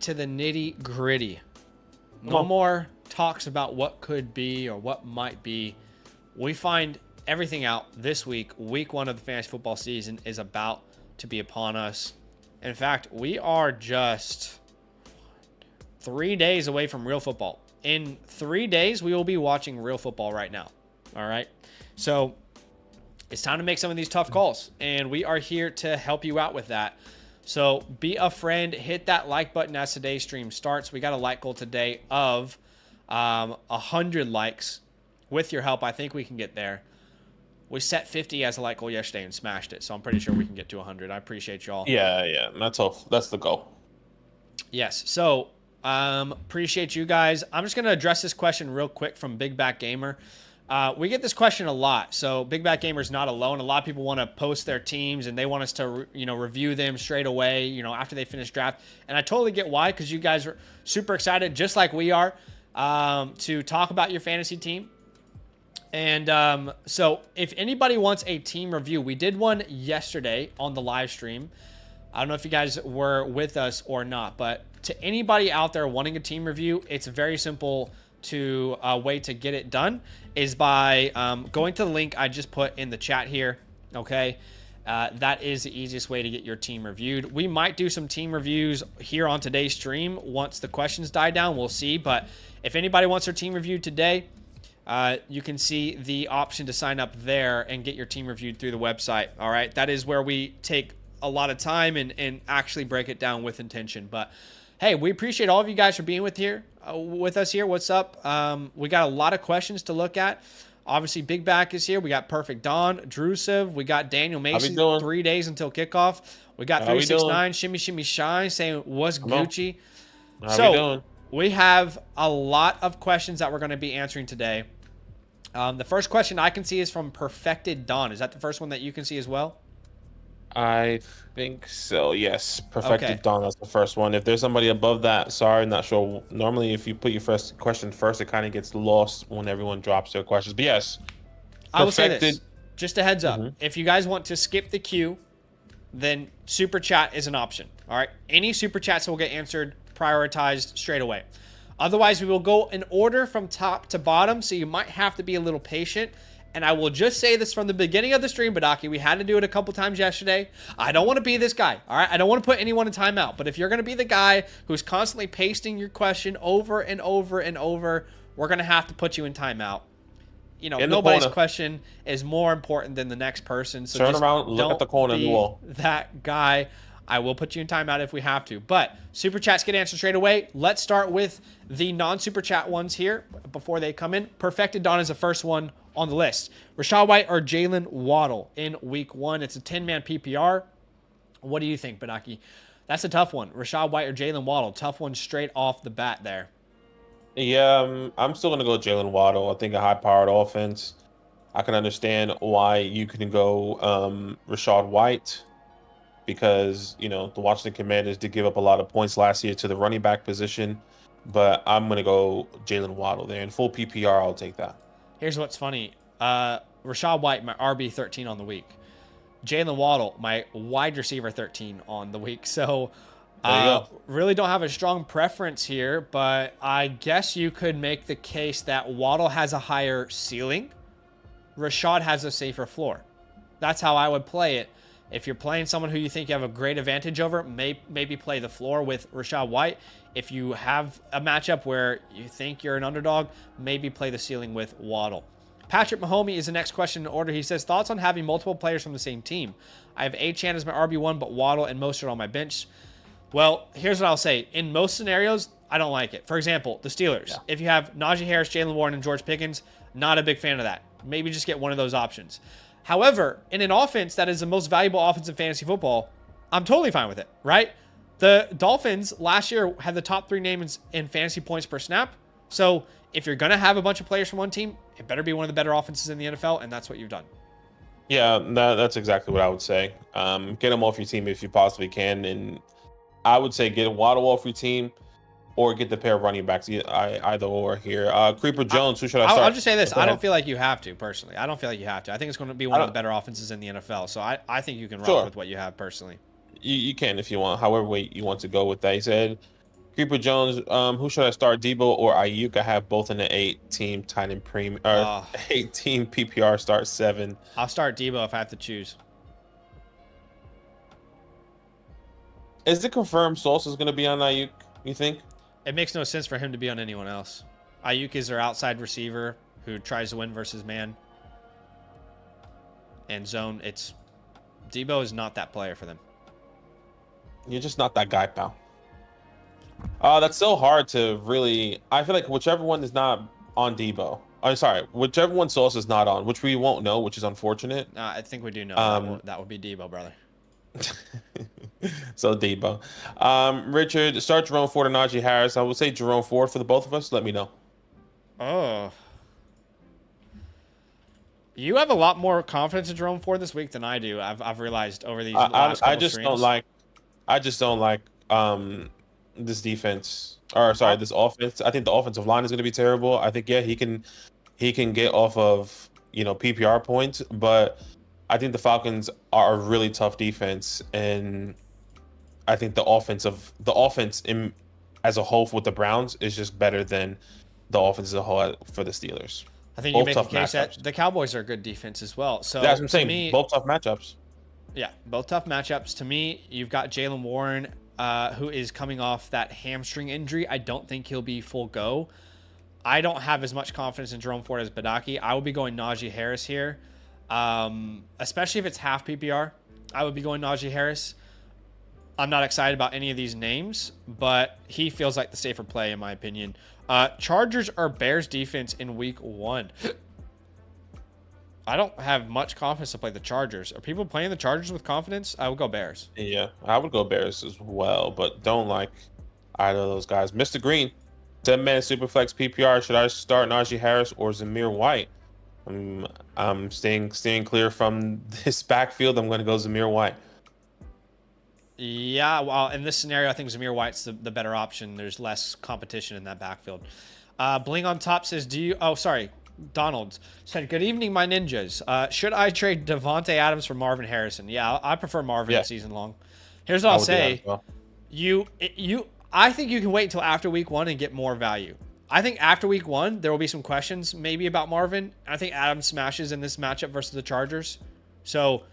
To the nitty gritty. Come No on. more talks about what could be or what might be. We find everything out this week. Week 1 of the fantasy football season is about to be upon us. In fact, we are just 3 days away from real football. In 3 days, we will be watching real football right now. All right. So it's time to make some of these tough calls, and we are here to help you out with that. So be a friend, hit that like button as today's stream starts. We got a like goal today of 100 likes. With your help, I think we can get there. We set 50 as a like goal yesterday and smashed it, so I'm pretty sure we can get to 100. I appreciate y'all. Yeah, that's the goal. Yes, so appreciate you guys. I'm just going to address this question real quick from Big Back Gamer. We get this question a lot, so Big Back Gamer's not alone. A lot of people want to post their teams, and they want us to, review them straight away, after they finish draft. And I totally get why, because you guys are super excited, just like we are, to talk about your fantasy team. And so if anybody wants a team review, we did one yesterday on the live stream. I don't know if you guys were with us or not, but to anybody out there wanting a team review, it's very simple to way to get it done is by going to the link I just put in the chat here. Okay. That is the easiest way to get your team reviewed. We might do some team reviews here on today's stream once the questions die down. We'll see. But if anybody wants their team reviewed today, you can see the option to sign up there and get your team reviewed through the website. All right. That is where we take a lot of time and actually break it down with intention. But hey, we appreciate all of you guys for being with us here. What's up? We got a lot of questions to look at. Obviously, Big Back is here. We got Perfect Dawn, Drusev. We got Daniel Macy. 3 days until kickoff. We got 369, Shimmy Shimmy Shine saying, what's Gucci? So we have a lot of questions that we're going to be answering today. The first question I can see is from Perfected Dawn. Is that the first one that you can see as well? I think so, yes. Perfected Dawn, that's the first one. If there's somebody above that, sorry, not sure. Normally, if you put your first question first, it kind of gets lost when everyone drops their questions. But yes, I will say this, just a heads up. If you guys want to skip the queue, then Super Chat is an option. All right? Any Super Chats will get answered, prioritized straight away. Otherwise, we will go in order from top to bottom, so you might have to be a little patient. And I will just say this from the beginning of the stream, Badaki, we had to do it a couple times yesterday. I don't want to be this guy, all right? I don't want to put anyone in timeout. But if you're going to be the guy who's constantly pasting your question over and over and over, we're going to have to put you in timeout. Nobody's question is more important than the next person. So turn around, look at the corner of the wall. That guy. I will put you in timeout if we have to. But Super Chats get answered straight away. Let's start with the non-Super Chat ones here before they come in. Perfected Dawn is the first one on the list. Rachaad White or Jalen Waddle in week 1. It's a 10-man PPR. What do you think, Badaki? That's a tough one. Rachaad White or Jalen Waddle. Tough one straight off the bat there. Yeah, I'm still going to go Jalen Waddle. I think a high-powered offense. I can understand why you can go Rachaad White, because, the Washington Commanders did give up a lot of points last year to the running back position. But I'm going to go Jalen Waddle there. In full PPR, I'll take that. Here's what's funny. Rachaad White, my RB 13 on the week. Jalen Waddle, my wide receiver 13 on the week. So really don't have a strong preference here, but I guess you could make the case that Waddle has a higher ceiling. Rachaad has a safer floor. That's how I would play it. If you're playing someone who you think you have a great advantage over, maybe play the floor with Rachaad White. If you have a matchup where you think you're an underdog, maybe play the ceiling with Waddle. Patrick Mahomey is the next question in order. He says, thoughts on having multiple players from the same team? I have Achane as my RB1, but Waddle and Mostert on my bench. Well, here's what I'll say. In most scenarios, I don't like it. For example, the Steelers. Yeah. If you have Najee Harris, Jaylen Warren, and George Pickens, not a big fan of that. Maybe just get one of those options. However, in an offense that is the most valuable offense in fantasy football, I'm totally fine with it, right? The Dolphins last year had the top 3 names in fantasy points per snap. So if you're going to have a bunch of players from one team, it better be one of the better offenses in the NFL, and that's what you've done. Yeah, that's exactly what I would say. Get them off your team if you possibly can. And I would say get Waddle off your team or get the pair of running backs, either or here. Creeper Jones, who should I start? I'll just say this. I don't feel like you have to, personally. I don't feel like you have to. I think it's going to be one of the better offenses in the NFL. So I think you can rock with what you have, personally. You can if you want, however way you want to go with that. He said, Creeper Jones, who should I start? Debo or Ayuk? I have both in the 8-team Titan Premium or Oh, 8-team PPR start 7. I'll start Debo if I have to choose. Is it confirmed Sauce is going to be on Ayuk? You think? It makes no sense for him to be on anyone else. Ayuk is their outside receiver who tries to win versus man. And zone, Debo is not that player for them. You're just not that guy, pal. That's so hard to really. I feel like whichever one is not on Debo. I'm sorry, whichever one Sauce is not on, which we won't know, which is unfortunate. I think we do know that would be Debo, brother. So Debo. Richard, start Jerome Ford and Najee Harris. I would say Jerome Ford for the both of us. Let me know. Oh. You have a lot more confidence in Jerome Ford this week than I do. I've realized over these last couple I just streams. don't like. I just don't like this defense. Or sorry, this offense. I think the offensive line is going to be terrible. I think he can get off of PPR points, but I think the Falcons are a really tough defense, and I think the offense as a whole with the Browns is just better than the offense as a whole for the Steelers. I think Both you make a tough case that matchups. the Cowboys are a good defense as well. So That's what I'm to saying. me, Both tough matchups. yeah, both tough matchups. To me, you've got Jaylen Warren, who is coming off that hamstring injury. I don't think he'll be full go. I don't have as much confidence in Jerome Ford as Badaki. I would be going Najee Harris here, especially if it's half PPR. I would be going Najee Harris. I'm not excited about any of these names, but he feels like the safer play in my opinion. Chargers or Bears defense in week 1. I don't have much confidence to play the Chargers. Are people playing the Chargers with confidence? I would go Bears. Yeah, I would go Bears as well, but don't like either of those guys. Mr. Green, 10-man Superflex PPR. Should I start Najee Harris or Zamir White? I'm staying clear from this backfield. I'm going to go Zamir White. Yeah, well, in this scenario, I think Zamir White's the better option. There's less competition in that backfield. Bling on top says, Donald said, good evening, my ninjas. Should I trade Devontae Adams for Marvin Harrison? Yeah, I prefer Marvin season long. Here's what I'll say. Well. I think you can wait until after week 1 and get more value. I think after week 1, there will be some questions maybe about Marvin. I think Adams smashes in this matchup versus the Chargers. So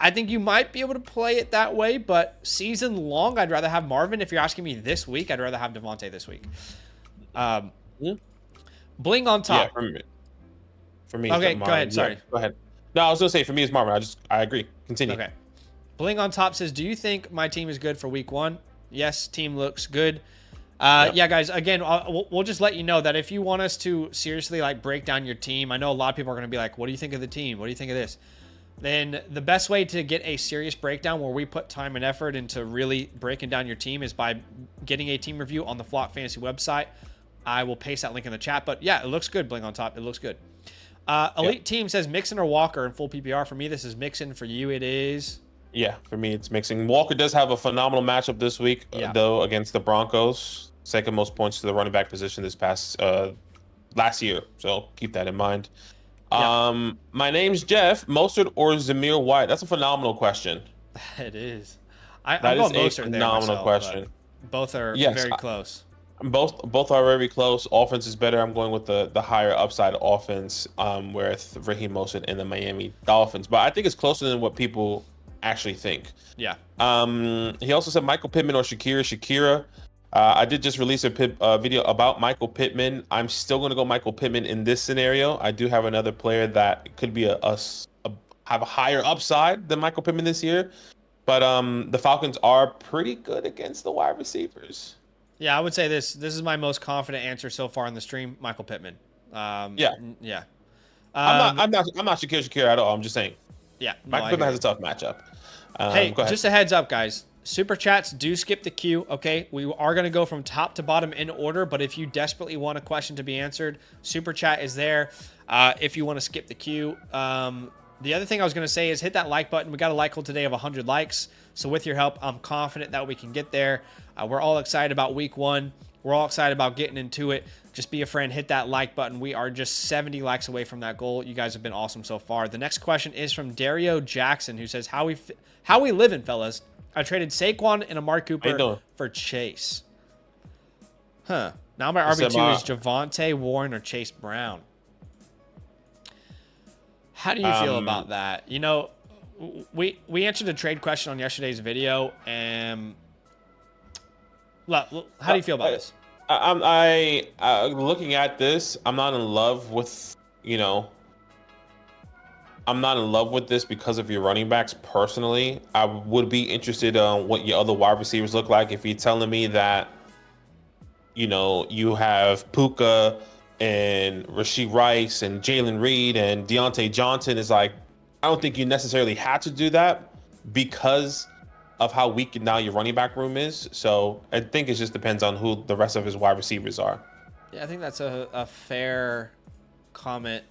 I think you might be able to play it that way, but season long, I'd rather have Marvin. If you're asking me this week, I'd rather have Devontae this week. Bling on top. Yeah, for me. Okay, go ahead. Sorry. Yeah, go ahead. No, I was gonna say for me it's Marvin. I agree. Continue. Okay. Bling on top says, do you think my team is good for week 1? Yes, team looks good. Yeah, guys, again, we'll just let you know that if you want us to seriously break down your team, I know a lot of people are going to be like, what do you think of the team? What do you think of this? Then the best way to get a serious breakdown where we put time and effort into really breaking down your team is by getting a team review on the Flock Fantasy website. I will paste that link in the chat, but yeah, it looks good. Bling on top. It looks good. Elite Team says Mixon or Walker in full PPR. For me, this is Mixon. For you, it is. Yeah, for me, it's Mixon. Walker does have a phenomenal matchup this week, though, against the Broncos. Second most points to the running back position this past last year. So keep that in mind. Yeah. My name's Jeff. Mostert or Zamir White? That's a phenomenal question. It is. That is a phenomenal question. Both are very close. Both are very close. Offense is better. I'm going with the higher upside offense with Raheem Mostert and the Miami Dolphins. But I think it's closer than what people actually think. Yeah. He also said Michael Pittman or Shakira. I did just release a video about Michael Pittman. I'm still going to go Michael Pittman in this scenario. I do have another player that could be have a higher upside than Michael Pittman this year. But the Falcons are pretty good against the wide receivers. Yeah, I would say this is my most confident answer so far on the stream, Michael Pittman. Yeah. I'm not Shakira at all. I'm just saying. Yeah. Michael Pittman has a tough matchup. Hey, just a heads up, guys. Super chats do skip the queue, okay? We are going to go from top to bottom in order, but if you desperately want a question to be answered, super chat is there. If you want to skip the queue. The other thing I was going to say is hit that like button. We got a like goal today of 100 likes. So with your help, I'm confident that we can get there. We're all excited about week 1. We're all excited about getting into it. Just be a friend, hit that like button. We are just 70 likes away from that goal. You guys have been awesome so far. The next question is from Dario Jackson, who says, how we living, fellas? I traded Saquon and Amari Cooper for Chase. Huh. Now my RB2 is Javonte, Warren, or Chase Brown. How do you feel about that? You know, we answered a trade question on yesterday's video, and how do you feel about this? I looking at this, I'm not in love with, you know, I'm not in love with this because of your running backs personally. I would be interested on what your other wide receivers look like. If you're telling me that, you know, you have Puka and Rashee Rice and Jalen Reed and Deontay Johnson, is like, I don't think you necessarily had to do that because of how weak now your running back room is. So I think it just depends on who the rest of his wide receivers are. Yeah, I think that's a fair comment.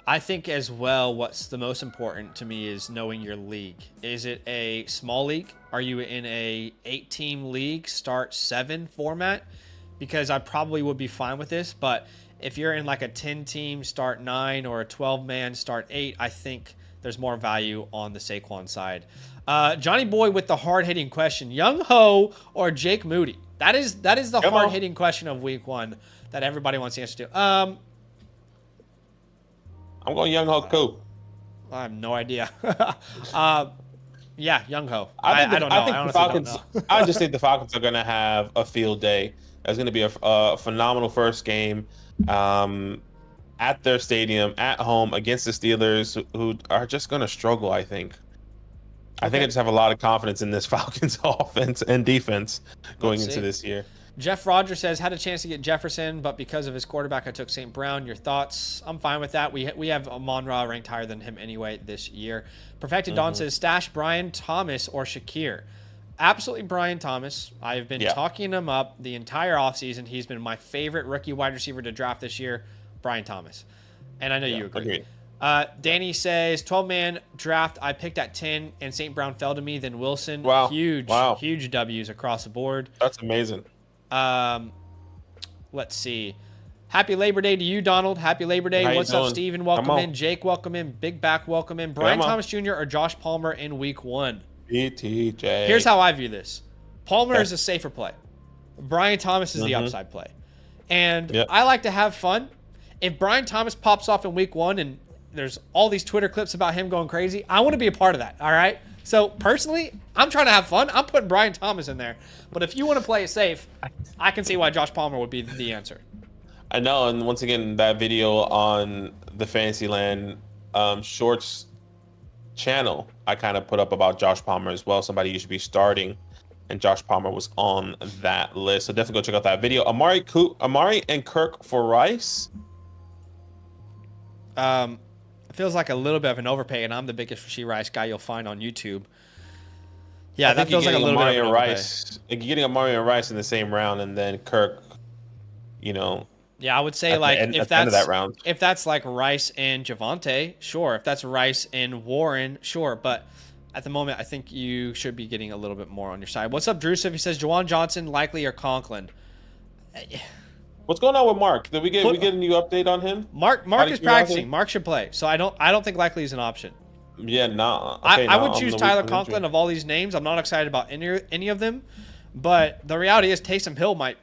I think as well, what's the most important to me is knowing your league. Is it a small league? Are you in a 8-team league, start 7 format? Because I probably would be fine with this, but if you're in like a 10-team start 9 or a 12-man start 8, I think there's more value on the Saquon side. Johnny Boy with the hard-hitting question: Young Ho or Jake Moody? That is the hard-hitting question of week 1 that everybody wants the answer to. I'm going Young Ho Koo. I have no idea. Yeah, Young Ho. I don't know. I think the Falcons. I just think the Falcons are going to have a field day. It's going to be a phenomenal first game at their stadium, at home, against the Steelers, who are just going to struggle, I think. I think I just have a lot of confidence in this Falcons offense and defense going into this year. Jeff Rogers says, had a chance to get Jefferson, but because of his quarterback, I took St. Brown. Your thoughts? I'm fine with that. We have Amon-Ra ranked higher than him anyway this year. Perfected Dawn says, stash Brian Thomas or Shakir. Absolutely Brian Thomas. I've been talking him up the entire offseason. He's been my favorite rookie wide receiver to draft this year, Brian Thomas. And I know you agree. Danny says, 12-man draft. I picked at 10, and St. Brown fell to me, then Wilson. Wow. Huge W's across the board. That's amazing. Let's see. Happy Labor Day to you, Donald. Happy Labor Day. What's up, Steven? Welcome in. Jake, welcome in. Big Back, welcome in. Brian Thomas Jr. or Josh Palmer in week 1? BTJ. Here's how I view this. Palmer is a safer play. Brian Thomas is the upside play. And I like to have fun. If Brian Thomas pops off in week 1 and there's all these Twitter clips about him going crazy, I want to be a part of that, all right? So, personally, I'm trying to have fun. I'm putting Brian Thomas in there. But if you want to play it safe, I can see why Josh Palmer would be the answer. I know, and once again, that video on the Fantasyland Shorts channel, I kind of put up about Josh Palmer as well. Somebody you should be starting, and Josh Palmer was on that list. So definitely go check out that video. Amari and Kirk for Rice. It feels like a little bit of an overpay, and I'm the biggest Rashee Rice guy you'll find on YouTube. Yeah, that feels like a little bit of an Rice. You're getting Amari and Rice in the same round, and then Kirk, you know. Yeah, I would say if that's like Rice and Javonte, sure. If that's Rice and Warren, sure. But at the moment, I think you should be getting a little bit more on your side. What's up, Drusiv? He says Juwan Johnson, likely, or Conklin. What's going on with Mark? Did we get a new update on him? Mark is practicing. Mark should play. So I don't think likely is an option. Yeah, nah. I would choose Tyler Conklin of all these names. I'm not excited about any of them. But the reality is Taysom Hill might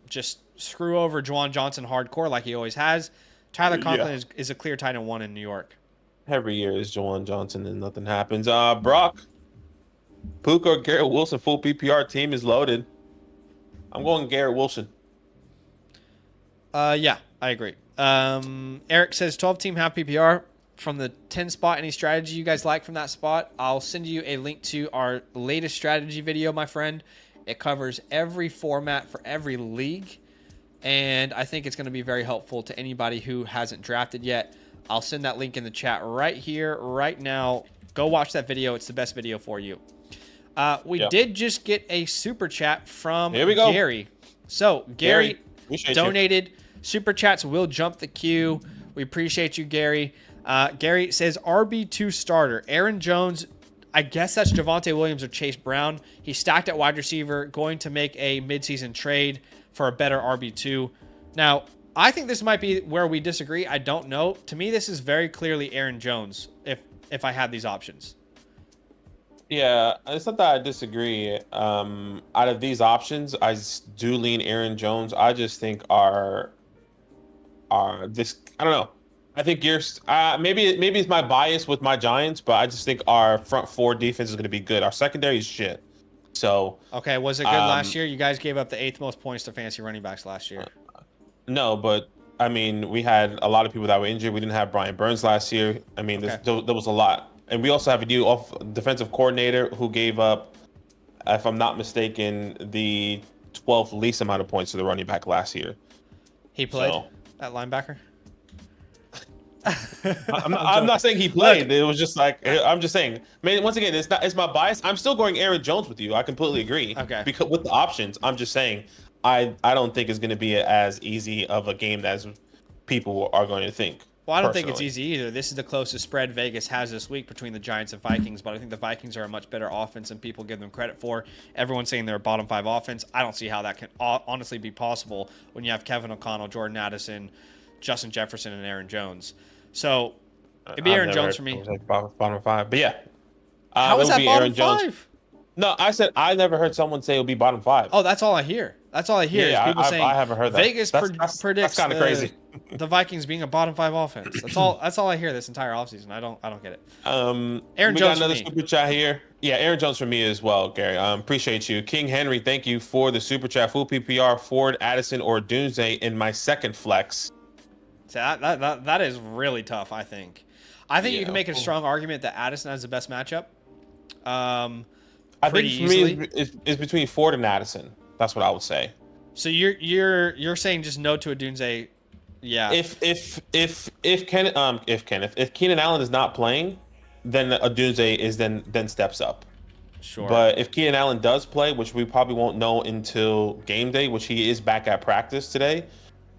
just screw over Juwan Johnson hardcore like he always has. Tyler Conklin is a clear tight end 1 in New York. Every year is Juwan Johnson and nothing happens. Brock, Puka or Garrett Wilson full PPR team is loaded. I'm going Garrett Wilson. Yeah, I agree. Eric says 12-team half PPR from the 10 spot. Any strategy you guys like from that spot? I'll send you a link to our latest strategy video, my friend. It covers every format for every league, and I think it's going to be very helpful to anybody who hasn't drafted yet. I'll send that link in the chat right here, right now. Go watch that video. It's the best video for you. We did just get a super chat from Gary. So, Gary donated. Super chats will jump the queue. We appreciate you, Gary. Gary says RB2 starter. Aaron Jones, I guess that's Javonte Williams or Chase Brown. He's stacked at wide receiver, going to make a midseason trade for a better RB2. Now, I think this might be where we disagree. I don't know. To me, this is very clearly Aaron Jones if I had these options. Yeah, it's not that I disagree. Out of these options, do lean Aaron Jones. I just think our this I don't know. I think maybe it's my bias with my Giants, but I just think our front four defense is going to be good. Our secondary is shit. So Okay, was it good last um, year? You guys gave up the 8th most points to fantasy running backs last year. no, but I mean, we had a lot of people that were injured. We didn't have Brian Burns last year. I mean, Okay. there was a lot, and we also have a new defensive coordinator who gave up, if I'm not mistaken, the 12th least amount of points to the running back last year. He played So at linebacker? I'm not saying he played. It was just like I'm just saying. Man, once again, it's my bias. I'm still going Aaron Jones with you. I completely agree. Okay. Because with the options, I'm just saying I don't think it's going to be as easy of a game as people are going to think. Well, I don't think it's personally. easy either. This is the closest spread Vegas has this week between the Giants and Vikings, but I think the Vikings are a much better offense than people give them credit for. Everyone's saying they're a bottom 5 offense. I don't see how that can honestly be possible when you have Kevin O'Connell, Jordan Addison, Justin Jefferson, and Aaron Jones. So it'd be I've Aaron never Jones heard for me. it was like bottom five, but yeah, How it is would that be bottom Aaron Jones. 5? No, I said I never heard someone say it would be bottom five. Oh, that's all I hear. That's all I hear is people saying I haven't heard that. Vegas That's predicts kind of crazy. the Vikings being a bottom 5 offense. That's all. That's all I hear this entire offseason. I don't get it. Aaron We Jones got another for me. super chat here. Yeah, Aaron Jones for me as well, Gary. Appreciate you. King Henry, thank you for the super chat. Full PPR, Ford, Addison, or Doomsday in my second flex. So that is really tough. I think you Yeah. can make a strong argument that Addison has the best matchup. I Pretty think for easily. me, it's between Ford and Addison. That's what I would say. So you're saying just no to a Dunze. Yeah. If Keenan Allen is not playing, then a Doomsday is then steps up. Sure. But if Keenan Allen does play, which we probably won't know until game day, which he is back at practice today,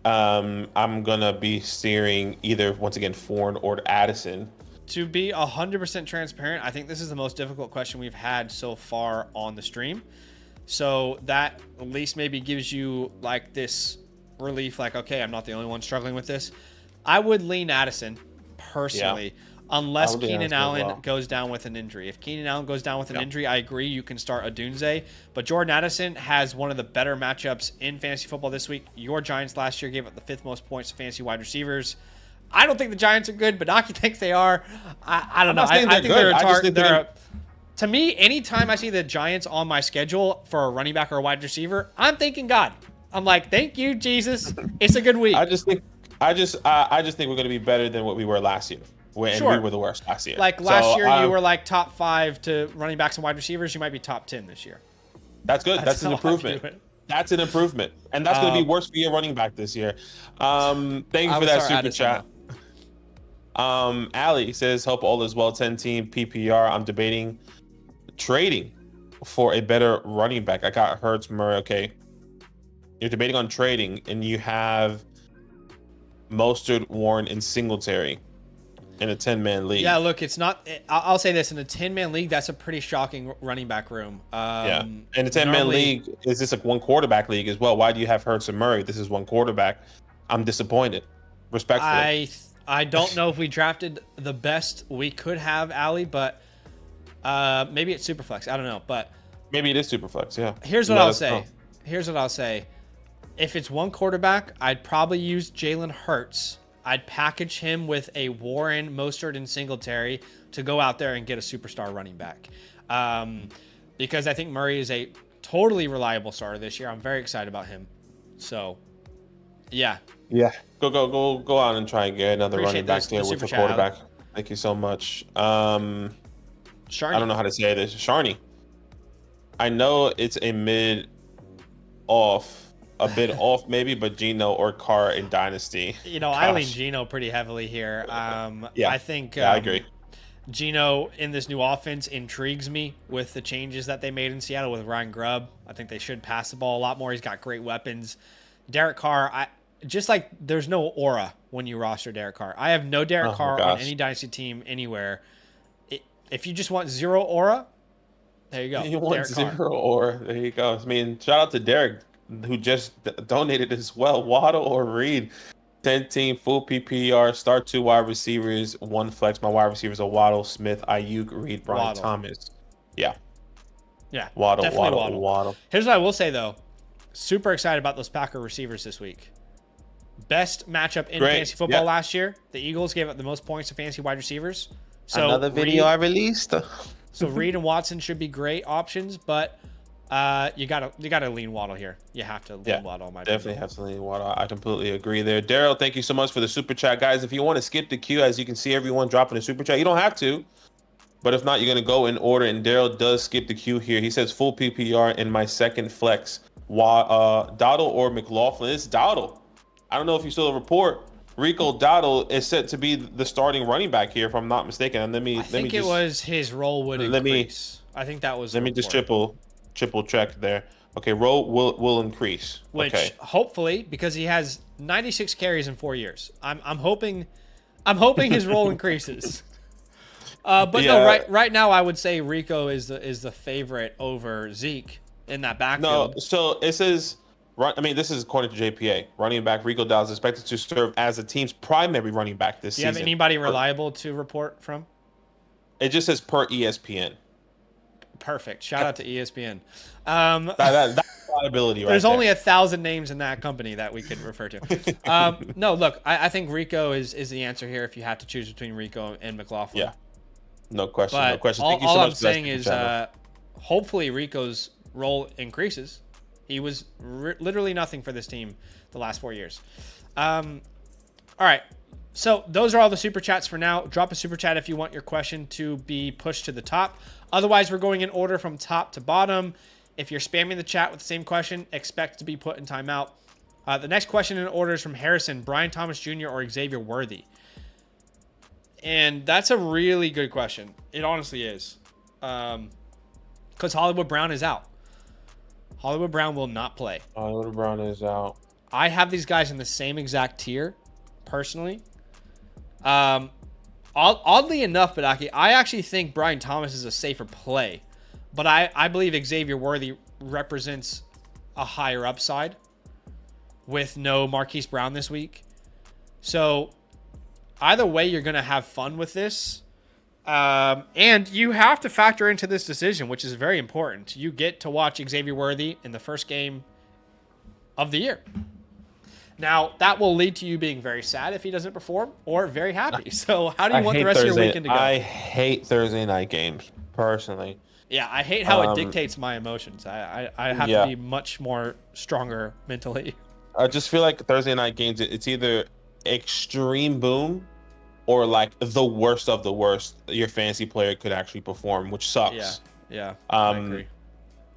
I'm gonna be steering either once again Ford or Addison. To be 100% transparent, I think this is the most difficult question we've had so far on the stream. So that at least maybe gives you like this relief, like, okay, I'm not the only one struggling with this. I would lean Addison personally, unless I would lean Keenan Addison as Allen well. goes down with an injury. If Keenan Allen goes down with an injury, I agree, you can start a Dunze. But Jordan Addison has one of the better matchups in fantasy football this week. Your Giants last year gave up the 5th most points to fantasy wide receivers. I don't think the Giants are good, but Naki thinks they are. I don't know. I think they're a target. To me, anytime I see the Giants on my schedule for a running back or a wide receiver, I'm thinking God. I'm like, thank you, Jesus. It's a good week. I just think we're gonna be better than what we were last year. And we were the worst last year. Like last year, you were like top 5 to running backs and wide receivers. You might be top 10 this year. That's good. That's an improvement. That's an improvement, and that's going to be worse for your running back this year. Thank you for that super chat. Ali says, "Hope all is well. 10 team PPR. I'm debating trading for a better running back. I got Hurts, Murray. Okay, you're debating on trading, and you have Mostert, Warren, and Singletary in a 10-man league. Yeah, look, it's not. I'll say this: in a 10-man league, that's a pretty shocking running back room. Yeah, in a 10-man league, is this a one quarterback league as well? Why do you have Hurts and Murray? This is one quarterback. I'm disappointed. Respectfully, I don't know if we drafted the best we could have, Ali, but maybe it's Superflex. I don't know, but maybe it is Superflex. Yeah. Here's what I'll say. Here's what I'll say. If it's one quarterback, I'd probably use Jalen Hurts. I'd package him with a Warren, Mostert, and Singletary to go out there and get a superstar running back. Because I think Murray is a totally reliable starter this year. I'm very excited about him. So, yeah. Yeah. Go out and try and get another running back there with a quarterback. Thank you so much. Sharney. I don't know how to say this. Sharney. I know it's a bit off maybe, but Geno or Carr in Dynasty. You know, I lean Geno pretty heavily here. I think I agree. Geno in this new offense intrigues me with the changes that they made in Seattle with Ryan Grubb. I think they should pass the ball a lot more. He's got great weapons. Derek Carr, just like there's no aura when you roster Derek Carr. I have no Derek Carr on any Dynasty team anywhere. If you just want zero aura, there you go. You want zero aura. There you go. I mean, shout out to Derek, who just donated as well. Waddle or Reed. 10 team, full PPR, start 2 wide receivers, 1 flex. My wide receivers are Waddle, Smith, Ayuk, Reed, Brian Thomas. Yeah. Yeah, Waddle, definitely Waddle. Here's what I will say though. Super excited about those Packer receivers this week. Best matchup in Great. fantasy football Yep. last year. The Eagles gave up the most points to fantasy wide receivers. So Another video I released. So Reed and Watson should be great options, but you gotta lean Waddle here. You have to lean Waddle. In my Definitely opinion. have to lean Waddle. I completely agree there. Daryl, thank you so much for the super chat, guys. If you want to skip the queue, as you can see, everyone dropping a super chat. You don't have to, but if not, you're gonna go in order. And Daryl does skip the queue here. He says full PPR in my second flex. Dowdle or McLaughlin? It's Dowdle. I don't know if you saw the report. Rico Dowdle is set to be the starting running back here, if I'm not mistaken. And I think it was his role would increase. I think that was. Let me just triple check there. Okay, role will increase. Which okay. Hopefully, because he has 96 carries in 4 years. I'm hoping his role increases. But yeah. No, right now I would say Rico is the favorite over Zeke in that backfield. No, so it says. I mean, this is according to JPA. Running back Rico Dowdle is expected to serve as the team's primary running back this season. Do you have anybody reliable to report from? It just says per ESPN. Perfect. Shout out to ESPN. That's reliability right There's there. only 1,000 names in that company that we could refer to. No, look, I think Rico is the answer here if you have to choose between Rico and McLaughlin. Yeah. No question. But no question. Thank you so much. All I'm saying is hopefully Rico's role increases. He was literally nothing for this team the last 4 years. All right. So those are all the super chats for now. Drop a super chat if you want your question to be pushed to the top. Otherwise, we're going in order from top to bottom. If you're spamming the chat with the same question, expect to be put in timeout. The next question in order is from Harrison, Brian Thomas Jr. or Xavier Worthy. And that's a really good question. It honestly is. Because Hollywood Brown is out. Hollywood Brown will not play. Hollywood Brown is out. I have these guys in the same exact tier, personally. Oddly enough, Badaki, I actually think Brian Thomas is a safer play. But I believe Xavier Worthy represents a higher upside with no Marquise Brown this week. So either way, you're going to have fun with this. And you have to factor into this decision, which is very important. You get to watch Xavier Worthy in the first game of the year. Now, that will lead to you being very sad if he doesn't perform or very happy. So how do you want the rest of your weekend to go? I hate Thursday night games, personally. Yeah, I hate how it dictates my emotions. I have to be much more stronger mentally. I just feel like Thursday night games, it's either extreme boom or like the worst of the worst your fantasy player could actually perform, which sucks. Yeah, I agree.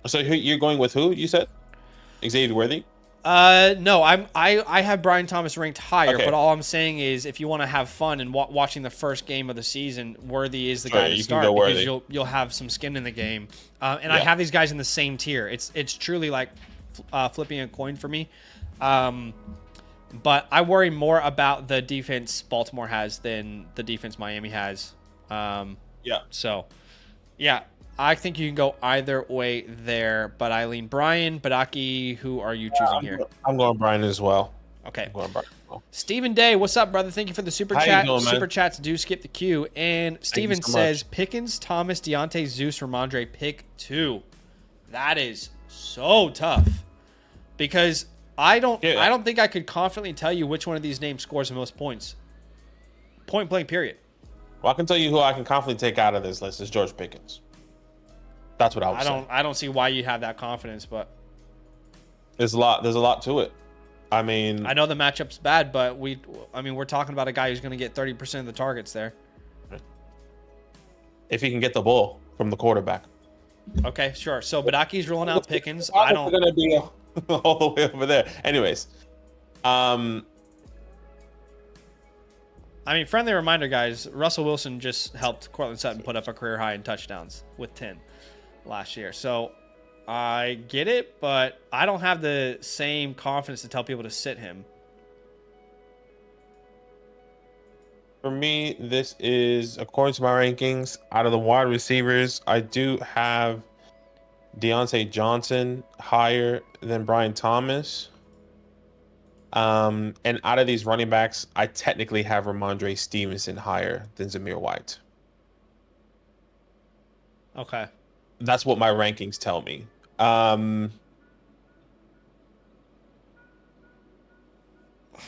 So you're going with who, you said? Xavier Worthy? No, I have Brian Thomas ranked higher, Okay. but all I'm saying is if you want to have fun and watching the first game of the season, Worthy is the guy to start because you'll have some skin in the game. And I have these guys in the same tier. It's truly like flipping a coin for me. But I worry more about the defense Baltimore has than the defense Miami has. So, yeah, I think you can go either way there. But I lean Brian. Badaki, who are you choosing here? I'm going Brian as well. Okay. I'm going Brian as well. Stephen Day, what's up, brother? Thank you for the super How chat. you doing, man? Super chats do skip the queue. And Steven so says much. Pickens, Thomas, Deontay, Zeus, Ramondre, pick 2. That is so tough because I don't think I could confidently tell you which one of these names scores the most points. Point blank, period. Well, I can tell you who I can confidently take out of this list is George Pickens. That's what I would say. I don't see why you have that confidence, but There's a lot to it. I mean, I know the matchup's bad, but we're talking about a guy who's going to get 30% of the targets there. if he can get the ball from the quarterback. Okay, sure. So Badaki's rolling out Pickens. We're going to be all the way over there. Anyways, friendly reminder, guys. Russell Wilson just helped Cortland Sutton put up a career high in touchdowns with 10 last year. So I get it, but I don't have the same confidence to tell people to sit him. For me, this is, according to my rankings, out of the wide receivers, I do have Deontay Johnson higher than Brian Thomas. And out of these running backs, I technically have Ramondre Stevenson higher than Zamir White. Okay. That's what my rankings tell me. Um, God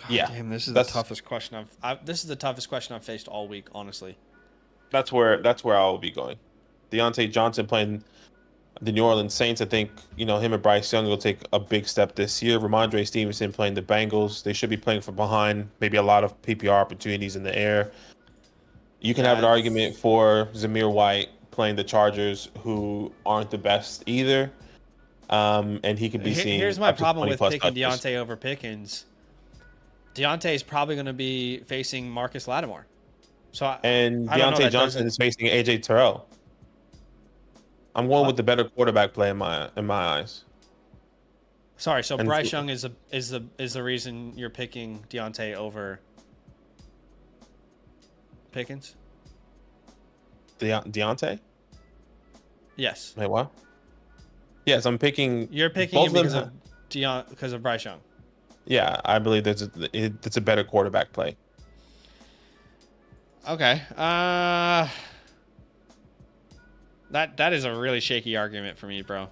yeah, damn, this is the that's toughest question this is the toughest question I've faced all week, honestly. that's where I'll be going. Deontay Johnson playing the New Orleans Saints. I think him and Bryce Young will take a big step this year. Ramondre Stevenson playing the Bengals. They should be playing from behind. Maybe a lot of PPR opportunities in the air. You can have an Yeah, argument for Zamir White playing the Chargers, who aren't the best either. And he could be seeing here's my up to problem 20 with plus picking touches. Deontay over Pickens. Deontay is probably going to be facing Marcus Lattimore. So And I don't know. Deontay That Johnson doesn't. is facing AJ Terrell. I'm going with the better quarterback play in my eyes. Sorry. So And Bryce Young is the reason you're picking Deontay over Pickens. Deontay? Yes. Wait, what? Yes, I'm picking. You're picking both him because them. because of Bryce Young. Yeah, I believe it's a better quarterback play. Okay. That is a really shaky argument for me, bro.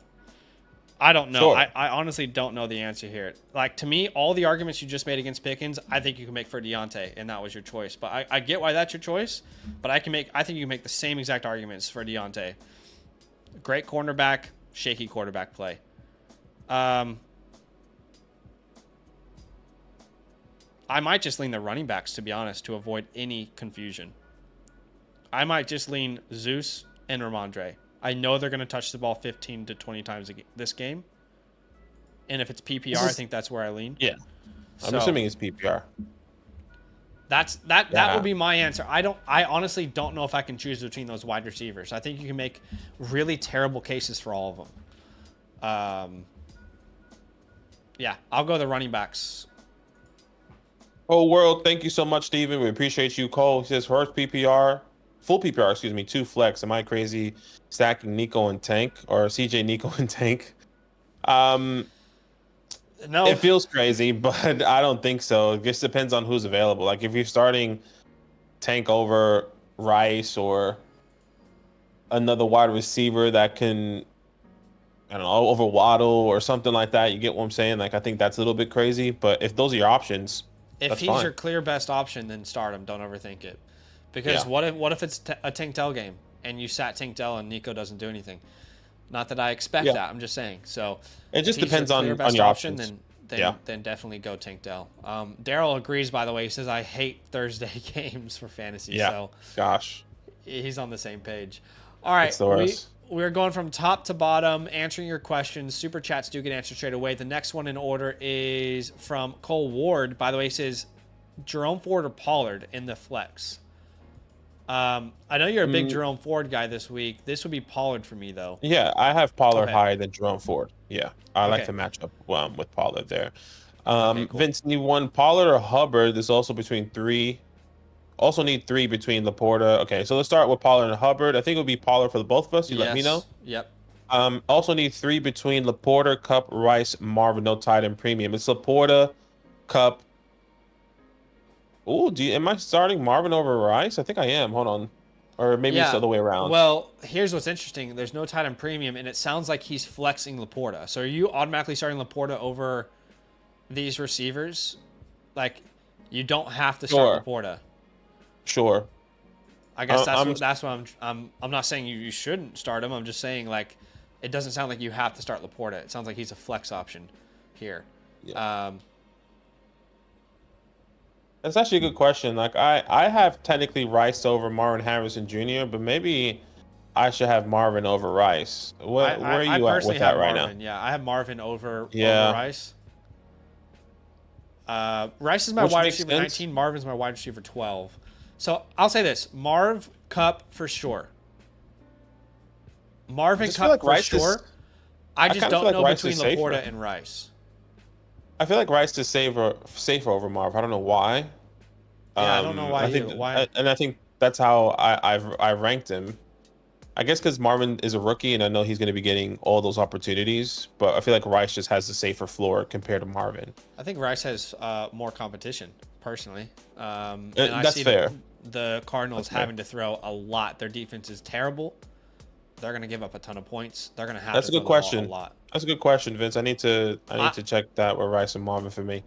I don't know. Sure. I honestly don't know the answer here. Like, to me, all the arguments you just made against Pickens, I think you can make for Deontay, and that was your choice. But I get why that's your choice, but I think you can make the same exact arguments for Deontay. Great cornerback, shaky quarterback play. I might just lean the running backs, to be honest, to avoid any confusion. I might just lean Zeus and Ramondre. I know they're going to touch the ball 15 to 20 times this game. And if it's PPR, I think that's where I lean. Yeah. I'm assuming it's PPR. That would be my answer. I honestly don't know if I can choose between those wide receivers. I think you can make really terrible cases for all of them. Yeah, I'll go the running backs. Oh, world, thank you so much, Steven. We appreciate you. Cole, he says first PPR, full PPR, excuse me, 2 flex. Am I crazy stacking Nico and Tank or CJ, Nico and Tank? No. It feels crazy, but I don't think so. It just depends on who's available. Like if you're starting Tank over Rice or another wide receiver that can, I don't know, over Waddle or something like that, you get what I'm saying? Like I think that's a little bit crazy, but if those are your options, if that's he's fine. your clear best option, then start him. Don't overthink it. Because what if it's a Tank Dell game and you sat Tank Dell and Nico doesn't do anything? Not that I expect that. I'm just saying. So it just if he's depends your clear on best your option, options. then definitely go Tank Dell. Daryl agrees, by the way. He says I hate Thursday games for fantasy. Yeah. So Gosh. he's on the same page. All right. It's the worst. We're going from top to bottom, answering your questions. Super chats do get answered straight away. The next one in order is from Cole Ward. By the way, he says Jerome Ford or Pollard in the flex. I know you're a big Jerome Ford guy this week. This would be Pollard for me, though. Yeah, I have Pollard higher than Jerome Ford. Yeah, I like Okay. to match up with Pollard there. Okay, cool. Vince, you won Pollard or Hubbard. There's also between 3. Also need 3 between Laporta. Okay, so let's start with Pollard and Hubbard. I think it would be Pollard for the both of us. You let me know. Yep. Also need 3 between Laporta, Cup, Rice, Marvin. No tight end premium. It's Laporta, Cup. Oh, am I starting Marvin over Rice? I think I am. Hold on. Or maybe it's the other way around. Well, here's what's interesting. There's no tight end premium, and it sounds like he's flexing Laporta. So are you automatically starting Laporta over these receivers? Like, you don't have to start Laporta. Sure. I guess that's what I'm not saying you shouldn't start him. I'm just saying, like, it doesn't sound like you have to start Laporta. It sounds like he's a flex option here. Yeah. That's actually a good question. Like I have technically Rice over Marvin Harrison Jr., but maybe I should have Marvin over Rice. Where are you at with that right Marvin. now? Yeah, I have Marvin over Yeah. Rice. Rice is my Which wide makes receiver sense. 19. Marvin's my wide receiver 12. So I'll say this: Marv, Cup for sure. Marvin, just feel Cup like for Rice sure. I just kinda don't feel like know Rice between is safer. Laporta and Rice. I feel like Rice is safer over Marv. I don't know why. Yeah, I don't know why either. Why? And I think that's how I ranked him. I guess because Marvin is a rookie, and I know he's going to be getting all those opportunities. But I feel like Rice just has the safer floor compared to Marvin. I think Rice has more competition, personally. And That's I see fair. the Cardinals That's fair. having to throw a lot. Their defense is terrible. they're going to give up a ton of points. They're going to have That's to a good throw the ball question. a lot. That's a good question, Vince. I need to check that with Rice and Marvin for me.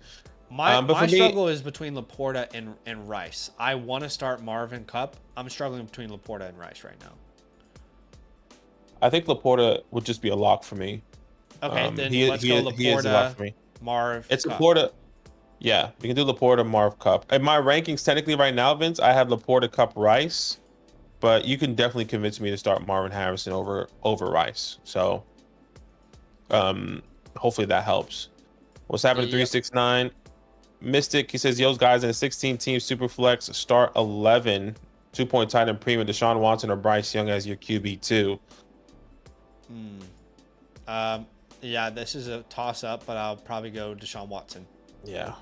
But My for me, struggle is between Laporta and Rice. I want to start Marvin Cup. I'm struggling between Laporta and Rice right now. I think Laporta would just be a lock for me. Okay, then let's he go is a lock Laporta, for me. Marv. It's Cup. Laporta. Yeah, we can do Laporta, Marv, Cup. In my rankings, technically right now, Vince, I have Laporta, Cup, Rice, but you can definitely convince me to start Marvin Harrison over Rice. So, hopefully that helps. What's happening? 369 Mystic. He says, "Yo, guys, in a 16-team Superflex, start 11 2-point tight end premium, Deshaun Watson or Bryce Young as your QB2." Yeah, this is a toss-up, but I'll probably go Deshaun Watson. Yeah,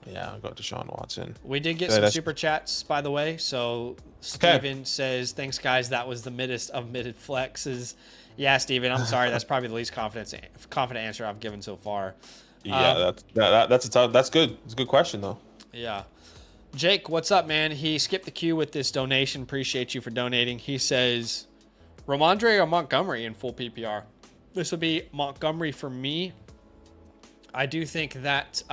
I'll go Deshaun Watson. We did get some super chats, by the way. So Steven says, "Thanks, guys. That was the middest of midded flexes." Yeah, Steven, I'm sorry. That's probably the least confident answer I've given so far. Yeah, that's good. It's a good question though. Yeah. Jake, what's up, man? He skipped the queue with this donation. Appreciate you for donating. He says, Ramondre or Montgomery in full PPR? This would be Montgomery for me. I do think that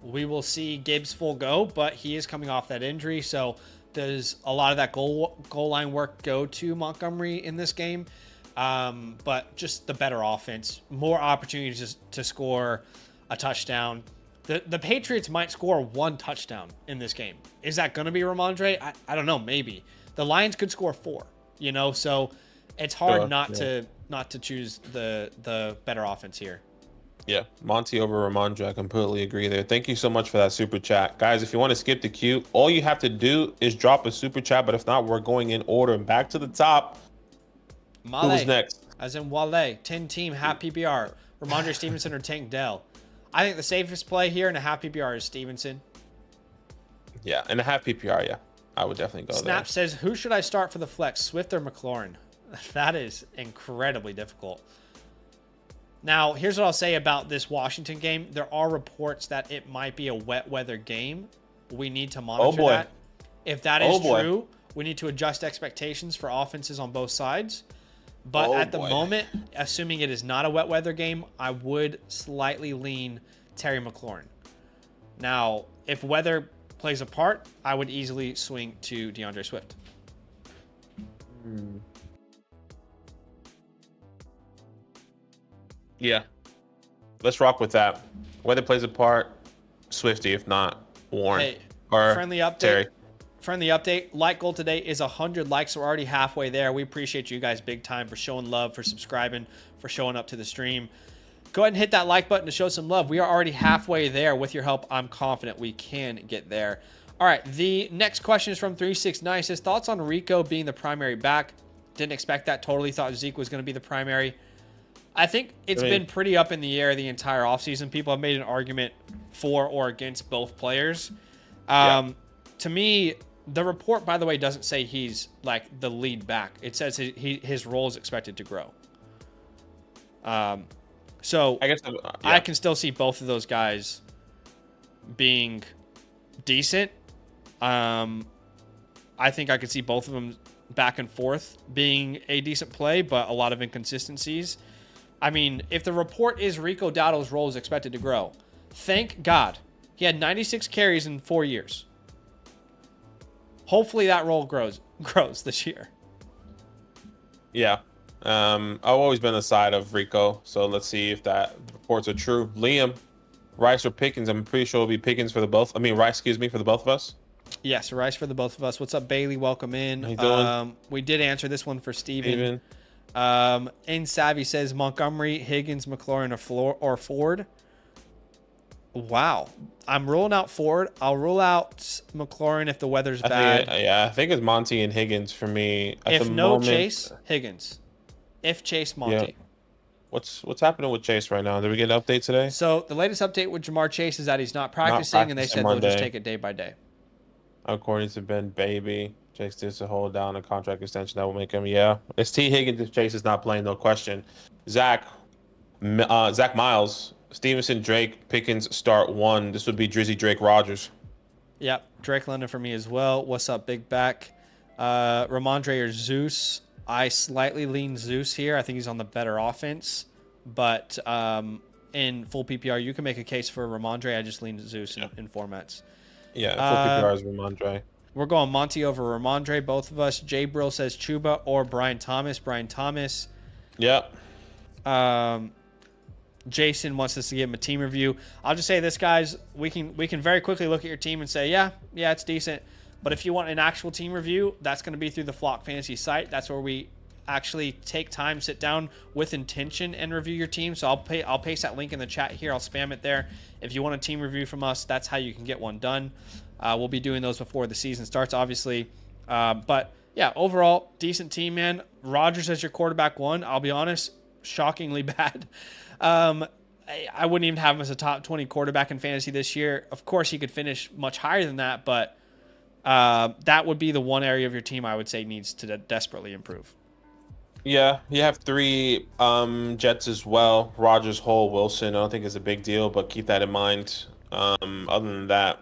we will see Gibbs full go, but he is coming off that injury. So does a lot of that goal line work go to Montgomery in this game? But just the better offense, more opportunities to score a touchdown. The Patriots might score one touchdown in this game. Is that going to be Ramondre? I don't know. Maybe the Lions could score 4. So it's hard not to choose the better offense here. Yeah, Monty over Ramondre. I completely agree there. Thank you so much for that super chat, guys. If you want to skip the queue, all you have to do is drop a super chat. But if not, we're going in order and back to the top. Male, who's next? As in Wale, 10 team half PPR. Ramondre Stevenson or Tank Dell. I think the safest play here in a half PPR is Stevenson. Yeah, in a half PPR, yeah. I would definitely go there. Snap says, who should I start for the flex, Swift or McLaurin? That is incredibly difficult. Now, here's what I'll say about this Washington game. There are reports that it might be a wet weather game. We need to monitor that. If that is true, we need to adjust expectations for offenses on both sides. But at the moment, assuming it is not a wet weather game, I would slightly lean Terry McLaurin. Now, if weather plays a part, I would easily swing to DeAndre Swift. Yeah. Let's rock with that. Weather plays a part, Swifty, if not Warren. Hey, or friendly update. Terry. Friendly update. Like goal today is 100 likes. So we're already halfway there. We appreciate you guys big time for showing love, for subscribing, for showing up to the stream. Go ahead and hit that like button to show some love. We are already halfway there. With your help, I'm confident we can get there. All right, the next question is from 369. It says, thoughts on Rico being the primary back? Didn't expect that. Totally thought Zeke was going to be the primary. I think it's been pretty up in the air the entire offseason. People have made an argument for or against both players. To me, the report, by the way, doesn't say he's like the lead back. It says his role is expected to grow. So I guess I can still see both of those guys being decent. I think I could see both of them back and forth being a decent play, but a lot of inconsistencies. I mean, if the report is Rico Dowdle's role is expected to grow, thank God. He had 96 carries in 4 years. Hopefully that role grows this year. Yeah. I've always been on the side of Rico, so let's see if that reports are true. Liam, Rice or Pickens? I'm pretty sure it'll be Pickens for the both. I mean, Rice, excuse me, for the both of us. Yes, Rice for the both of us. What's up, Bailey? Welcome in. How you doing? We did answer this one for Steven. In Savvy says Montgomery, Higgins, McLaurin, or Ford. Wow. I'm ruling out Ford. I'll rule out McLaurin if the weather's bad. I think it's Monty and Higgins for me. If no Chase, Higgins. If Chase, Monty. Yeah. What's happening with Chase right now? Did we get an update today? So the latest update with Jamar Chase is that he's not practicing, and they said they'll just take it day by day. According to Ben Baby, Chase needs to hold down a contract extension that will make him. Yeah, it's T Higgins if Chase is not playing, no question. Zach Miles, Stevenson, Drake, Pickens, start 1. This would be Drizzy, Drake, Rogers. Yep, Drake London for me as well. What's up, Big Back? Ramondre or Zeus? I slightly lean Zeus here. I think he's on the better offense, but in full PPR, you can make a case for Ramondre. I just lean Zeus in formats. Yeah, full PPR is Ramondre. We're going Monty over Ramondre, both of us. Jay Brill says Chuba or Brian Thomas. Brian Thomas. Yep. Jason wants us to give him a team review. I'll just say this, guys. We can very quickly look at your team and say, yeah, it's decent. But if you want an actual team review, that's going to be through the Flock Fantasy site. That's where we actually take time, sit down with intention, and review your team. So I'll paste that link in the chat here. I'll spam it there. If you want a team review from us, that's how you can get one done. We'll be doing those before the season starts, obviously. But yeah, overall, decent team, man. Rodgers as your quarterback one. I'll be honest, shockingly bad. I wouldn't even have him as a top 20 quarterback in fantasy this year. Of course, he could finish much higher than that, but that would be the one area of your team I would say needs to desperately improve. Yeah, you have 3 Jets as well. Rodgers, Hole, Wilson. I don't think it's a big deal, but keep that in mind. Other than that,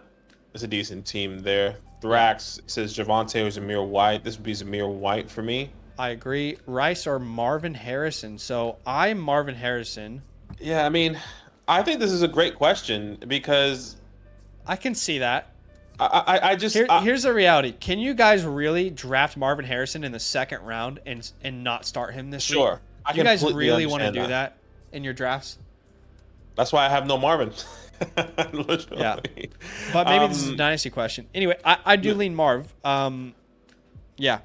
it's a decent team there. Thrax says Javonte or Zamir White. This would be Zamir White for me. I agree. Rice or Marvin Harrison. So I'm Marvin Harrison. Yeah, I mean, I think this is a great question because I can see that. I just here's the reality. Can you guys really draft Marvin Harrison in the second round and not start him this week? Sure. Do you guys really want to do that in your drafts? That's why I have no Marvin. Literally. Yeah. But maybe this is a dynasty question. Anyway, I do lean Marv. Yeah.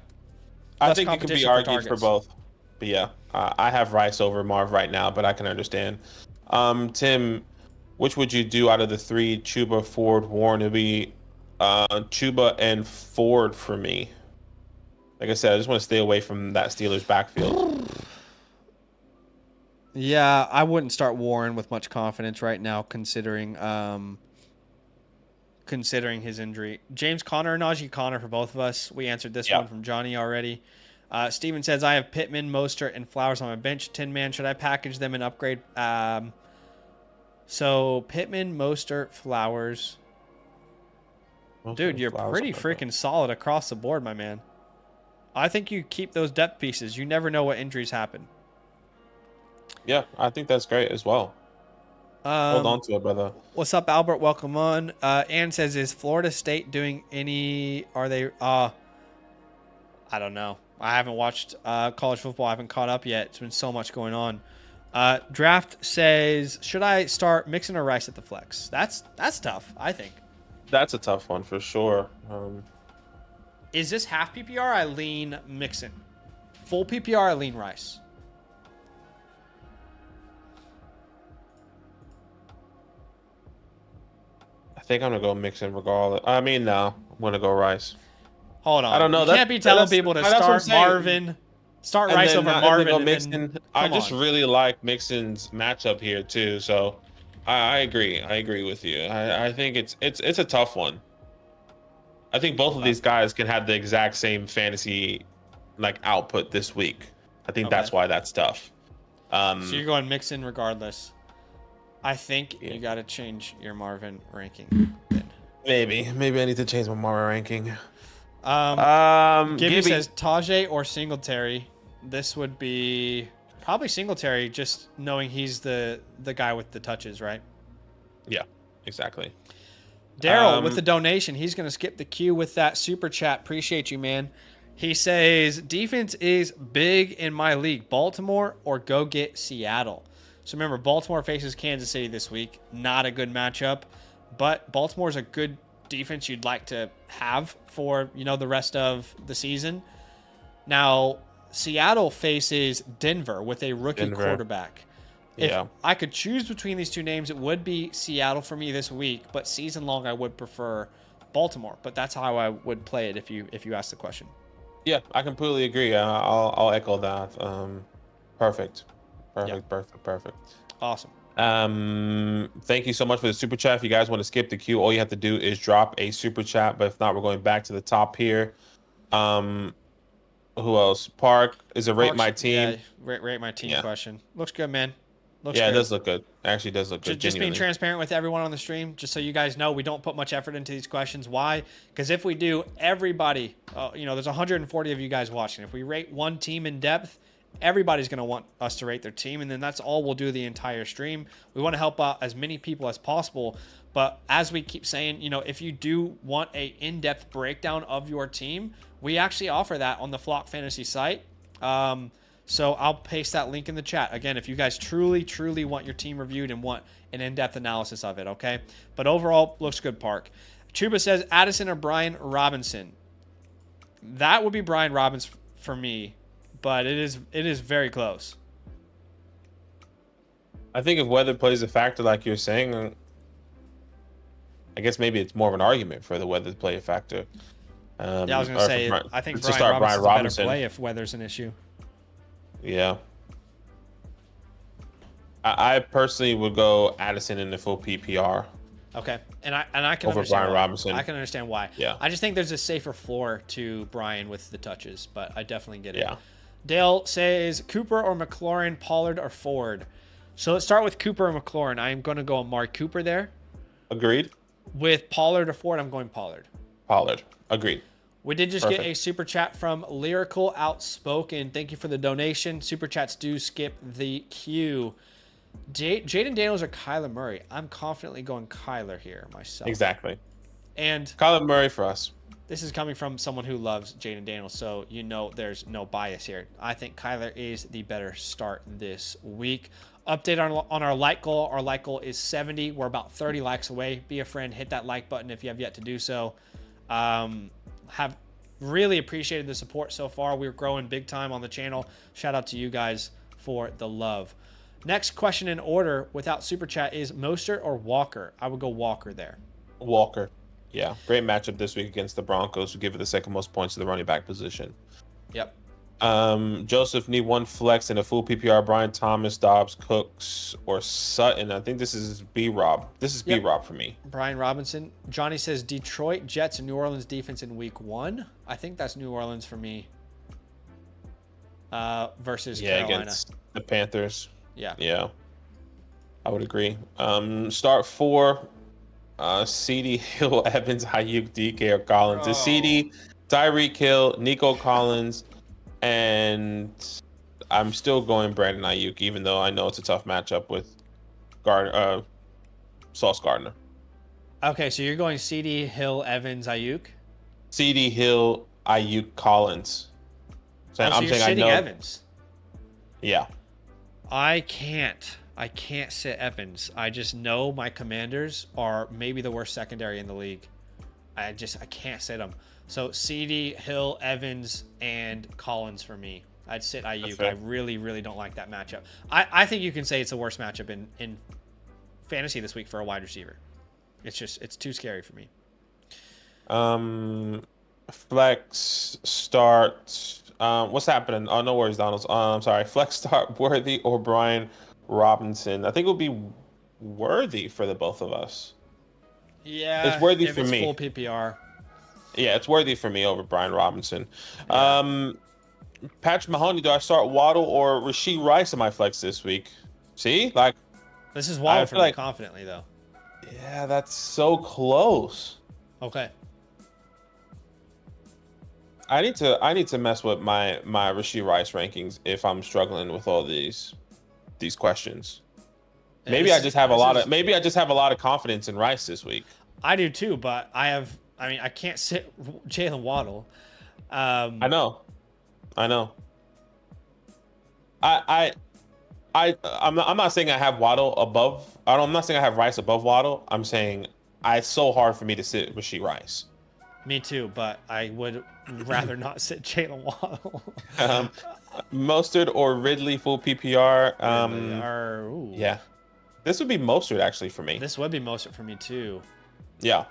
I think it could be argued for both. But yeah, I have Rice over Marv right now, but I can understand. Tim, which would you do out of the 3? Chuba, Ford, Warren? It'd be Chuba and Ford for me. Like I said, I just want to stay away from that Steelers backfield. Yeah, I wouldn't start Warren with much confidence right now, considering his injury. James Conner or Najee Conner for both of us. We answered this one from Johnny already. Steven says, I have Pittman, Mostert, and Flowers on my bench. 10-man. Should I package them and upgrade? So Pittman, Mostert, Flowers. Dude, you're pretty freaking solid across the board, my man. I think you keep those depth pieces. You never know what injuries happen. Yeah, I think that's great as well. Hold on to it, brother. What's up, Albert? Welcome on. Ann says, is Florida State doing any... Are they... I don't know. I haven't watched college football. I haven't caught up yet. It's been so much going on. Draft says, should I start Mixon or Rice at the flex? That's tough, I think. That's a tough one for sure. Is this half PPR? I lean Mixon. Full PPR, I lean Rice. I think I'm going to go Mixon regardless. I mean, no. I'm going to go Rice. Hold on. I don't know. You can't be telling people to start Marvin. Start Rice over Marvin. Mixon. I just really like Mixon's matchup here too. So I agree. I agree with you. I think it's a tough one. I think both of these guys can have the exact same fantasy output this week. I think that's why that's tough. So you're going Mixon regardless. I think you got to change your Marvin ranking. Maybe I need to change my Marvin ranking. Gibby says Tajay or Singletary. This would be probably Singletary, just knowing he's the guy with the touches, right? Yeah, exactly. Daryl with the donation. He's going to skip the queue with that super chat. Appreciate you, man. He says, defense is big in my league. Baltimore or go get Seattle. So remember, Baltimore faces Kansas City this week. Not a good matchup, but Baltimore's a good defense you'd like to have for, the rest of the season. Now, Seattle faces Denver with a rookie quarterback. If I could choose between these two names, it would be Seattle for me this week, but season long I would prefer Baltimore. But that's how I would play it if you ask the question. Yeah, I completely agree. I'll echo that. Perfect. Awesome. Thank you so much for the super chat. If you guys want to skip the queue, all you have to do is drop a super chat. But if not, we're going back to the top here. Who else? Park is a rate my team. Yeah, rate my team question. Looks good, man. Looks Yeah, it good. does look good. Actually, it does look good. Just being Genuinely. transparent with everyone on the stream, just so you guys know, we don't put much effort into these questions. Why? Because if we do, everybody, there's 140 of you guys watching. If we rate one team in depth, everybody's going to want us to rate their team, and then that's all we'll do the entire stream. We want to help out as many people as possible. But as we keep saying, if you do want a in-depth breakdown of your team, we actually offer that on the Flock Fantasy site. So I'll paste that link in the chat. Again, if you guys truly, truly want your team reviewed and want an in-depth analysis of it, okay? But overall, looks good, Park. Chuba says, Addison or Brian Robinson. That would be Brian Robinson for me, but it is very close. I think if weather plays a factor, like you're saying, I guess maybe it's more of an argument for the weather to play a factor. Yeah, I was going to say, I think Brian Robinson's a better play if weather's an issue. Yeah. I personally would go Addison in the full PPR. Okay, and I can over understand Brian why. Robinson. I can understand why. Yeah. I just think there's a safer floor to Brian with the touches, but I definitely get it. Yeah. Dale says Cooper or McLaurin, Pollard or Ford. So let's start with Cooper or McLaurin. I am going to go Amari Cooper there. Agreed. With Pollard or Ford, I'm going Pollard. Pollard. Agreed. We did just get a super chat from Lyrical Outspoken. Thank you for the donation. Super chats do skip the queue. Jaden Daniels or Kyler Murray? I'm confidently going Kyler here myself. Exactly. And Kyler Murray for us. this is coming from someone who loves Jaden Daniels, so there's no bias here. I think Kyler is the better start this week. Update on our like goal. Our like goal is 70. We're about 30 likes away. Be a friend. Hit that like button if you have yet to do so. Have really appreciated the support so far. We're growing big time on the channel. Shout out to you guys for the love. Next question in order without super chat is Mostert or Walker. I would go Walker there. Walker. Yeah. Great matchup this week against the Broncos, who give it the second most points to the running back position. Yep. Joseph need one flex in a full PPR. Brian Thomas, Dobbs, Cooks, or Sutton. I think this is B-Rob. This is B-Rob for me. Brian Robinson. Johnny says Detroit Jets and New Orleans defense in week 1. I think that's New Orleans for me. Versus Carolina. Against the Panthers. Yeah. I would agree. Start 4. CD, Hill, Evans, Ayuk, DK, or Collins. It's CD, Tyreek Hill, Nico Collins, and I'm still going Brandon Ayuk, even though I know it's a tough matchup with Sauce Gardner. Okay, so you're going CD, Hill, Evans, Ayuk? CD, Hill, Ayuk, Collins. So you're sitting Evans? Yeah. I can't sit Evans. I just know my Commanders are maybe the worst secondary in the league. I can't sit them. So CD, Hill, Evans, and Collins for me. I'd sit Ayuk. I really, really don't like that matchup. I think you can say it's the worst matchup in fantasy this week for a wide receiver. It's too scary for me. Flex start. What's happening? Oh, no worries, Donald. I'm sorry. Flex start Worthy or Brian Robinson. I think it would be Worthy for the both of us. Yeah, it's Worthy for me. Full PPR. Yeah, it's Worthy for me over Brian Robinson. Yeah. Patrick Mahoney, do I start Waddle or Rashee Rice in my flex this week? See, this is Waddle for me confidently though. Yeah, that's so close. Okay. I need to mess with my Rashee Rice rankings if I'm struggling with all these questions. Maybe I just have a lot of confidence in Rice this week. I do too, but I can't sit Jalen Waddle. I know. I'm not saying I have Waddle above. I'm not saying I have Rice above Waddle. I'm saying it's so hard for me to sit Rashee Rice. Me too, but I would rather not sit Jalen Waddle. Mostert or Ridley full PPR. Yeah, this would be Mostert actually for me. This would be Mostert for me too. Yeah.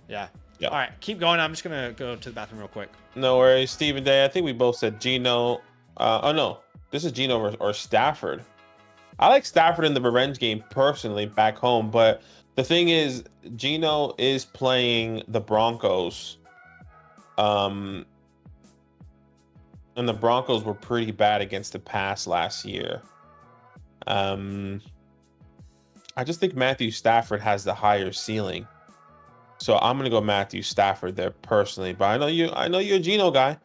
All right, keep going. I'm just gonna go to the bathroom real quick. No worries, Stephen Day. I think we both said Geno. Oh no, this is Geno or Stafford. I like Stafford in the revenge game personally back home, but the thing is, Geno is playing the Broncos. And the Broncos were pretty bad against the pass last year. Um, I just think Matthew Stafford has the higher ceiling. So I'm gonna go Matthew Stafford there personally. But I know you're a Geno guy.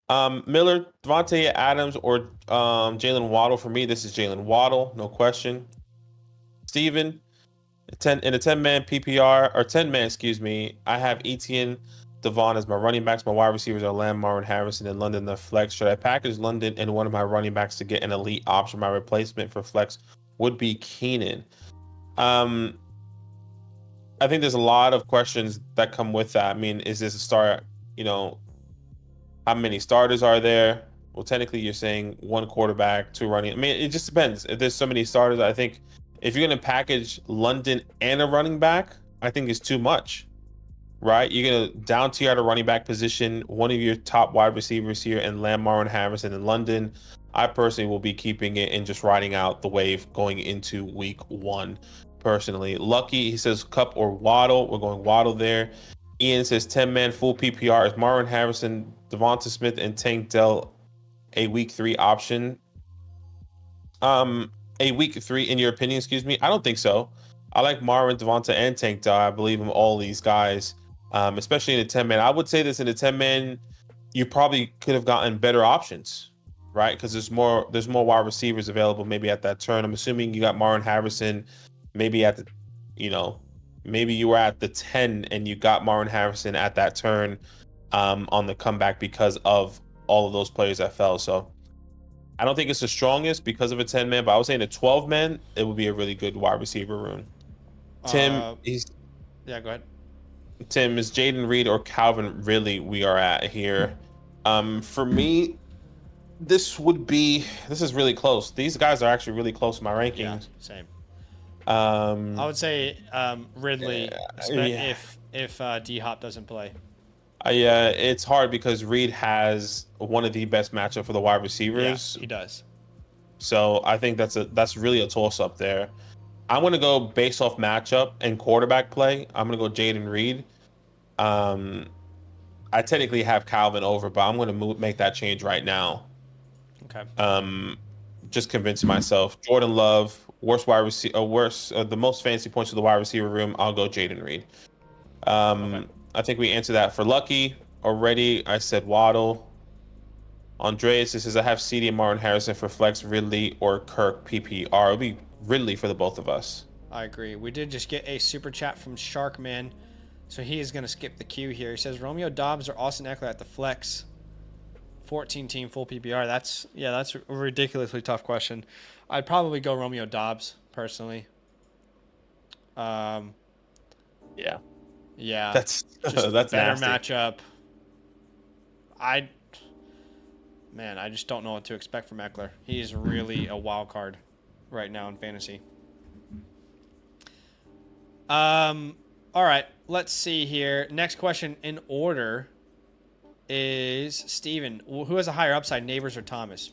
Miller, Devontae Adams, or Jalen Waddle. For me, this is Jalen Waddle, no question. Steven, in a 10-man PPR or 10-man, excuse me, I have Etienne, Devon as my running backs. My wide receivers are Lamb, Marvin Harrison, and London the flex. Should I package London and one of my running backs to get an elite option? My replacement for flex would be Keenan. I think there's a lot of questions that come with that. I mean, is this a start? You know, how many starters are there? Well, technically, you're saying one quarterback, two running. I mean, it just depends. If there's so many starters, I think if you're going to package London and a running back, I think it's too much, right? You're going to down tier at a running back position, one of your top wide receivers here, and Lamb, Marvin Harrison in London. I personally will be keeping it and just riding out the wave going into week 1. Personally, Lucky, he says Cup or Waddle. We're going Waddle there. Ian says 10-man full PPR. Is Marvin Harrison, Devonta Smith, and Tank Dell a week 3 option? A week 3 in your opinion, excuse me? I don't think so. I like Marvin, Devonta, and Tank Dell. I believe in all these guys, especially in the 10-man. I would say this in the 10-man, you probably could have gotten better options, right? Because there's more wide receivers available maybe at that turn. I'm assuming you got Marvin Harrison maybe at the, maybe you were at the 10 and you got Marvin Harrison at that turn on the comeback because of all of those players that fell. So I don't think it's the strongest because of a 10-man, but I was saying a 12-man, it would be a really good wide receiver room. Tim, yeah, go ahead. Tim, is Jaden Reed or Calvin Ridley we are at here? For me, this is really close. These guys are actually really close in my rankings. Yeah, same. I would say Ridley, if D Hop doesn't play. It's hard because Reed has one of the best matchup for the wide receivers. Yeah, he does. So I think that's really a toss up there. I'm gonna go based off matchup and quarterback play. I'm gonna go Jaden Reed. I technically have Calvin over, but I'm gonna make that change right now. Okay. Just convincing myself. Jordan Love, worst wide receiver, the most fancy points of the wide receiver room. I'll go Jaden Reed. Okay. I think we answered that for Lucky already. I said Waddle. Andreas says I have CD and Martin Harrison for flex, Ridley or Kirk PPR. It'll be Ridley for the both of us. I agree. We did just get a super chat from Sharkman, so he is going to skip the queue here. He says Romeo Doubs or Austin Eckler at the flex. 14-team full PPR. That's a ridiculously tough question. I'd probably go Romeo Doubs personally. Yeah. That's better nasty. matchup. I just don't know what to expect from Eckler. He is really a wild card right now in fantasy. All right, let's see here. Next question in order is Steven. Who has a higher upside, Neighbors or Thomas?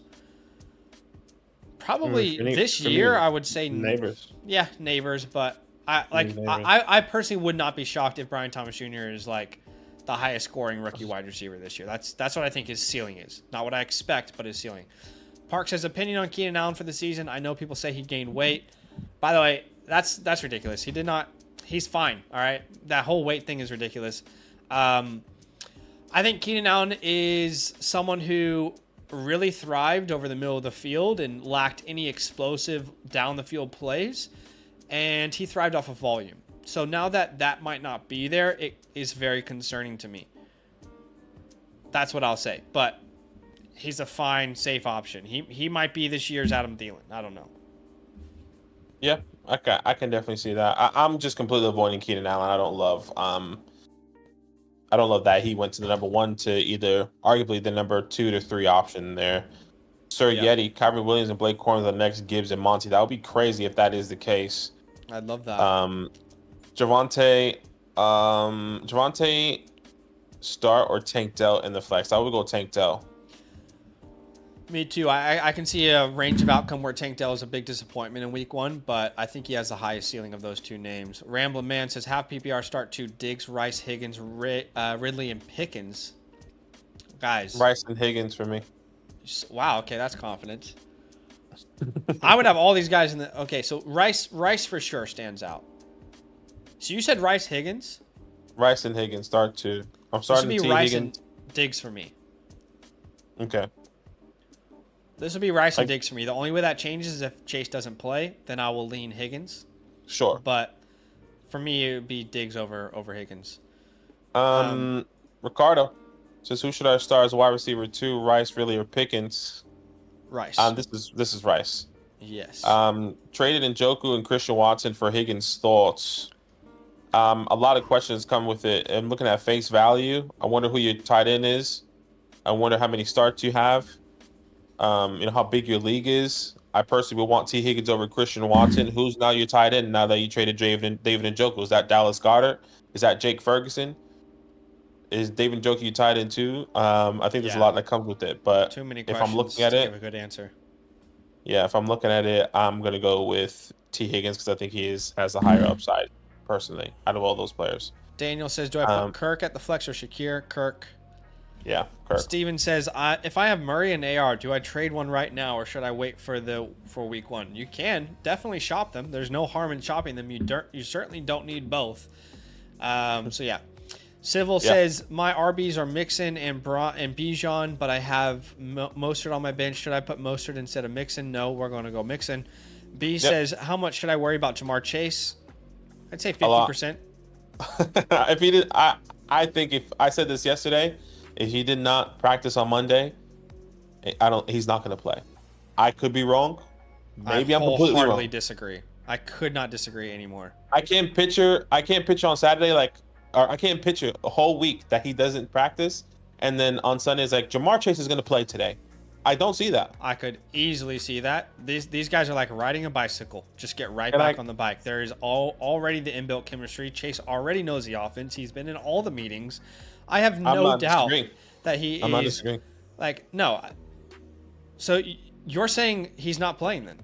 Probably this year, I would say Neighbors. Yeah, Neighbors, but I personally would not be shocked if Brian Thomas Jr. is like the highest scoring rookie wide receiver this year. That's what I think his ceiling is. Not what I expect, but his ceiling. Park says opinion on Keenan Allen for the season. I know people say he gained weight. By the way, that's ridiculous. He did not. He's fine. All right, that whole weight thing is ridiculous. I think Keenan Allen is someone who really thrived over the middle of the field and lacked any explosive down the field plays, and he thrived off of volume. So now that might not be there, it is very concerning to me. That's what I'll say. But he's a fine, safe option. He might be this year's Adam Thielen. I don't know. Yeah, I can definitely see that. I'm just completely avoiding Keenan Allen. I don't love that he went to the number 1 to either arguably the number 2 to 3 option there. Sir Yeti, Kyrie Williams, and Blake Corum are the next Gibbs and Monty. That would be crazy if that is the case. I'd love that. Javonte start or Tank Dell in the flex. I would go Tank Dell. Me too. I can see a range of outcome where Tank Dell is a big disappointment in week 1, but I think he has the highest ceiling of those two names. Ramblin' Man says half PPR start to Diggs, Rice, Higgins, Ridley, and Pickens. Guys. Rice and Higgins for me. Wow, okay, that's confident. I would have all these guys in the. Okay, so Rice for sure stands out. So you said Rice Higgins. Rice and Higgins start two. I'm This would starting be to T Rice Higgins. and Diggs for me. Okay. This would be Rice and Diggs for me. The only way that changes is if Chase doesn't play, then I will lean Higgins. Sure. But for me, it would be Diggs over Higgins. Ricardo says, who should I start as wide receiver 2? Rice, really, or Pickens? Rice. This is Rice. Yes. Traded Njoku and Christian Watson for Higgins. Thoughts? A lot of questions come with it. And looking at face value, I wonder who your tight end is. I wonder how many starts you have. How big your league is. I personally would want T. Higgins over Christian Watson. Who's now your tight end now that you traded David Njoku? Is that Dallas Goedert? Is that Jake Ferguson? Is David Njoku your tight end too? I think there's a lot that comes with it. But too many if questions I'm looking at to it, give a good answer. Yeah, if I'm looking at it, I'm gonna go with T. Higgins because I think he has a higher upside personally out of all those players. Daniel says, do I put Kirk at the flex or Shakir? Kirk. Yeah, Kirk. Steven says, if I have Murray and AR, do I trade one right now or should I wait for week 1? You can definitely shop them. There's no harm in shopping them. You certainly don't need both. So yeah. Civil says, my RBs are Mixon and Bijan, but I have Mostert on my bench. Should I put Mostert instead of Mixon? No, we're going to go Mixon. B says, how much should I worry about Jamar Chase? I'd say 50%. If he did, I think if I said this yesterday, if he did not practice on Monday, he's not going to play. I could be wrong. Maybe I'm completely wrong. Disagree. I could not disagree anymore. I can't picture on Saturday or I can't picture a whole week that he doesn't practice, and then on Sunday it's like Jamar Chase is going to play today. I don't see that. I could easily see that. These guys are like riding a bicycle. Just get right back on the bike. There is already the inbuilt chemistry. Chase already knows the offense. He's been in all the meetings. I have no doubt that he is. I'm not disagreeing. No. So you're saying he's not playing then?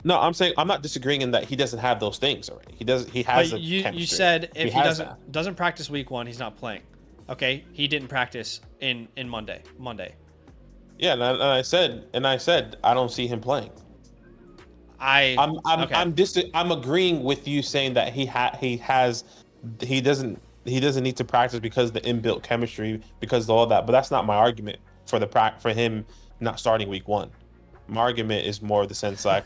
No, I'm saying I'm not disagreeing in that he doesn't have those things already. He has. But you said if he doesn't practice week 1, he's not playing. Okay, he didn't practice in Monday. Yeah, and I said I don't see him playing. I'm agreeing with you saying that he doesn't need to practice because of the inbuilt chemistry, because of all that. But that's not my argument for him not starting week 1. My argument is more the sense like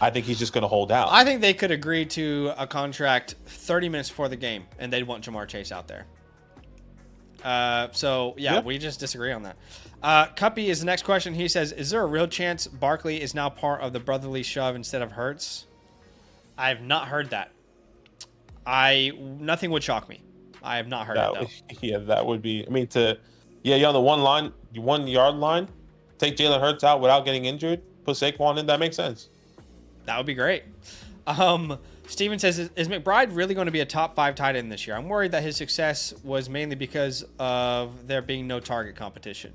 I think he's just going to hold out. I think they could agree to a contract 30 minutes before the game, and they'd want Jamar Chase out there. We just disagree on that. Cuppy is the next question. He says, is there a real chance Barkley is now part of the brotherly shove instead of Hurts? I have not heard that. Nothing would shock me. I have not heard that though. Yeah, that would be. I mean, you're on the 1 yard line. Take Jalen Hurts out without getting injured. Put Saquon in. That makes sense. That would be great. Steven says, is McBride really going to be a top 5 tight end this year? I'm worried that his success was mainly because of there being no target competition.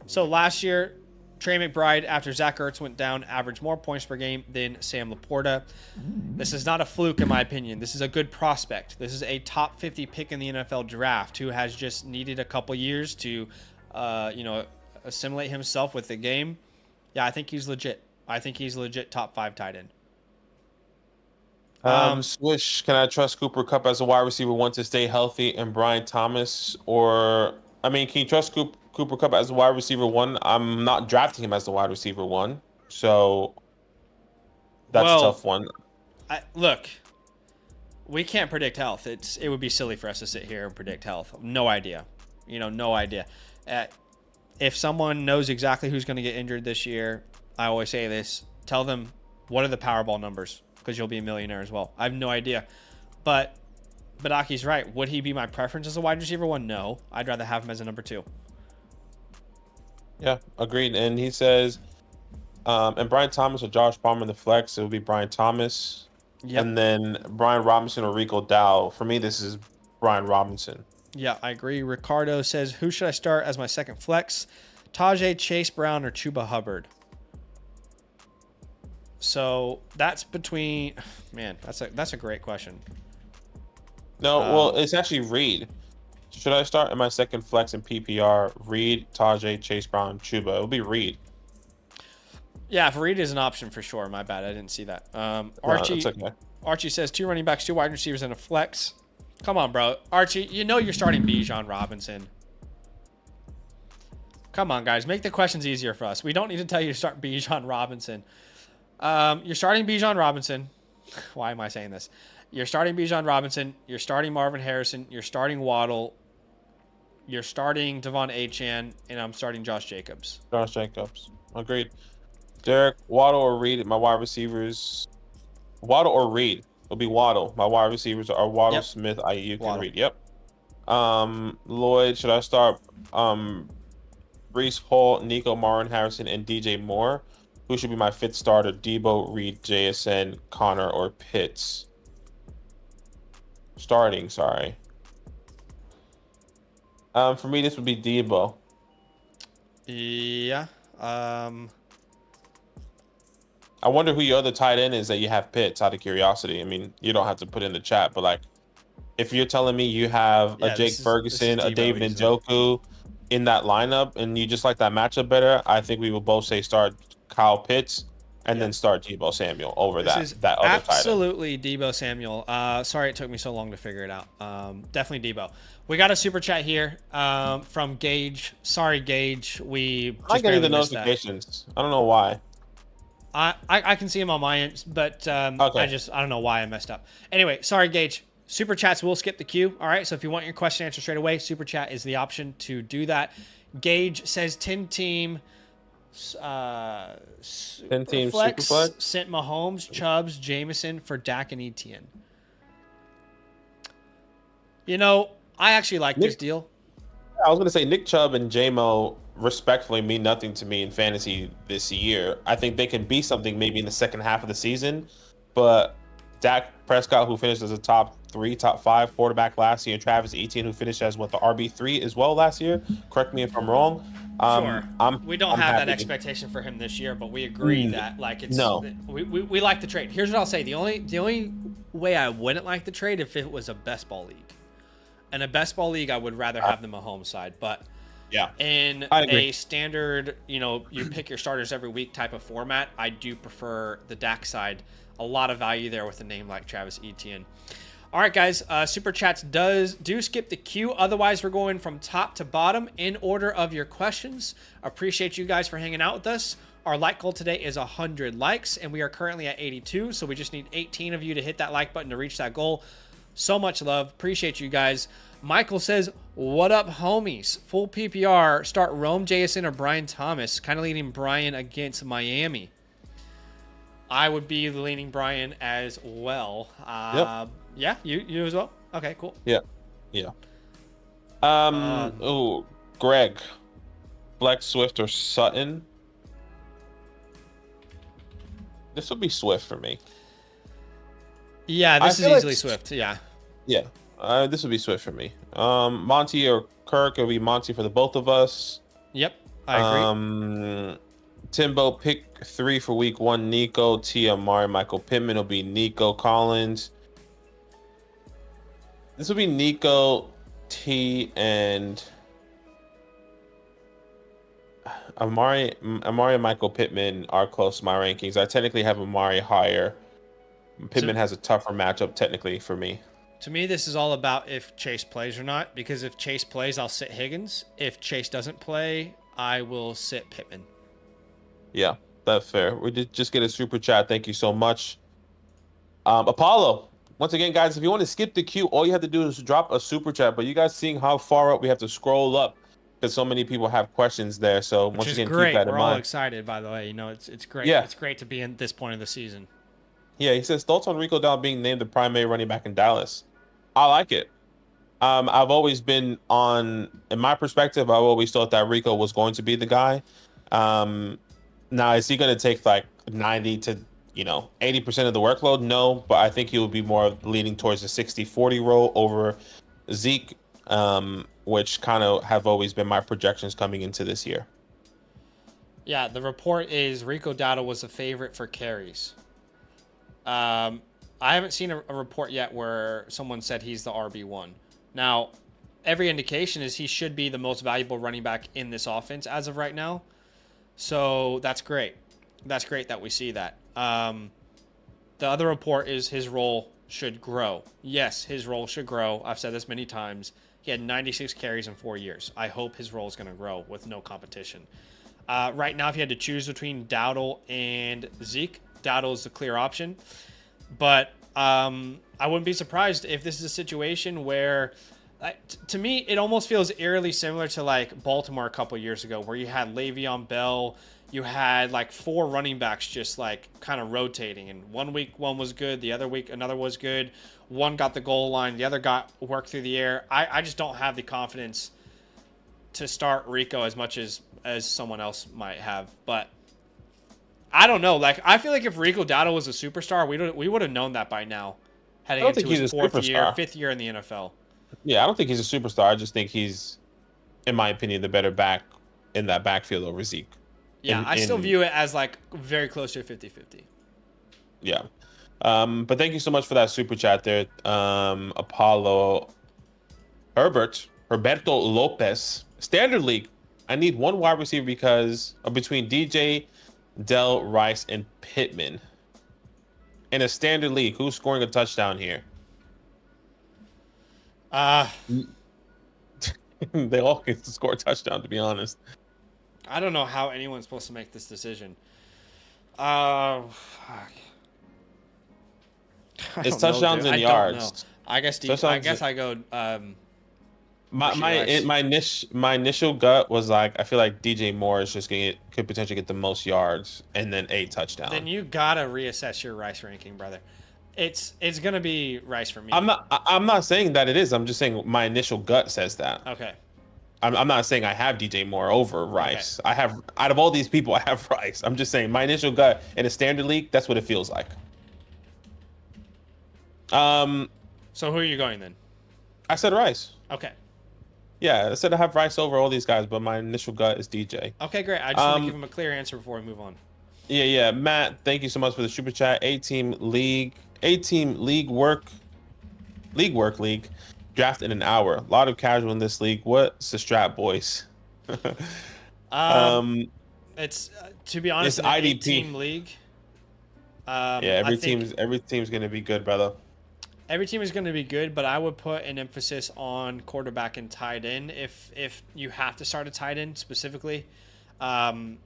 So last year, Trey McBride, after Zach Ertz went down, averaged more points per game than Sam Laporta. This is not a fluke, in my opinion. This is a good prospect. This is a top 50 pick in the NFL draft who has just needed a couple years to, assimilate himself with the game. Yeah, I think he's legit. I think he's legit top 5 tight end. Swish, can I trust Cooper Kupp as a wide receiver 1 to stay healthy and Brian Thomas? Can you trust Cooper Kupp as a wide receiver 1? I'm not drafting him as the wide receiver 1. So that's a tough one. Look, we can't predict health. It would be silly for us to sit here and predict health. No idea. No idea. If someone knows exactly who's going to get injured this year, I always say this, tell them what are the Powerball numbers, because you'll be a millionaire as well. I have no idea. But Aki's right. Would he be my preference as a wide receiver 1? No. I'd rather have him as a number 2. Yeah, agreed. And he says, and Brian Thomas or Josh Palmer in the flex, it would be Brian Thomas. Yep. And then Brian Robinson or Rico Dow. For me, this is Brian Robinson. Yeah, I agree. Ricardo says, who should I start as my second flex? Tajay, Chase Brown, or Chuba Hubbard? So that's between... Man, that's a great question. No, it's actually Reed. Should I start in my second flex in PPR? Reed, Tajay, Chase Brown, Chuba. It'll be Reed. Yeah, if Reed is an option for sure. My bad, I didn't see that. No, Archie, it's okay. Archie says 2 running backs, 2 wide receivers, and a flex. Come on, bro. Archie, you know you're starting Bijan Robinson. Come on, guys. Make the questions easier for us. We don't need to tell you to start Bijan Robinson. You're starting Bijan Robinson. Why am I saying this? You're starting Bijan Robinson. You're starting Marvin Harrison. You're starting Waddle. You're starting Devon Achane. And I'm starting Josh Jacobs. Josh Jacobs. Agreed. Derek, Waddle or Reed? My wide receivers. Waddle or Reed? It'll be Waddle. My wide receivers are Waddle, Yep. Smith, Ayuk, Waddle. and Reed. Yep. Lloyd, should I start Brees Hall, Nico, Marvin Harrison, and DJ Moore? Who should be my 5th starter? Debo, Reed, JSN, Connor, or Pitts? Starting, sorry. For me, this would be Debo. Yeah. I wonder who your other tight end is that you have Pitts, out of curiosity. I mean, you don't have to put in the chat, but like, if you're telling me you have Yeah, a Jake this is Ferguson, a Debo David easily. Njoku in that lineup, and you just like that matchup better, I think we will both say start Kyle Pitts and then start Debo Samuel over This that is other tight end. absolutely Debo Samuel. Sorry it took me so long to figure it out. Definitely Debo. We got a super chat here from Gage. Sorry, Gage. We I'm not just getting the barely missed that. notifications. I don't know why. I can see him on my end, but Okay. I don't know why I messed up. Anyway, sorry, Gage. Super chats will skip the queue. All right, so if you want your question answered straight away, super chat is the option to do that. Gage says 10-team 10-team Superflex Superflex? sent Mahomes, Chubbs, Jameson for Dak and Etienne. You know, I actually like this deal. I was going to say Nick Chubb and J-Mo respectfully mean nothing to me in fantasy this year. I think they can be something maybe in the second half of the season, but Dak Prescott, who finished as a top 3, top 5 quarterback last year, and Travis Etienne, who finished as the RB3 as well last year. Correct me if I'm wrong. Sure. We don't have that happy expectation for him this year, but we agree that like it's No. we like the trade. Here's what I'll say: the only way I wouldn't like the trade if it was a best ball league. In a best ball league, I would rather have the Mahomes side, but Yeah. in I agree. a standard, you pick your starters every week type of format, I do prefer the Dak side. A lot of value there with a name like Travis Etienne. All right, guys. Super chats do skip the queue. Otherwise, we're going from top to bottom in order of your questions. Appreciate you guys for hanging out with us. Our like goal today is 100 likes, and we are currently at 82. So we just need 18 of you to hit that like button to reach that goal. So much love. Appreciate you guys. Michael says, what up, homies? Full PPR. Start Rome JSN or Brian Thomas. Kind of leaning Brian against Miami. I would be leaning Brian as well. Yep. Yeah, you as well? Okay, cool. Yeah. Greg. Black Swift or Sutton? This will be Swift for me. Yeah, I this is feel like easily Swift. Yeah. Yeah. This would be Swift for me. Monty or Kirk, it'll be Monty for the both of us. Yep, I agree. Timbo, pick 3 for week 1. Nico, T, Amari, Michael Pittman will be Nico Collins. This will be Nico, T, and Amari and Michael Pittman are close to my rankings. I technically have Amari higher. Pittman has a tougher matchup technically for me. To me, this is all about if Chase plays or not, because if Chase plays, I'll sit Higgins. If Chase doesn't play, I will sit Pittman. Yeah, that's fair. We did just get a super chat. Thank you so much. Apollo, once again, guys, if you want to skip the queue, all you have to do is drop a super chat. But you guys seeing how far up we have to scroll up because so many people have questions there. So once Which is again, great. keep that in We're all mind. excited, by the way. It's great. Yeah. It's great to be in this point of the season. Yeah, he says thoughts on Rico Dowdle being named the primary running back in Dallas. I like it. I've always been in my perspective, I've always thought that Rico was going to be the guy. Now, is he going to take like 90 to 80% of the workload? No, but I think he will be more leaning towards the 60-40 role over Zeke, which kind of have always been my projections coming into this year. Yeah, the report is Rico Dowdle was a favorite for carries. I haven't seen a report yet where someone said he's the RB1. Now, every indication is he should be the most valuable running back in this offense as of right now. So that's great. That's great that we see that. The other report is his role should grow. Yes, his role should grow. I've said this many times. He had 96 carries in 4 years. I hope his role is going to grow with no competition. Right now, if you had to choose between Dowdle and Zeke, Dowdle is the clear option. But I wouldn't be surprised if this is a situation where, to me, it almost feels eerily similar to like Baltimore a couple years ago, where you had Le'Veon Bell, you had like 4 running backs just like kind of rotating, and one week one was good, the other week another was good. One got the goal line, the other got work through the air. I just don't have the confidence to start Rico as much as someone else might have, but I don't know. Like, I feel like if Rico Dowdle was a superstar, we would have known that by now, I heading don't think into he's his a 4th year, superstar. 5th year in the NFL. Yeah, I don't think he's a superstar. I just think he's, in my opinion, the better back in that backfield over Zeke. Yeah, I still view it as like very close to a 50-50. Yeah. But thank you so much for that super chat there. Apollo Herberto Lopez. Standard league. I need one wide receiver because between DJ, Dell, Rice, and Pittman. In a standard league, who's scoring a touchdown here? They all can score a touchdown, to be honest. I don't know how anyone's supposed to make this decision. Fuck. It's touchdowns and yards. I guess I go. My initial gut was like, I feel like DJ Moore is just could potentially get the most yards and then a touchdown. Then you gotta reassess your Rice ranking, brother. It's gonna be Rice for me. I'm not saying that it is. I'm just saying my initial gut says that. Okay. I'm not saying I have DJ Moore over Rice. Okay. I have, out of all these people, I have Rice. I'm just saying my initial gut in a standard league, that's what it feels like. So who are you going then? I said Rice. Okay. Yeah, I said I have Rice over all these guys, but my initial gut is DJ. Okay, great. I just want to give him a clear answer before we move on. Yeah. Matt, thank you so much for the super chat. A-team league work. Draft in an hour. A lot of casual in this league. What's the strat, boys? It's to be honest, it's an IDP 8-team league. Every team's gonna be good, brother. Every team is going to be good, but I would put an emphasis on quarterback and tight end if you have to start a tight end specifically. In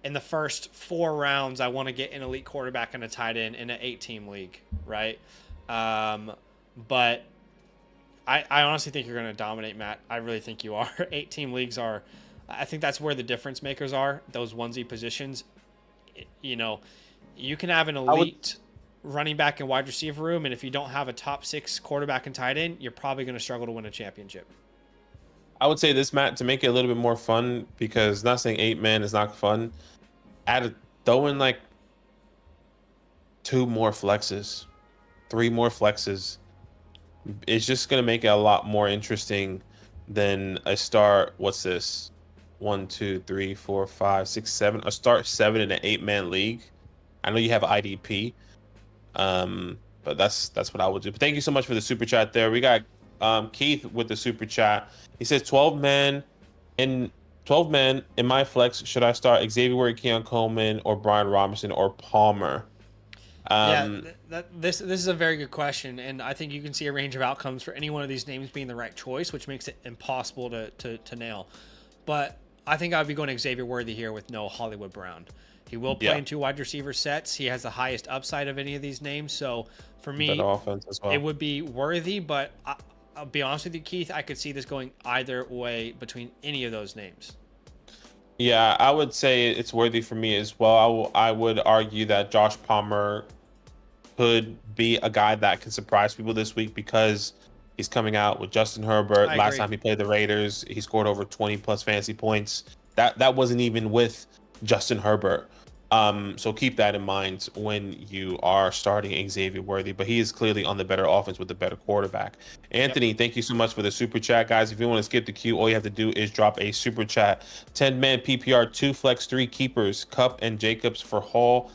the first 4 rounds, I want to get an elite quarterback and a tight end in an 8-team league, right? But I honestly think you're going to dominate, Matt. I really think you are. 8-team leagues are, I think that's where the difference makers are, those onesie positions. You know, you can have an elite running back and wide receiver room, and if you don't have a top 6 quarterback and tight end, you're probably going to struggle to win a championship. I would say this, Matt, to make it a little bit more fun, because not saying 8-man is not fun, throw in like 2 more flexes, 3 more flexes. It's just going to make it a lot more interesting than a start. What's this? 1, 2, 3, 4, 5, 6, 7. A start 7 in an 8-man league. I know you have IDP, but that's what I would do. But thank you so much for the super chat there. We got Keith with the super chat. He says 12 men in my flex. Should I start Xavier Ward, Keon Coleman, or Brian Robinson, or Palmer? This is a very good question, and I think you can see a range of outcomes for any one of these names being the right choice, which makes it impossible to nail. But I think I'd be going Xavier Worthy here with no Hollywood Brown. He will play in 2 wide receiver sets. He has the highest upside of any of these names. So for me, offense as well. It would be Worthy, but I'll be honest with you, Keith, I could see this going either way between any of those names. Yeah, I would say it's Worthy for me as well. I would argue that Josh Palmer could be a guy that can surprise people this week because he's coming out with Justin Herbert. Last time he played the Raiders, he scored over 20 plus fantasy points. That wasn't even with Justin Herbert. So keep that in mind when you are starting Xavier Worthy, but he is clearly on the better offense with the better quarterback. Anthony, thank you so much for the super chat, guys. If you want to skip the queue, all you have to do is drop a super chat. 10-man PPR, 2 flex, 3 keepers, Kupp and Jacobs for Hall,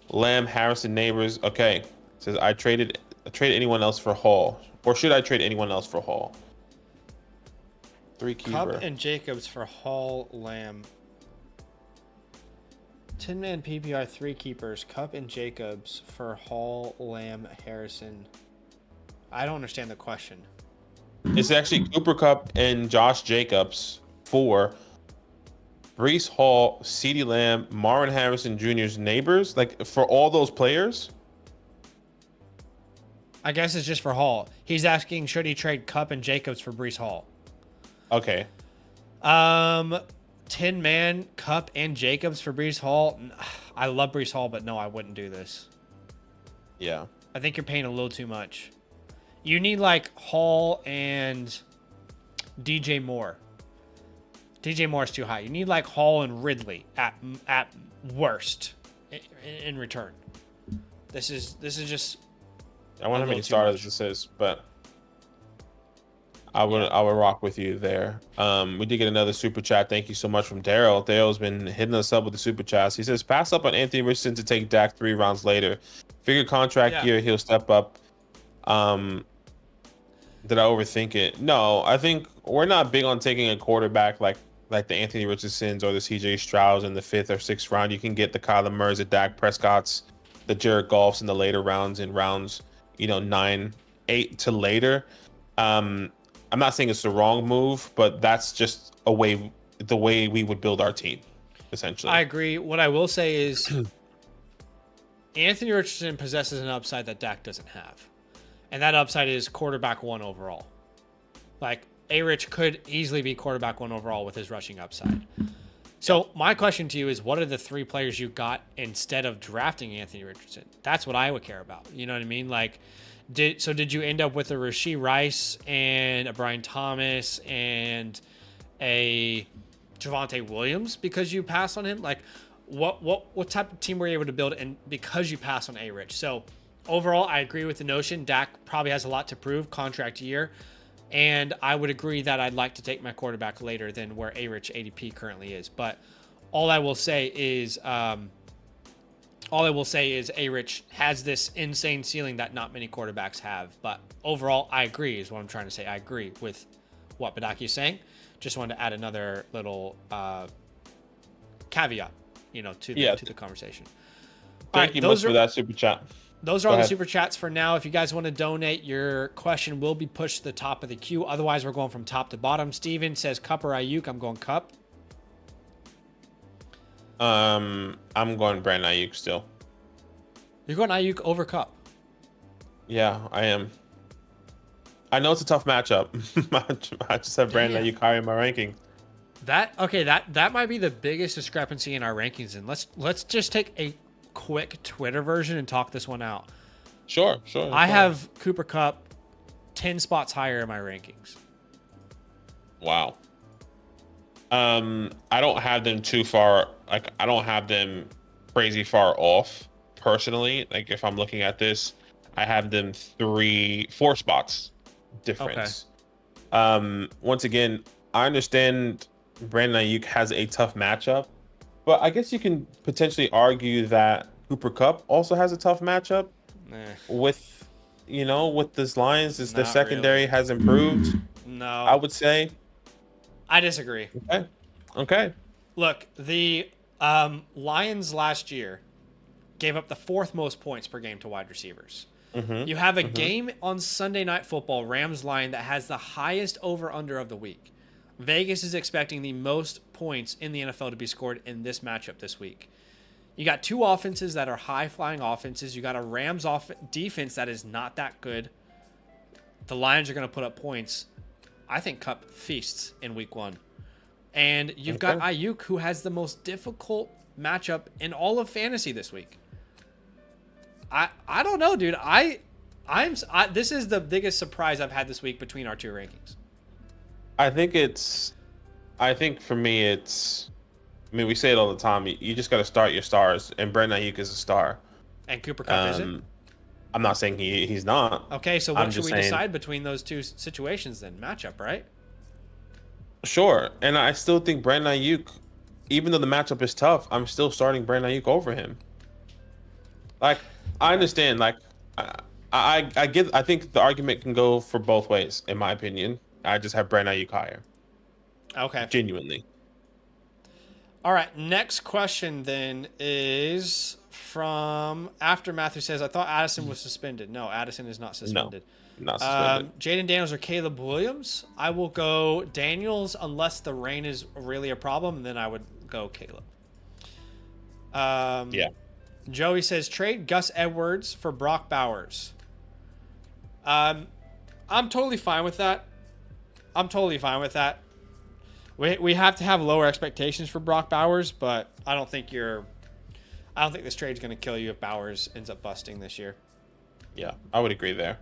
Lamb, Harrison, Neighbors. Okay, it says I trade anyone else for Hall, or should I trade anyone else for Hall? 3 keeper. Kupp and Jacobs for Hall, Lamb. Tin Man PPR 3 keepers, Cup and Jacobs for Hall, Lamb, Harrison. I don't understand the question. It's actually Cooper Cup and Josh Jacobs for Brees Hall, CeeDee Lamb, Marvin Harrison Jr.'s neighbors. Like for all those players. I guess it's just for Hall. He's asking, should he trade Cup and Jacobs for Brees Hall? Okay. Tin Man, Cup, and Jacobs for Brees Hall. I love Brees Hall, but no, I wouldn't do this. Yeah. I think you're paying a little too much. You need like Hall and DJ Moore. DJ Moore is too high. You need like Hall and Ridley at worst in return. This is just. I wonder how many starters this is, but I would rock with you there. We did get another super chat. Thank you so much from Daryl. Daryl's been hitting us up with the super chats. He says, pass up on Anthony Richardson to take Dak 3 rounds later. Figure contract year, he'll step up. Did I overthink it? No, I think we're not big on taking a quarterback like the Anthony Richardsons or the CJ Strouds in the 5th or 6th round. You can get the Kyler Murrays, the Dak Prescotts, the Jared Goffs in the later rounds, in rounds 9, 8 to later. I'm not saying it's the wrong move, but that's just the way we would build our team, essentially. I agree. What I will say is Anthony Richardson possesses an upside that Dak doesn't have. And that upside is quarterback 1 overall. Like, A-Rich could easily be quarterback 1 overall with his rushing upside. So my question to you is, what are the 3 players you got instead of drafting Anthony Richardson? That's what I would care about. You know what I mean? Like, did you end up with a Rashee Rice and a Brian Thomas and a Javonte Williams because you passed on him? Like, what type of team were you able to build and because you passed on A-Rich? So overall, I agree with the notion. Dak probably has a lot to prove, contract year. And I would agree that I'd like to take my quarterback later than where A-Rich ADP currently is. But all I will say is A-Rich has this insane ceiling that not many quarterbacks have. But overall, I agree is what I'm trying to say. I agree with what Badaki is saying. Just wanted to add another little caveat, to the conversation. Thank you much for that super chat. Those are all the super chats for now. If you guys want to donate, your question will be pushed to the top of the queue. Otherwise, we're going from top to bottom. Steven says Cup or Ayuk. I'm going Cup. I'm going Brandon Ayuk still. You're going Ayuk over Cup? Yeah, I am. I know it's a tough matchup. I just have Brandon Ayuk higher in my ranking. That might be the biggest discrepancy in our rankings. And let's just take a quick Twitter version and talk this one out. Sure. I have Cooper Kupp 10 spots higher in my rankings. Wow. I don't have them too far. Like, I don't have them crazy far off personally. Like, if I'm looking at this, I have them 4 spots difference. Okay. Once again, I understand Brandon Ayuk has a tough matchup, but I guess you can potentially argue that Cooper Kupp also has a tough matchup with this Lions. Their secondary really has improved. No, I would say. I disagree. Okay. Look, the Lions last year gave up the 4th most points per game to wide receivers. Mm-hmm. You have a game on Sunday Night Football, Rams-Lions, that has the highest over-under of the week. Vegas is expecting the most points in the NFL to be scored in this matchup this week. You got 2 offenses that are high-flying offenses. You got a Rams defense that is not that good. The Lions are going to put up points. I think Kupp feasts in week 1. And you've got Ayuk, who has the most difficult matchup in all of fantasy this week. I don't know, dude. This is the biggest surprise I've had this week between our 2 rankings. I think for me, we say it all the time. You just got to start your stars, and Brandon Ayuk is a star. And Cooper Kupp isn't? I'm not saying he's not. Okay, so what should we decide between those 2 situations then? Matchup, right? Sure, and I still think Brandon Ayuk, even though the matchup is tough, I'm still starting Brandon Ayuk over him. Like, I understand. Like, I think the argument can go for both ways, in my opinion. I just have Brandon Ayuk higher. Okay. Genuinely. All right, next question then is from Aftermath, who says, I thought Addison was suspended. No, Addison is not No, suspended. not suspended. Jaden Daniels or Caleb Williams? I will go Daniels unless the rain is really a problem, and then I would go Caleb. Yeah. Joey says, trade Gus Edwards for Brock Bowers. I'm totally fine with that. We have to have lower expectations for Brock Bowers, but I don't think this trade's going to kill you if Bowers ends up busting this year. Yeah, I would agree there.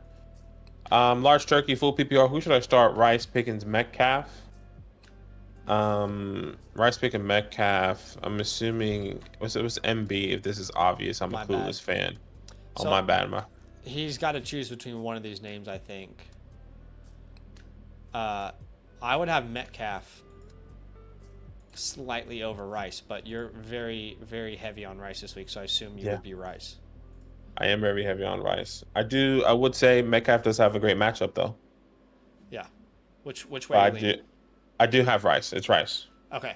Large turkey, full PPR. Who should I start? Rice, Pickens, Metcalf. Rice, Pickens, Metcalf. I'm assuming it was MB. If this is obvious, I'm a clueless fan. Oh, my bad. He's got to choose between one of these names, I think. I would have Metcalf slightly over Rice, but you're very, very heavy on Rice this week, so I assume you would be Rice. I am very heavy on Rice. I would say Metcalf does have a great matchup, though. Yeah. Which way? I do have Rice. It's Rice. Okay.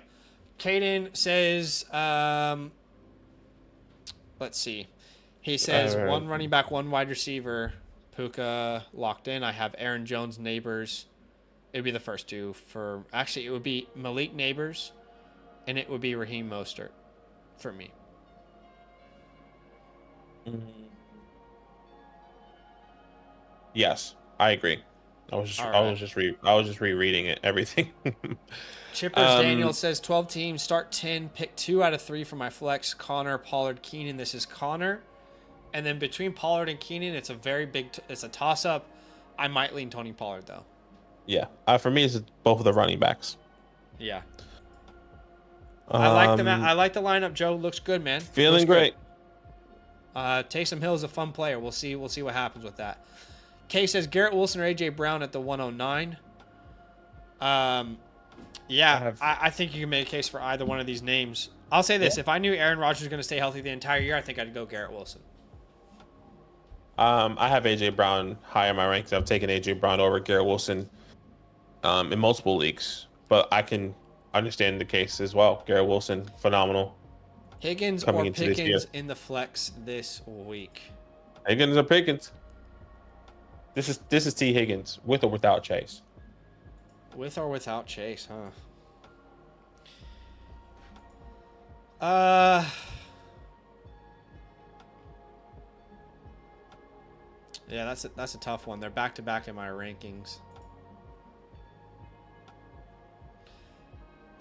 Caden says, let's see. He says one running back, one wide receiver. Puka locked in. I have Aaron Jones, Neighbors. It would be the first two it would be Malik Neighbors, and it would be Raheem Mostert for me. Yes, I agree. I was just rereading it, everything. Chippers Daniel says 12 teams, start 10, pick 2 out of 3 for my flex. Connor, Pollard, Keenan. This is Connor, and then between Pollard and Keenan, it's a toss up. I might lean Tony Pollard though. Yeah, for me, it's both of the running backs. Yeah, I like the lineup. Joe looks good, man. Feeling great. Taysom Hill is a fun player. We'll see what happens with that. Kay says Garrett Wilson or AJ Brown at the 109. I think you can make a case for either one of these names. I'll say this: if I knew Aaron Rodgers was going to stay healthy the entire year, I think I'd go Garrett Wilson. I have AJ Brown high in my rankings. I've taken AJ Brown over Garrett Wilson in multiple leagues, but I can understand the case as well. Garrett Wilson, phenomenal. Higgins or Pickens in the flex this week? Higgins or Pickens? This is T. Higgins with or without Chase. With or without Chase, huh? Yeah, that's a tough one. They're back to back in my rankings.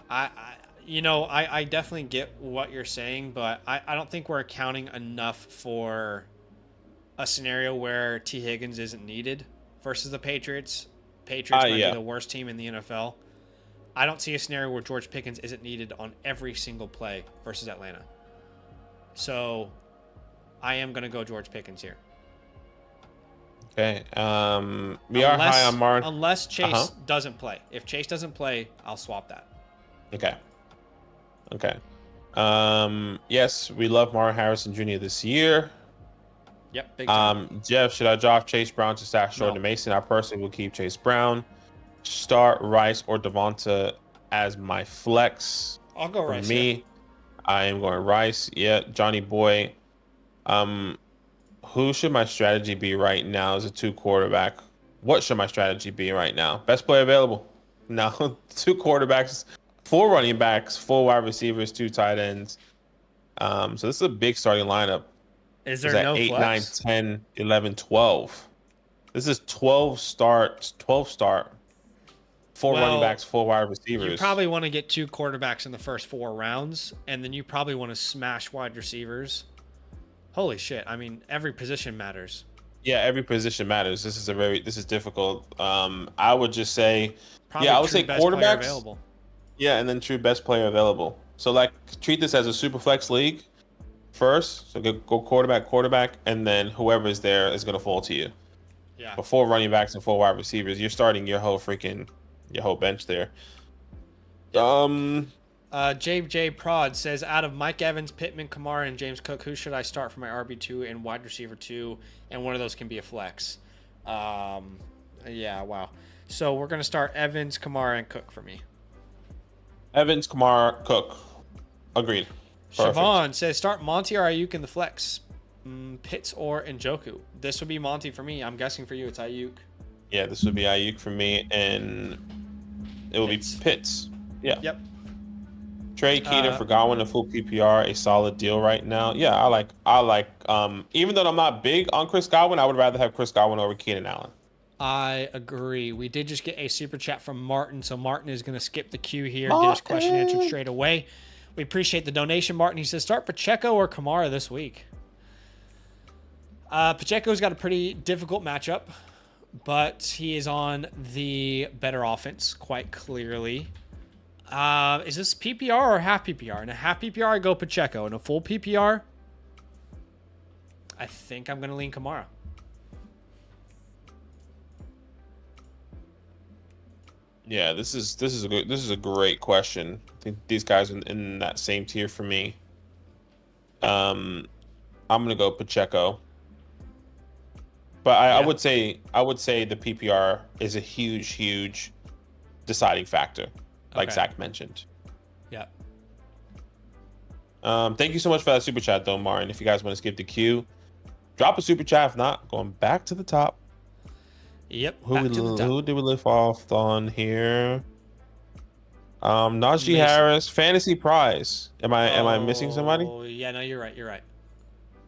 I definitely get what you're saying, but I don't think we're accounting enough for a scenario where T. Higgins isn't needed versus the Patriots. Patriots might be the worst team in the NFL. I don't see a scenario where George Pickens isn't needed on every single play versus Atlanta. So I am going to go George Pickens here. Okay. We are high on Mark. Unless Chase doesn't play. If Chase doesn't play, I'll swap that. Okay. Yes, we love Marlon Harrison Jr. this year. Yep. Big time. Jeff, should I drop Chase Brown to stash Jordan Mason? I personally will keep Chase Brown. Start Rice or Devonta as my flex. I'll go Rice. For me, I am going Rice. Yeah, Johnny Boy. Who should my strategy be right now as a 2 quarterback? What should my strategy be right now? Best player available. Now, 2 quarterbacks, 4 running backs, 4 wide receivers, 2 tight ends. So this is a big starting lineup. Is there no 8, flex? 9, 10, 11, 12. This is 12 start. 4 running backs, 4 wide receivers. You probably want to get 2 quarterbacks in the first 4 rounds, and then you probably want to smash wide receivers. Holy shit. I mean, every position matters. Yeah, every position matters. This is difficult. I would just say, probably I would say quarterbacks. Available. Yeah, and then true best player available. So treat this as a super flex league first. So go quarterback, and then whoever is there is going to fall to you. Yeah. But 4 running backs and 4 wide receivers, you're starting your whole bench there. JJ Prod says, out of Mike Evans, Pittman, Kamara, and James Cook, who should I start for my RB2 and wide receiver 2? And one of those can be a flex. Yeah, wow. So we're going to start Evans, Kamara, and Cook for me. Evans, Kamara, Cook. Agreed. Perfect. Siobhan says start Monty or Ayuk in the flex. Pitts or Njoku. This would be Monty for me. I'm guessing for you it's Ayuk. Yeah, this would be Ayuk for me, and it will be Pitts. Yeah. Yep. Trade Keenan for Godwin and full PPR, a solid deal right now. Yeah, I like. Even though I'm not big on Chris Godwin, I would rather have Chris Godwin over Keenan Allen. I agree. We did just get a super chat from Martin, so Martin is going to skip the queue here and get his question answered straight away. We appreciate the donation, Martin. He says start Pacheco or Kamara this week. Pacheco's got a pretty difficult matchup, but he is on the better offense quite clearly. Is this PPR or half PPR? In a half PPR, I go Pacheco. In a full PPR, I think I'm going to lean Kamara. Yeah, this is a great question. I think these guys are in that same tier for me. I'm gonna go Pacheco, but I would say the PPR is a huge deciding factor, like Zach mentioned. Yeah. Thank you so much for that super chat, though, Martin. If you guys want to skip the queue, drop a super chat. If not, going back to the top. Yep. Who did we lift off on here? Najee Harris, fantasy prize. Am I missing somebody? Oh yeah, no, you're right. You're right.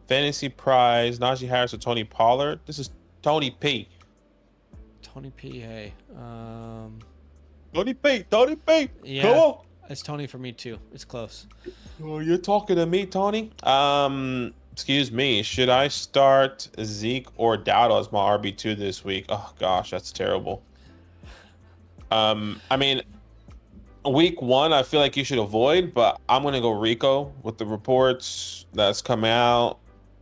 Fantasy prize. Najee Harris or Tony Pollard. This is Tony P. Tony P. Hey. Tony P. Yeah. Come on. It's Tony for me too. It's close. Oh, you're talking to me, Tony. Excuse me. Should I start Zeke or Dowdle as my RB2 this week? Oh gosh, that's terrible. I mean, week 1, I feel like you should avoid, but I'm gonna go Rico with the reports that's come out.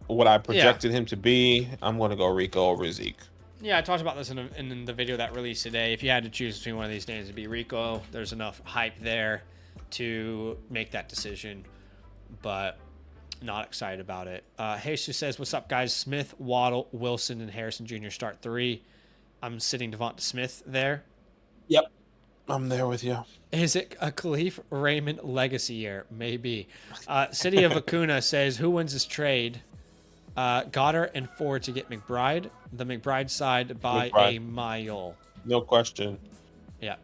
What I projected him to be, I'm gonna go Rico over Zeke. Yeah, I talked about this in the video that released today. If you had to choose between one of these names, it'd be Rico. There's enough hype there to make that decision, but not excited about it. Jesus says, what's up, guys? Smith, Waddle, Wilson, and Harrison Jr. start 3. I'm sitting Devonta Smith there. Yep. I'm there with you. Is it a Khalif Raymond legacy year? Maybe. City of Acuna says, who wins this trade? Goddard and Ford to get McBride. The McBride side by a mile. No question. Yeah.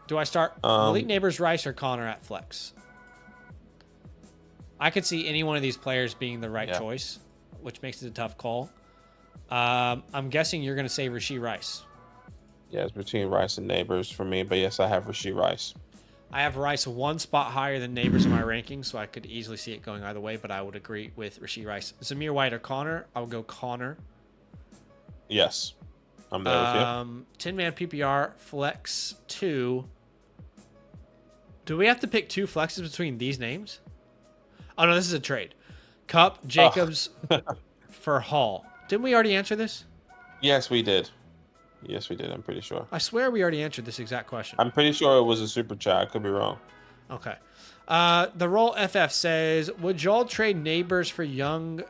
Do I start Malik Neighbors, Rice, or Connor at flex? I could see any one of these players being the right choice, which makes it a tough call. I'm guessing you're going to say Rashee Rice. Yeah, it's between Rice and Neighbors for me, but yes, I have Rashee Rice. I have Rice one spot higher than Neighbors in my rankings, so I could easily see it going either way, but I would agree with Rashee Rice. Zamir White or Connor? I would go Connor. Yes, I'm there with you. 10-man PPR, flex 2. Do we have to pick 2 flexes between these names? Oh, no, this is a trade. Cup, Jacobs for Hall. Didn't we already answer this? Yes, we did. I'm pretty sure. I swear we already answered this exact question. I'm pretty sure it was a super chat. I could be wrong. Okay. The Roll FF says, would y'all trade Neighbors for Young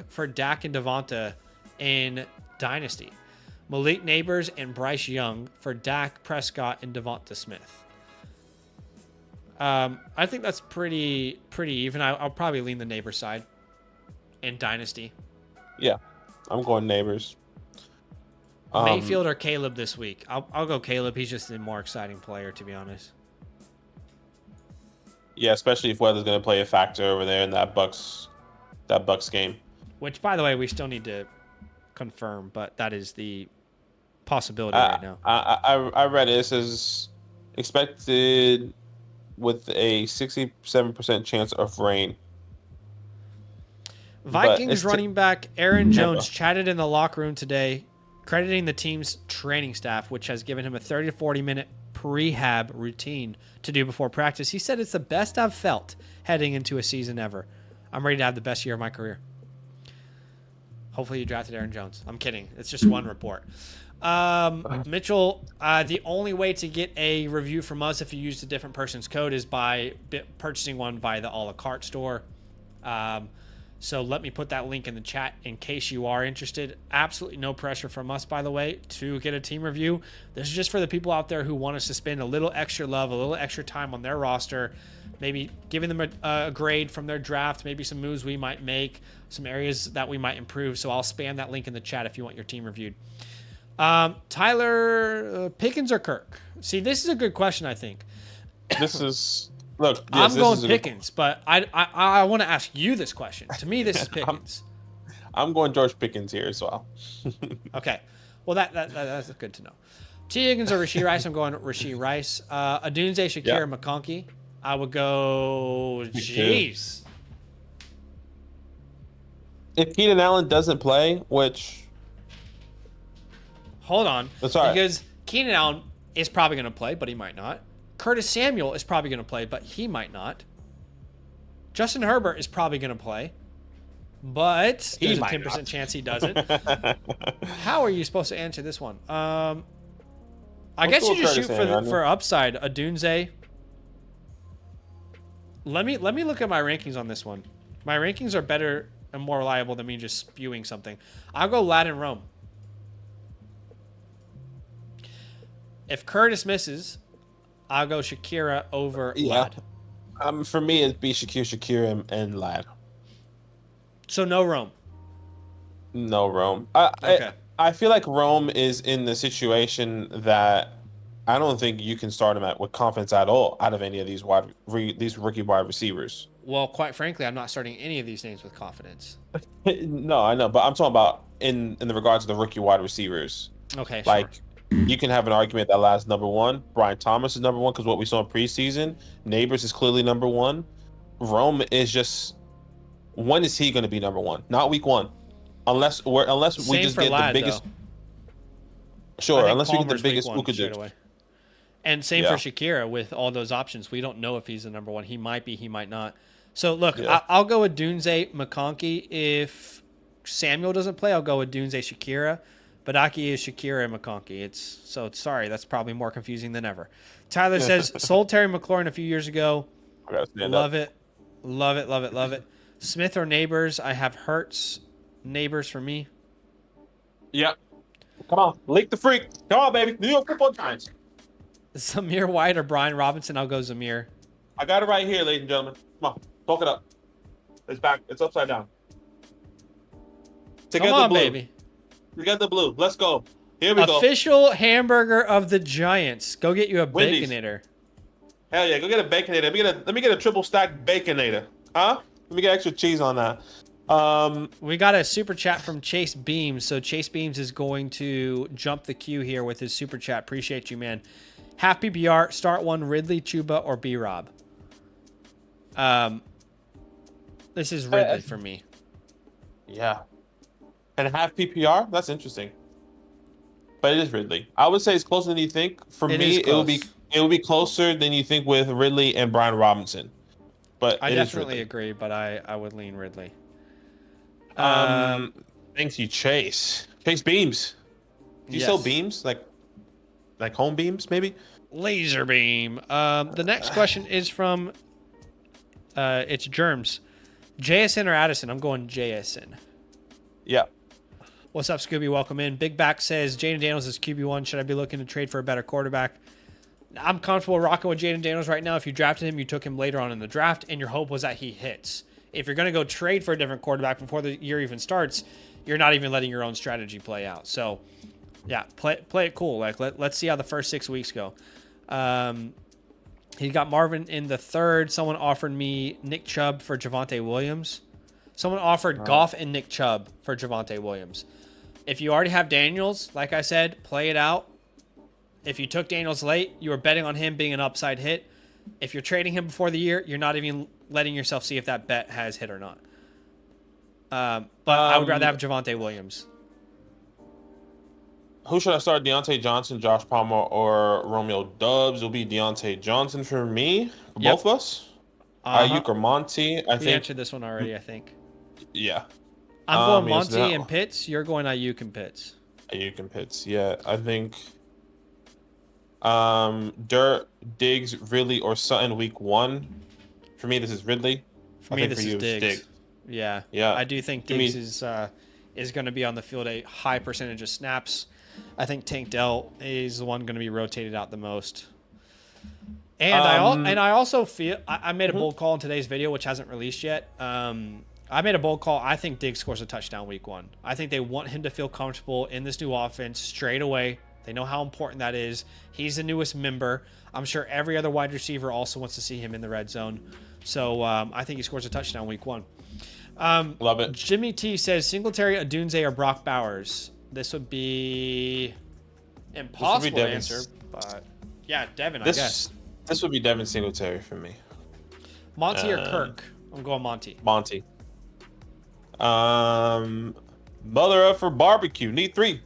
for Dak and Devonta in Dynasty? Malik Neighbors and Bryce Young for Dak, Prescott, and Devonta Smith. I think that's pretty even. I'll probably lean the Neighbors side in Dynasty. Yeah, I'm going Neighbors. Mayfield or Caleb this week? I'll go Caleb. He's just a more exciting player, to be honest. Yeah, especially if weather's going to play a factor over there in that Bucks game. Which, by the way, we still need to confirm, but that is the possibility right now. I read it. It says expected with a 67% chance of rain. Vikings running back Aaron Jones chatted in the locker room today, crediting the team's training staff, which has given him a 30 to 40 minute prehab routine to do before practice. He said, it's the best I've felt heading into a season ever. I'm ready to have the best year of my career. Hopefully you drafted Aaron Jones. I'm kidding. It's just one report. Mitchell, the only way to get a review from us if you use a different person's code is by purchasing one via the a la carte store. So let me put that link in the chat in case you are interested. Absolutely no pressure from us, by the way, to get a team review. This is just for the people out there who want us to spend a little extra love, a little extra time on their roster, maybe giving them a grade from their draft, maybe some moves we might make, some areas that we might improve. So I'll spam that link in the chat if you want your team reviewed. Tyler, Pickens or Kirk? See, this is a good question, I think. This is... Look, yes, I'm going Pickens, but I want to ask you this question. To me, this is Pickens. I'm going George Pickens here as well. Okay. Well, that's good to know. T. Higgins or Rashee Rice? I'm going Rashee Rice. Adunze, Shakir, McConkey. I would go... Jeez. If Keenan Allen doesn't play, which... Hold on. That's all right. Because Keenan Allen is probably going to play, but he might not. Curtis Samuel is probably going to play, but he might not. Justin Herbert is probably going to play, but there's a 10% chance he doesn't. How are you supposed to answer this one? I guess you just shoot for upside. Adunze. Let me look at my rankings on this one. My rankings are better and more reliable than me just spewing something. I'll go Lad and Rome. If Curtis misses, I'll go Shakira over Lad. For me, it'd be Shakira, and Lad. So no Rome. No Rome. Okay. I feel like Rome is in the situation that I don't think you can start him with confidence at all out of any of these rookie wide receivers. Well, quite frankly, I'm not starting any of these names with confidence. No, I know, but I'm talking about in the regards of the rookie wide receivers. Okay, like. Sure. You can have an argument that Lad's number one. Brian Thomas is number one because what we saw in preseason. Neighbors is clearly number one. Rome is just... When is he going to be number one? Not week one. Unless we just get Lad, the biggest... Though. Sure, unless Palmer's we get the biggest away. And same for Shakira with all those options. We don't know if he's the number one. He might be, he might not. So, look, I'll go with Dunze, McConkey. If Samuel doesn't play, I'll go with Dunze, Shakira. But Aki is Shakira and McConkey. Sorry, that's probably more confusing than ever. Tyler says, sold Terry McLaurin a few years ago. Love it. Love it, love it, love it. Smith or Neighbors? I have Hurts. Neighbors for me. Yep. Come on. Leak the freak. Come on, baby. New York Football Giants. Zamir White or Brian Robinson? I'll go Zamir. I got it right here, ladies and gentlemen. Come on. Talk it up. It's back. It's upside down. Come on, baby. We got the blue. Let's go. Here we go. Official hamburger of the Giants. Go get you a Wendy's. Baconator. Hell yeah, go get a Baconator. Let me get a triple stack Baconator. Huh? Let me get extra cheese on that. We got a super chat from Chase Beams. So Chase Beams is going to jump the queue here with his super chat. Appreciate you, man. Half PPR, start one, Ridley, Chuba, or B-Rob. This is Ridley for me. Yeah. And half PPR? That's interesting. But it is Ridley. I would say it's closer than you think. For me, it will be closer than you think with Ridley and Brian Robinson. But I definitely agree, but I would lean Ridley. Thanks you, Chase. Chase Beams. Do you sell beams? Like home beams, maybe? Laser beam. The next question is from it's Germs. JSN or Addison? I'm going JSN. Yeah. What's up, Scooby? Welcome in. Big Back says, Jaden Daniels is QB1. Should I be looking to trade for a better quarterback? I'm comfortable rocking with Jaden Daniels right now. If you drafted him, you took him later on in the draft, and your hope was that he hits. If you're going to go trade for a different quarterback before the year even starts, you're not even letting your own strategy play out. So, yeah, play it cool. Let's see how the first 6 weeks go. He got Marvin in the third. Someone offered me Nick Chubb for Javonte Williams. Someone offered Goff and Nick Chubb for Javonte Williams. If you already have Daniels, like I said, play it out. If you took Daniels late, you were betting on him being an upside hit. If you're trading him before the year, you're not even letting yourself see if that bet has hit or not. But I would rather have Javonte Williams. Who should I start? Deontay Johnson, Josh Palmer, or Romeo Dubs? It'll be Deontay Johnson for me, for both of us. Ayuk or Monty? I think answered this one already, I think. Yeah. I'm going Monty and Pitts. You're going Ayuk and Pitts. Ayuk and Pitts, yeah. I think Dirt, Diggs, Ridley, or Sutton week 1. For me, this is Ridley. For me, this is Diggs. Yeah. Yeah. I do think Diggs is going to be on the field a high percentage of snaps. I think Tank Dell is the one going to be rotated out the most. And I also feel I made a bold call in today's video, which hasn't released yet. I made a bold call. I think Diggs scores a touchdown week 1. I think they want him to feel comfortable in this new offense straight away. They know how important that is. He's the newest member. I'm sure every other wide receiver also wants to see him in the red zone. So I think he scores a touchdown week 1. Love it. Jimmy T says Singletary, Adunze, or Brock Bowers. This would be impossible to answer, but yeah, Devin, I guess. This would be Devin Singletary for me. Monty or Kirk? I'm going Monty. Monty. Mother up for barbecue. Need 3.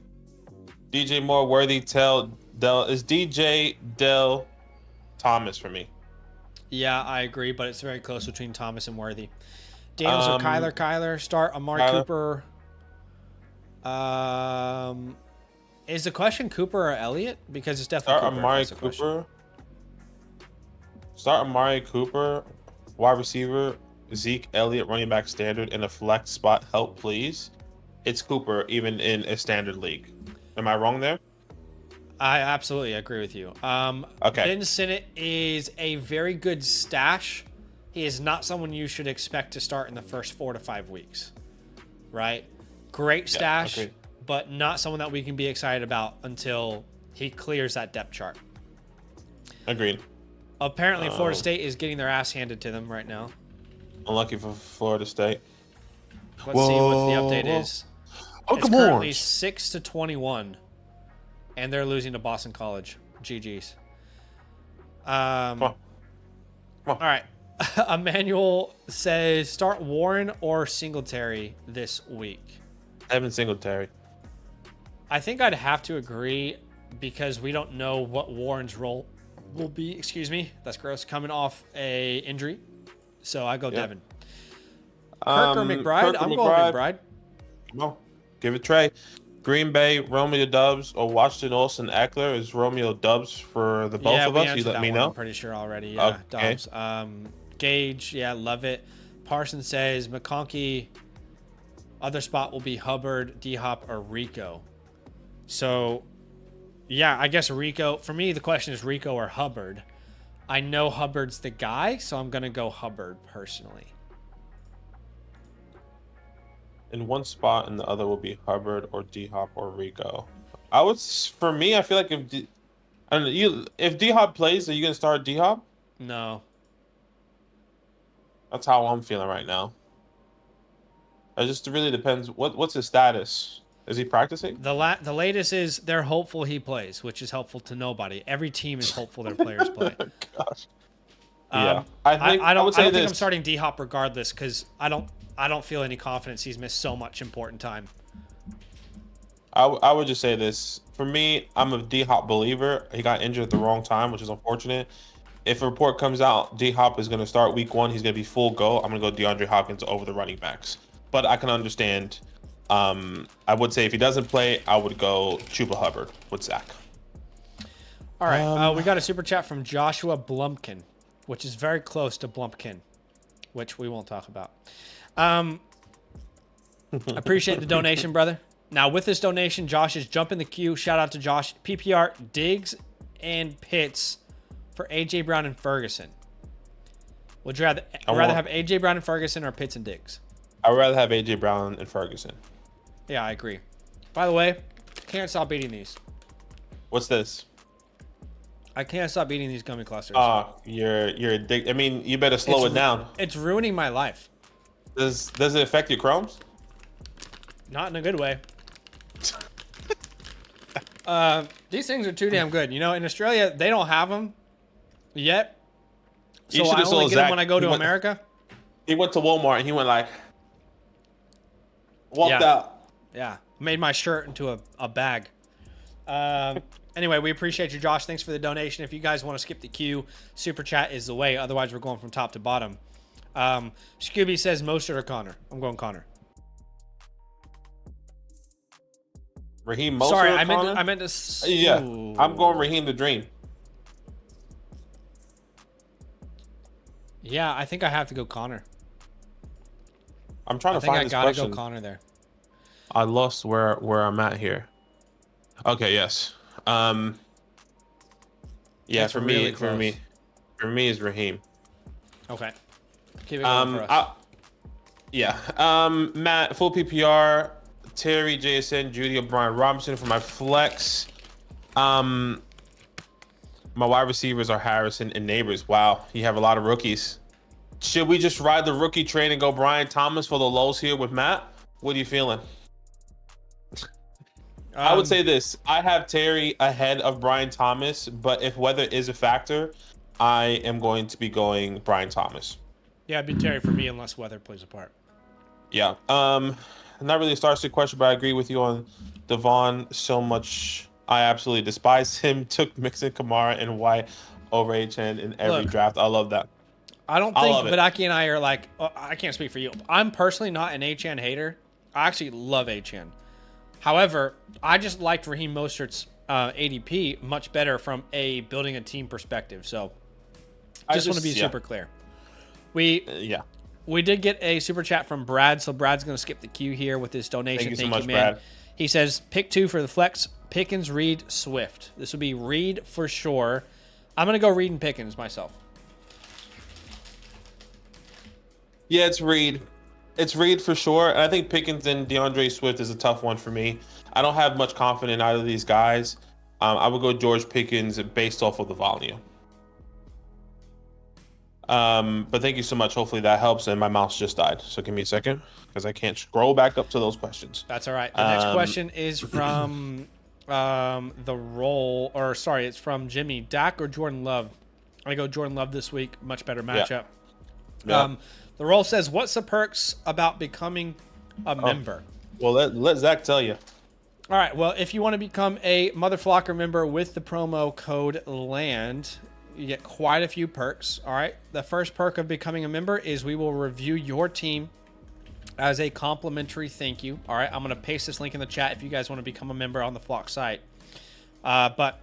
DJ Moore, Worthy, Dell is DJ Dell Thomas for me. Yeah, I agree, but it's very close between Thomas and Worthy. Daniels or Kyler? Kyler. Start Amari Cooper. Is the question Cooper or Elliott? Because it's definitely Start Amari Cooper. Start Amari Cooper, wide receiver, Zeke Elliott, running back standard, in a flex spot. Help, please. It's Cooper, even in a standard league. Am I wrong there? I absolutely agree with you. Okay. Ben Sinnott is a very good stash. He is not someone you should expect to start in the first 4 to 5 weeks, right? Great stash, but not someone that we can be excited about until he clears that depth chart. Agreed. Apparently, Florida State is getting their ass handed to them right now. Unlucky for Florida State. Let's see what the update is. Oh, it's currently 6-21, and they're losing to Boston College. GG's. All right. Emmanuel says start Warren or Singletary this week. Evan Singletary. I think I'd have to agree because we don't know what Warren's role will be. Excuse me. That's gross. Coming off a injury. So I go Devin. Kirk or McBride? I'm going McBride. No. Give it Trey. Green Bay, Romeo Dubs, or Washington Olsen Eckler. Is Romeo Dubs for the both of us? You let me know. I'm pretty sure already. Yeah, okay. Dubs. Gage, yeah, love it. Parsons says McConkey. Other spot will be Hubbard, D-Hop, or Rico. So, yeah, I guess Rico. For me, the question is Rico or Hubbard. I know Hubbard's the guy, so I'm going to go Hubbard personally. In one spot, and the other will be Hubbard or D-Hop or Rico. For me, I feel like if D-Hop plays, are you going to start D-Hop? No. That's how I'm feeling right now. It just really depends. What's his status? Is he practicing? The latest is they're hopeful he plays, which is helpful to nobody. Every team is hopeful their players play. Gosh. Yeah. I don't think I'm starting D-Hop regardless because I don't feel any confidence. He's missed so much important time. I would just say this. For me, I'm a D-Hop believer. He got injured at the wrong time, which is unfortunate. If a report comes out, D-Hop is going to start week 1. He's going to be full go. I'm going to go DeAndre Hopkins over the running backs. But I can understand. I would say if he doesn't play, I would go Chuba Hubbard with Zach. All right. We got a super chat from Joshua Blumpkin, which is very close to Blumpkin, which we won't talk about. Appreciate the donation, brother. Now, with this donation, Josh is jumping the queue. Shout out to Josh. PPR, Diggs, and Pitts for A.J. Brown and Ferguson. Would you rather have A.J. Brown and Ferguson or Pitts and Diggs? I'd rather have A.J. Brown and Ferguson. Yeah, I agree. By the way, can't stop eating these. What's this? I can't stop eating these gummy clusters. You're addicted. I mean, you better slow it down. It's ruining my life. Does it affect your Crohn's? Not in a good way. These things are too damn good. You know, in Australia, they don't have them yet. So I only get them when I go to America. He went to Walmart and he went like, walked out. Yeah, made my shirt into a bag. Anyway, we appreciate you, Josh. Thanks for the donation. If you guys want to skip the queue, super chat is the way. Otherwise, we're going from top to bottom. Scooby says Mostert or Connor. I'm going Connor. Raheem Mostert. Sorry, I meant to. Yeah, I'm going Raheem the Dream. Yeah, I think I have to go Connor. I'm trying I to think find I this gotta question. go Connor there. I lost where I'm at here. Okay, yes. Yeah, It's really close. for me is Raheem. Okay. Keep it going for us. Yeah. Matt, full PPR, Terry, Jason, Judy, O'Brien, Robinson for my flex. Um, my wide receivers are Harrison and Neighbors. Wow, you have a lot of rookies. Should we just ride the rookie train and go Brian Thomas for the lows here with Matt? What are you feeling? I would say this. I have Terry ahead of Brian Thomas, but if weather is a factor, I am going to be going Brian Thomas. Yeah, it'd be Terry for me unless weather plays a part. Yeah. Not really a Starstick question, but I agree with you on Devon so much. I absolutely despise him. Took Mixon, Kamara, and White over HN in every Look, draft. I love that. I don't I think love it. Badaki and I are like, I can't speak for you. I'm personally not an HN hater. I actually love HN. However, I just liked Raheem Mostert's ADP much better from a building a team perspective. So just want to be super clear. We did get a super chat from Brad, so Brad's going to skip the queue here with his donation. Thank you so much, man. Brad. He says, pick 2 for the flex, Pickens, Reed, Swift. This would be Reed for sure. I'm going to go Reed and Pickens myself. Yeah, it's Reed. It's Reed for sure. And I think Pickens and DeAndre Swift is a tough one for me. I don't have much confidence in either of these guys. I would go George Pickens based off of the volume. But thank you so much. Hopefully that helps. And my mouse just died. So give me a second because I can't scroll back up to those questions. That's all right. The next question is from it's from Jimmy. Dak or Jordan Love? I go Jordan Love this week. Much better matchup. Yeah. The role says, what's the perks about becoming a member? Well, let Zach tell you. All right. Well, if you want to become a Motherflocker member with the promo code LAND, you get quite a few perks. All right. The first perk of becoming a member is we will review your team as a complimentary thank you. All right. I'm going to paste this link in the chat if you guys want to become a member on the Flock site. But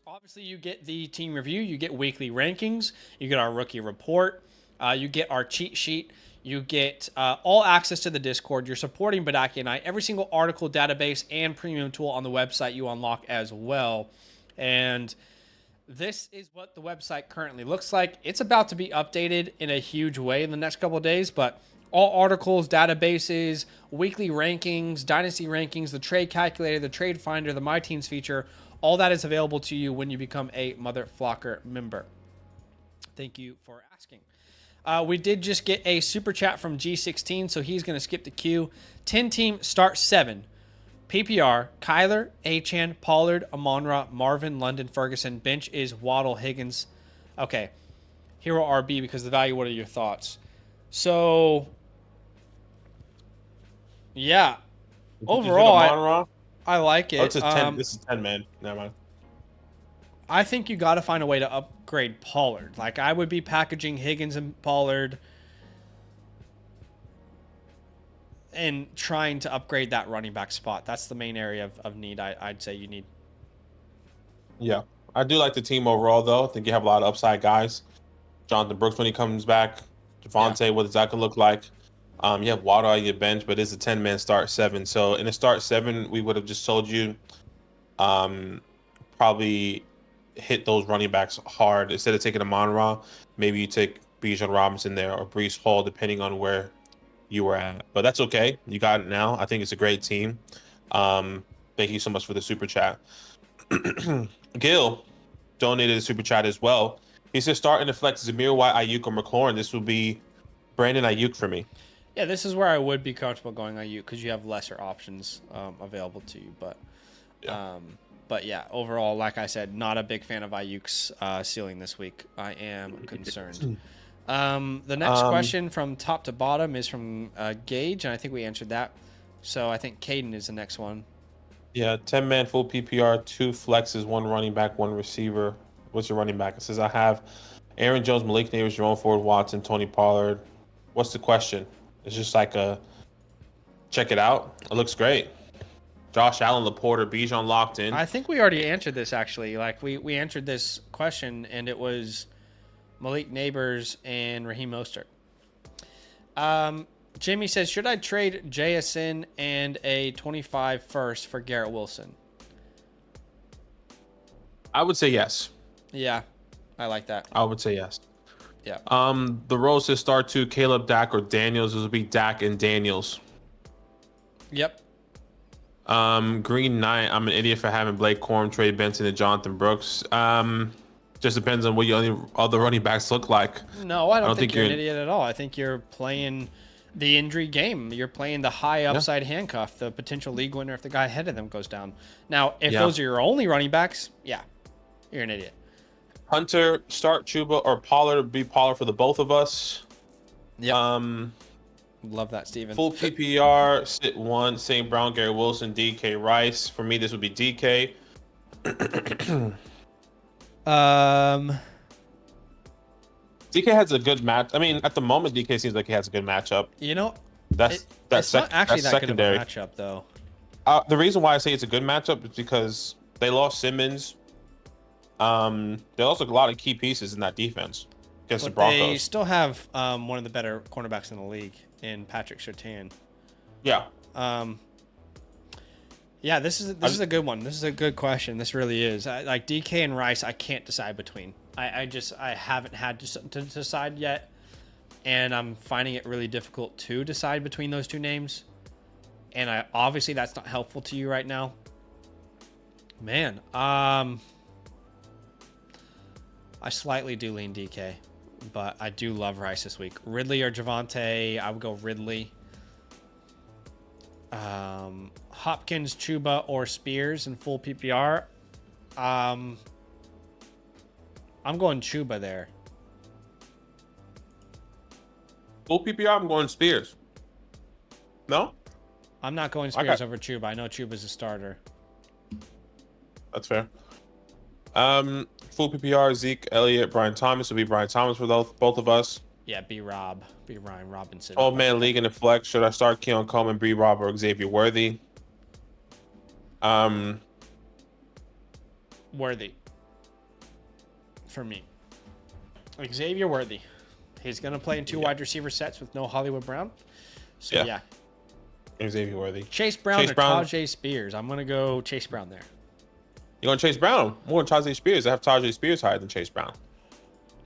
obviously, you get the team review. You get weekly rankings. You get our rookie report. You get our cheat sheet. You get all access to the Discord. You're supporting Badaki and I. Every single article, database, and premium tool on the website you unlock as well. And this is what the website currently looks like. It's about to be updated in a huge way in the next couple of days, but all articles, databases, weekly rankings, dynasty rankings, the trade calculator, the trade finder, the My Teams feature, all that is available to you when you become a Motherflocker member. Thank you for asking. We did just get a super chat from G16, so he's going to skip the queue. 10 team start 7. PPR, Kyler, Achane, Pollard, Amon-Ra, Marvin, London, Ferguson. Bench is Waddle, Higgins. Okay. Hero RB because of the value. What are your thoughts? So, yeah. Overall, I like it. Oh, it's a 10. This is 10, man. Never mind. I think you got to find a way to upgrade Pollard. Like, I would be packaging Higgins and Pollard and trying to upgrade that running back spot. That's the main area of need I'd say you need. Yeah. I do like the team overall, though. I think you have a lot of upside guys. Jonathan Brooks when he comes back. Devontae, what does that going to look like? You have Waddle on your bench, but it's a 10-man start 7. So in a start 7, we would have just told you probably hit those running backs hard. Instead of taking Amon-Ra, maybe you take Bijan Robinson there or Breece Hall, depending on where you were at. But that's okay. You got it now. I think it's a great team. Thank you so much for the super chat. Gil donated a super chat as well. He says, start in the flex Zamir White, Ayuk, or McLaurin. This would be Brandon Ayuk for me. Yeah, this is where I would be comfortable going Ayuk because you have lesser options available to you. But yeah, overall, like I said, not a big fan of Ayuk's ceiling this week. I am concerned. The next question from top to bottom is from Gage, and I think we answered that. So I think Caden is the next one. Yeah, 10-man full PPR, 2 flexes, 1 running back, 1 receiver. What's your running back? It says I have Aaron Jones, Malik Neighbors, Jerome Ford, Watson, Tony Pollard. What's the question? It's just like a check it out. It looks great. Josh Allen, Laporta, Bijan locked in. I think we already answered this, actually. Like, we answered this question, and it was Malik Neighbors and Raheem Mostert. Jimmy says, should I trade JSN and a 25 first for Garrett Wilson? I would say yes. Yeah, I like that. I would say yes. Yeah. The roles to start to Caleb, Dak, or Daniels. This will be Dak and Daniels. Yep. Green Knight. I'm an idiot for having Blake Corum, Trey Benson, and Jonathan Brooks. Just depends on what your other running backs look like. No, I don't think you're an idiot at all. I think you're playing the injury game. You're playing the high upside handcuff, the potential league winner if the guy ahead of them goes down. Now, if those are your only running backs, yeah, you're an idiot. Hunter, start Chuba or Pollard. Be Pollard for the both of us. Yeah. Love that, Steven. Full PPR, sit one, St. Brown, Gary Wilson, DK Rice. For me, this would be DK. DK has a good match. I mean, at the moment, DK seems like he has a good matchup. You know, it's not actually that secondary. Good of a matchup, though. The reason why I say it's a good matchup is because they lost Simmons. They lost a lot of key pieces in that defense against the Broncos. They still have one of the better cornerbacks in the league in Patrick Surtain. Yeah. Yeah, this is a good one. This is a good question. This really is. Like DK and Rice, I can't decide between. I haven't had to decide yet, and I'm finding it really difficult to decide between those two names. And obviously that's not helpful to you right now. Man, I slightly do lean DK, but I do love Rice this week. Ridley or Javonte, I would go Ridley. Hopkins, Chuba, or Spears in full PPR. I'm going Chuba there. Full PPR, I'm going Spears. No? I'm not going Spears over Chuba. I know Chuba's a starter. That's fair. Full PPR, Zeke, Elliott, Brian Thomas. Will be Brian Thomas for both of us. Yeah, B Ryan Robinson. 12-man league in the flex. Should I start Keon Coleman, B Rob, or Xavier Worthy? Worthy. For me. Xavier Worthy. He's going to play in two wide receiver sets with no Hollywood Brown. So, yeah. Xavier Worthy. Chase Brown or Tajay Spears? I'm going to go Chase Brown there. You're going Chase Brown? More than Tajay Spears. I have Tajay Spears higher than Chase Brown.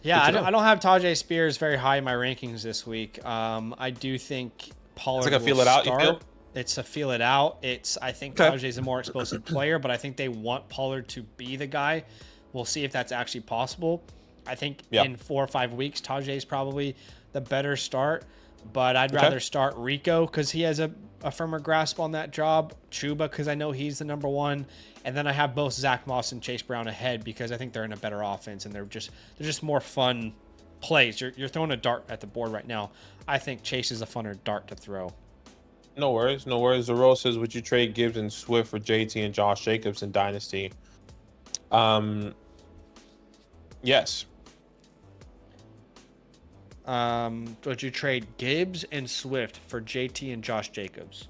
Yeah, I don't have Tajay Spears very high in my rankings this week. I do think Pollard will feel it out, start. you feel? It's a feel it out. I think Tajay's a more explosive player, but I think they want Pollard to be the guy. We'll see if that's actually possible. I think in 4 or 5 weeks, Tajay's probably the better start, but I'd rather start Rico because he has a firmer grasp on that job. Chuba because I know he's the number one, and then I have both Zach Moss and Chase Brown ahead because I think they're in a better offense and they're just more fun plays. You're throwing a dart at the board right now. I think Chase is a funner dart to throw. No worries. The role says, would you trade Gibbs and Swift for JT and Josh Jacobs in Dynasty? Yes. Would you trade Gibbs and Swift for JT and Josh Jacobs?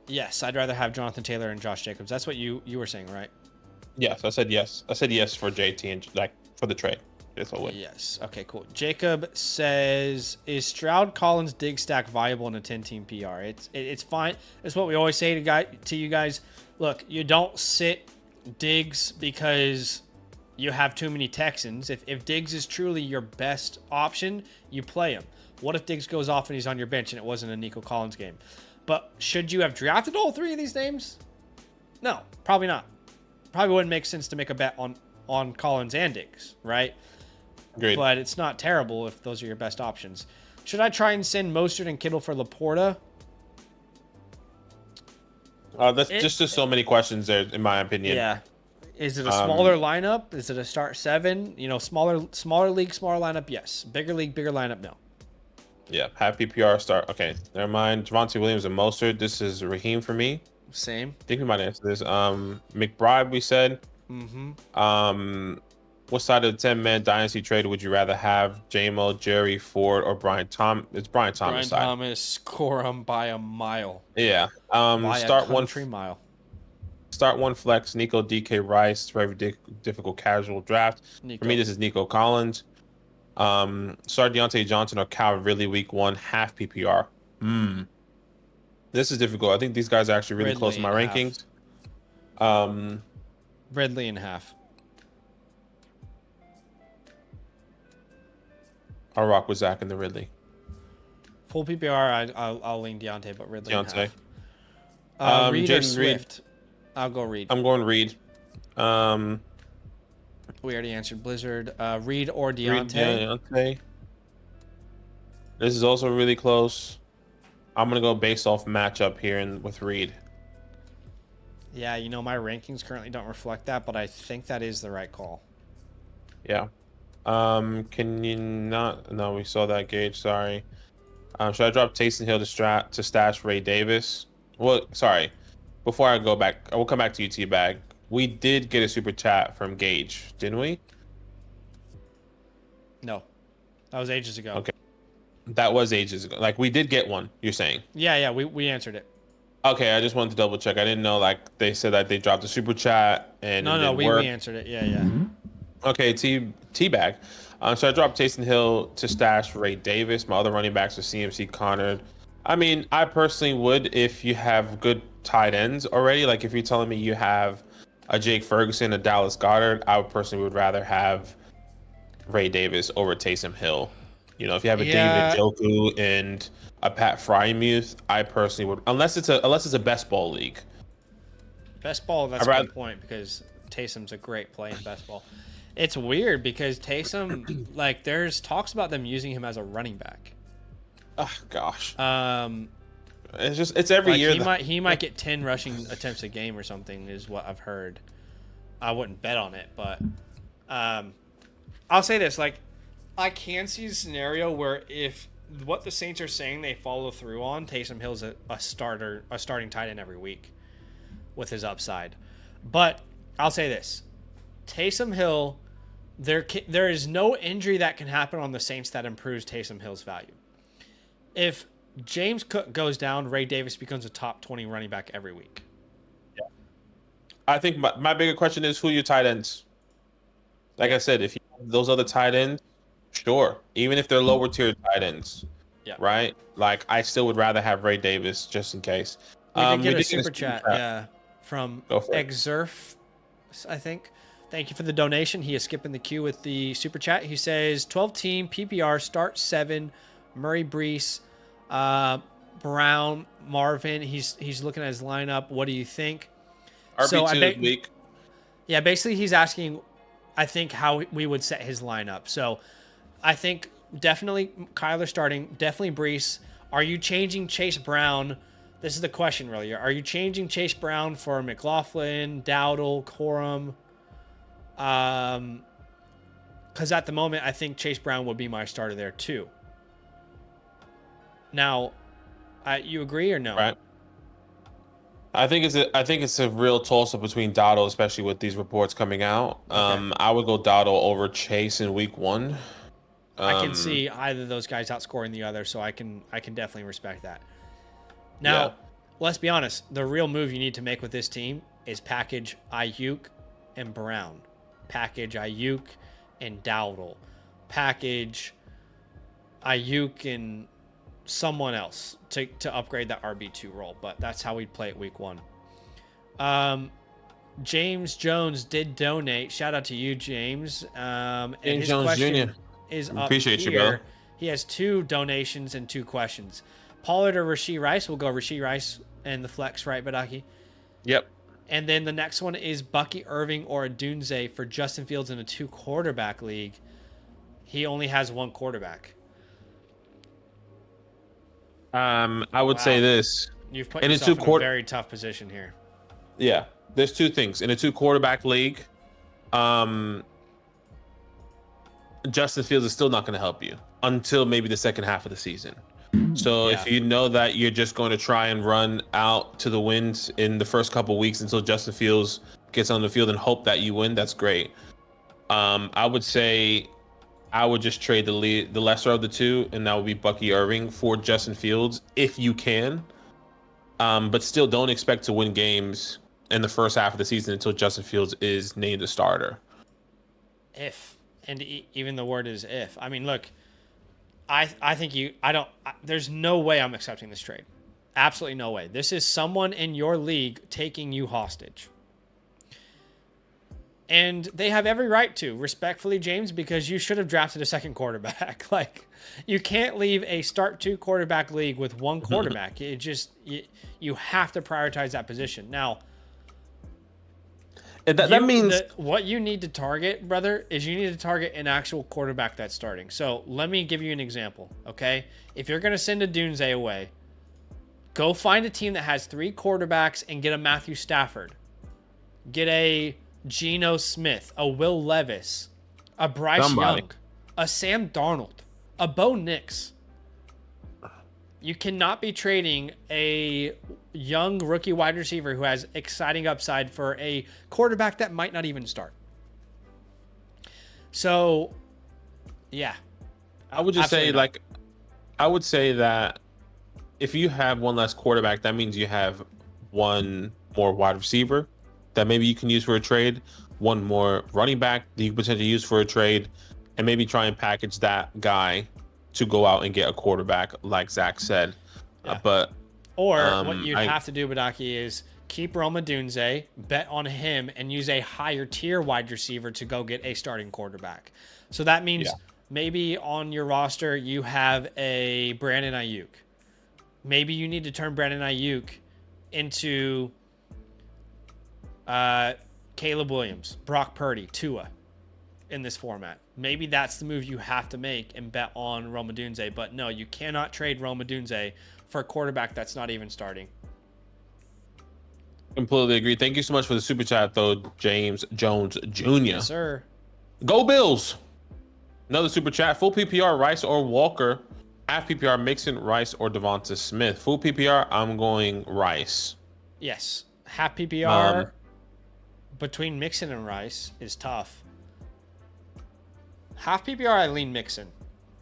Yes, I'd rather have Jonathan Taylor and Josh Jacobs. That's what you were saying, right? Yes, I said yes. I said yes for JT and for the trade. Yes, I would. Yes. Okay, cool. Jacob says, is Stroud, Collins, Diggs stack viable in a 10-team PR? It's fine. It's what we always say to you guys. Look, you don't sit Diggs because you have too many Texans. If Diggs is truly your best option, you play him. What if Diggs goes off and he's on your bench and it wasn't a Nico Collins game? But should you have drafted all three of these names? No, probably not. Probably wouldn't make sense to make a bet on Collins and Diggs, right? Agreed. But it's not terrible if those are your best options. Should I try and send Mostert and Kittle for Laporta? That's just so many questions there, in my opinion. Yeah. Is it a smaller lineup? Is it a start 7? Smaller league, smaller lineup, yes. Bigger league, bigger lineup, no. Yeah, have PPR start. Okay, never mind. Javonte Williams and Mostert. This is Raheem for me. Same. I think we might answer this. McBride, we said. Mm-hmm. What side of the 10-man dynasty trade would you rather have? JMO, Jerry, Ford, or Brian Thomas? It's Brian Thomas side. Brian Thomas, Corum by a mile. Yeah. By start a country one mile. Start one flex. Nico, DK, Rice. Very difficult casual draft. Nico. For me, this is Nico Collins. Start Deontay Johnson or Calvin Ridley week 1, half PPR. This is difficult. I think these guys are actually really close in Ridley my and half. rankings. Ridley and half. I'll rock with Zach and the Ridley. Full PPR, I'll lean Deontay, but Ridley and Deontay. half. Reed or Jaden Swift? I'll go Reed. I'm going Reed. We already answered Blizzard. Reed or Reed, Deontay? Deontay. This is also really close. I'm gonna go based off matchup here with Reed. Yeah, you know, my rankings currently don't reflect that, but I think that is the right call. Yeah. Can you not? No, we saw that, Gage. Sorry. Should I drop Taysom Hill to stash Ray Davis? Well, sorry. Before I go back, I will come back to you, T-Bag. We did get a super chat from Gage, didn't we? No, that was ages ago. Okay. That was ages ago. Like, we did get one, you're saying? Yeah, we answered it. Okay, I just wanted to double check. I didn't know, like, they said that they dropped a super chat and No, we answered it. Yeah. Okay, T-Bag. So I dropped Taysom Hill to stash Ray Davis. My other running backs are CMC, Connor. I mean, I personally would if you have good tight ends already. Like, if you're telling me you have a Jake Ferguson, a Dallas Goedert, I would personally would rather have Ray Davis over Taysom Hill. You know, if you have a David Njoku and a Pat Frymuth, I personally would, unless it's a best ball league. Best ball, that's a good point because Taysom's a great play in best ball. It's weird because Taysom, like, there's talks about them using him as a running back. Oh gosh. It's every year. He might get 10 rushing attempts a game or something is what I've heard. I wouldn't bet on it, but I'll say this, like, I can see a scenario where if what the Saints are saying they follow through on, Taysom Hill's a starting tight end every week with his upside. But I'll say this. Taysom Hill, there is no injury that can happen on the Saints that improves Taysom Hill's value. If James Cook goes down, Ray Davis becomes a top 20 running back every week. Yeah. I think my bigger question is who are your tight ends? Like I said, if you have those other tight ends, sure. Even if they're lower tier tight ends. Yeah. Right? Like, I still would rather have Ray Davis just in case. We did get a super chat, from Exurf, I think. Thank you for the donation. He is skipping the queue with the super chat. He says 12-team PPR, start 7, Murray, Brees, Brown, Marvin. He's looking at his lineup. What do you think? RB2 week. Yeah, basically he's asking, I think, how we would set his lineup. So I think definitely Kyler starting, definitely Brees. Are you changing Chase Brown? This is the question, really. Are you changing Chase Brown for McLaughlin, Dowdle, Corum? Because at the moment, I think Chase Brown would be my starter there too. Now, you agree or no? Right. I think it's a real toss-up between Dowdle, especially with these reports coming out. Okay. I would go Dowdle over Chase in week 1. I can see either of those guys outscoring the other, so I can definitely respect that. Now, let's be honest. The real move you need to make with this team is package Ayuk and Brown. Package Ayuk and Dowdle. Package Ayuk and someone else to upgrade that RB2 role. But that's how we'd play it week 1. James Jones did donate. Shout out to you, James. And James his Jones question Jr. is up Appreciate here. you, brother. He has 2 donations and 2 questions. Pollard or Rashee Rice? We'll go Rashee Rice and the flex, right, Badaki? Yep. And then the next one is Bucky Irving or Adunze for Justin Fields in a 2-quarterback league. He only has 1 quarterback. I would say this. You've put yourself in a very tough position here. Yeah. There's 2 things. In a 2-quarterback league, Justin Fields is still not going to help you until maybe the second half of the season. So if you know that you're just going to try and run out to the wind in the first couple weeks until Justin Fields gets on the field and hope that you win, that's great. I would say I would just trade the lesser of the 2, and that would be Bucky Irving for Justin Fields if you can. But still don't expect to win games in the first half of the season until Justin Fields is named a starter. If And even the word is if. I mean, look, I think there's no way I'm accepting this trade. Absolutely no way. This is someone in your league taking you hostage. And they have every right to, respectfully, James, because you should have drafted a second quarterback. Like, you can't leave a start 2 quarterback league with one quarterback. It just, you have to prioritize that position. Now, that means what you need to target, brother, is you need to target an actual quarterback that's starting. So let me give you an example, okay? If you're going to send a Dunze away, go find a team that has 3 quarterbacks and get a Matthew Stafford. Get a Geno Smith, a Will Levis, a Bryce Young, a Sam Darnold, a Bo Nix. You cannot be trading a young rookie wide receiver who has exciting upside for a quarterback that might not even start. So, yeah. I would just say, I would say that if you have one less quarterback, that means you have one more wide receiver that maybe you can use for a trade, one more running back that you can potentially use for a trade, and maybe try and package that guy to go out and get a quarterback, like Zach said. Yeah. Or what you'd have to do, Badaki, is keep Rome Odunze, bet on him, and use a higher tier wide receiver to go get a starting quarterback. So that means maybe on your roster you have a Brandon Ayuk. Maybe you need to turn Brandon Ayuk into Caleb Williams, Brock Purdy, Tua in this format. Maybe that's the move you have to make and bet on Rome Odunze. But no, you cannot trade Rome Odunze for a quarterback that's not even starting. Completely agree. Thank you so much for the super chat, though, James Jones Jr. Yes, sir. Go Bills. Another super chat. Full PPR, Rice or Walker. Half PPR, Mixon, Rice, or Devonta Smith. Full PPR, I'm going Rice. Yes. Half PPR between Mixon and Rice is tough. Half PPR, I lean Mixon.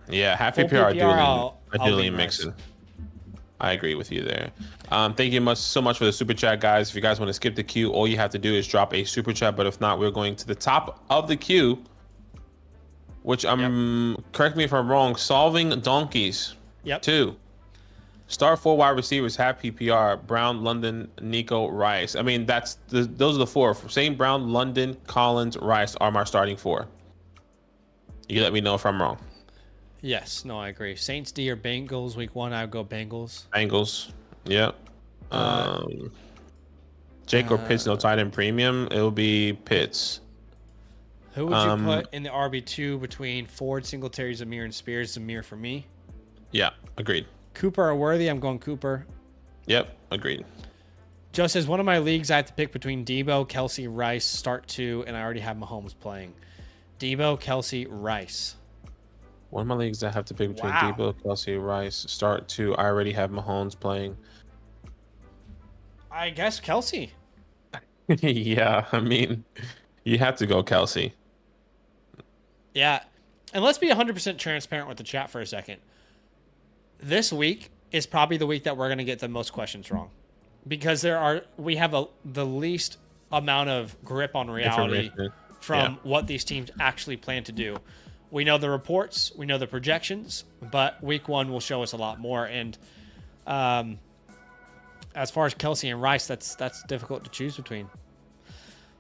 Yeah, half Full PPR, PPR, I do lean Mixon. I agree with you there. Thank you so much for the super chat, guys. If you guys want to skip the queue, all you have to do is drop a super chat. But if not, we're going to the top of the queue, which correct me if I'm wrong, Solving Donkeys. Yep. 2. Star 4 wide receivers, half PPR, Brown, London, Nico, Rice. I mean, those are the 4. St. Brown, London, Collins, Rice are my starting 4. You let me know if I'm wrong. Yes, no, I agree. Saints D or Bengals week 1, I would go Bengals. Bengals, yep. Jake or Pitts, no tight end premium. It'll be Pitts. Who would you put in the RB2 between Ford, Singletary, Zamir, and Spears? Zamir for me. Yeah, agreed. Cooper or Worthy? I'm going Cooper. Yep, agreed. Joe says, one of my leagues I have to pick between Debo, Kelsey, Rice, start 2, and I already have Mahomes playing. Debo, Kelsey, Rice. One of my leagues I have to pick between Debo, Kelsey, Rice, start 2. I already have Mahomes playing. I guess Kelsey. Yeah, I mean, you have to go Kelsey. Yeah, and let's be 100% transparent with the chat for a second. This week is probably the week that we're going to get the most questions wrong, because we have the least amount of grip on reality from what these teams actually plan to do. We know the reports, we know the projections, but week 1 will show us a lot more. And as far as Kelsey and Rice, that's difficult to choose between.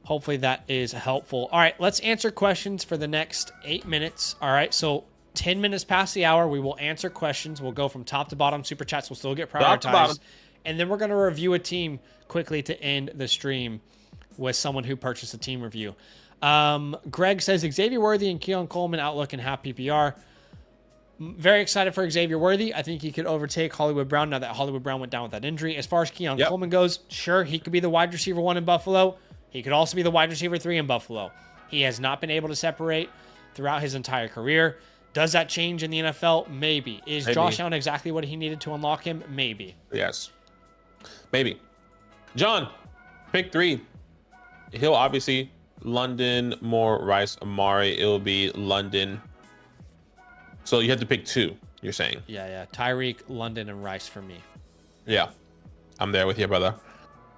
Hopefully that is helpful. All right, let's answer questions for the next 8 minutes. All right, so 10 minutes past the hour, we will answer questions. We'll go from top to bottom. Super chats will still get prioritized. And then we're going to review a team quickly to end the stream with someone who purchased a team review. Greg says Xavier Worthy and Keon Coleman outlook in half PPR. Very excited for Xavier Worthy. I think he could overtake Hollywood Brown now that Hollywood Brown went down with that injury. As far as Keon Coleman goes, sure, he could be the wide receiver 1 in Buffalo. He could also be the wide receiver 3 in Buffalo. He has not been able to separate throughout his entire career. Does that change in the NFL? Maybe. Is Josh Allen exactly what he needed to unlock him? Maybe. Yes. Maybe. John, pick 3. He'll obviously London, Moore, Rice, Amari. It'll be London. So you have to pick 2, you're saying? Yeah. Tyreek, London, and Rice for me. Yeah. I'm there with you, brother.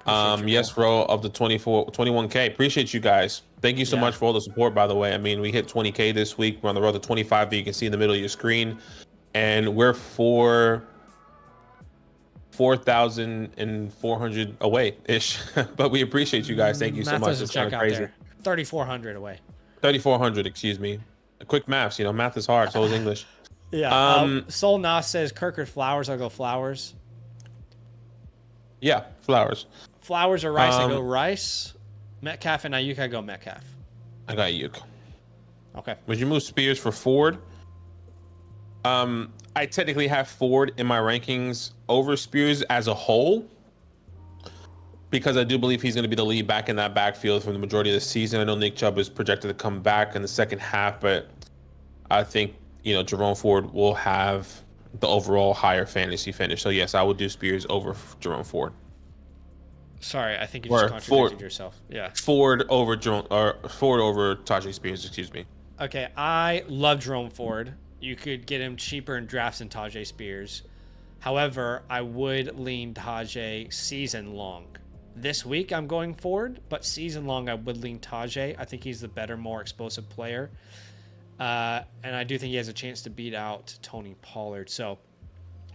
Yes, row of the 21K. Appreciate you guys. Thank you so much for all the support, by the way. I mean, we hit 20K this week. We're on the road to 25 that you can see in the middle of your screen. And we're 4,400 away ish. But we appreciate you guys. Thank you so much. It's kind of crazy. 3,400 away. 3,400, excuse me. Quick maths, math is hard, so is English. Yeah. Soul Nas says Kirk Flowers. I'll go Flowers. Yeah, Flowers. Flowers or Rice, I go Rice. Metcalf and Ayuk, I go Metcalf. I got Ayuk. Okay. Would you move Spears for Ford? I technically have Ford in my rankings over Spears as a whole, because I do believe he's going to be the lead back in that backfield for the majority of the season. I know Nick Chubb is projected to come back in the second half, but I think, Jerome Ford will have the overall higher fantasy finish. So yes, I would do Spears over Jerome Ford. Sorry, I think you just contradicted yourself. Yeah. Ford over Tajay Spears, excuse me. Okay, I love Jerome Ford. You could get him cheaper in drafts than Tajay Spears. However, I would lean Tajay season long. This week I'm going Ford, but season long I would lean Tajay. I think he's the better, more explosive player. And I do think he has a chance to beat out Tony Pollard. So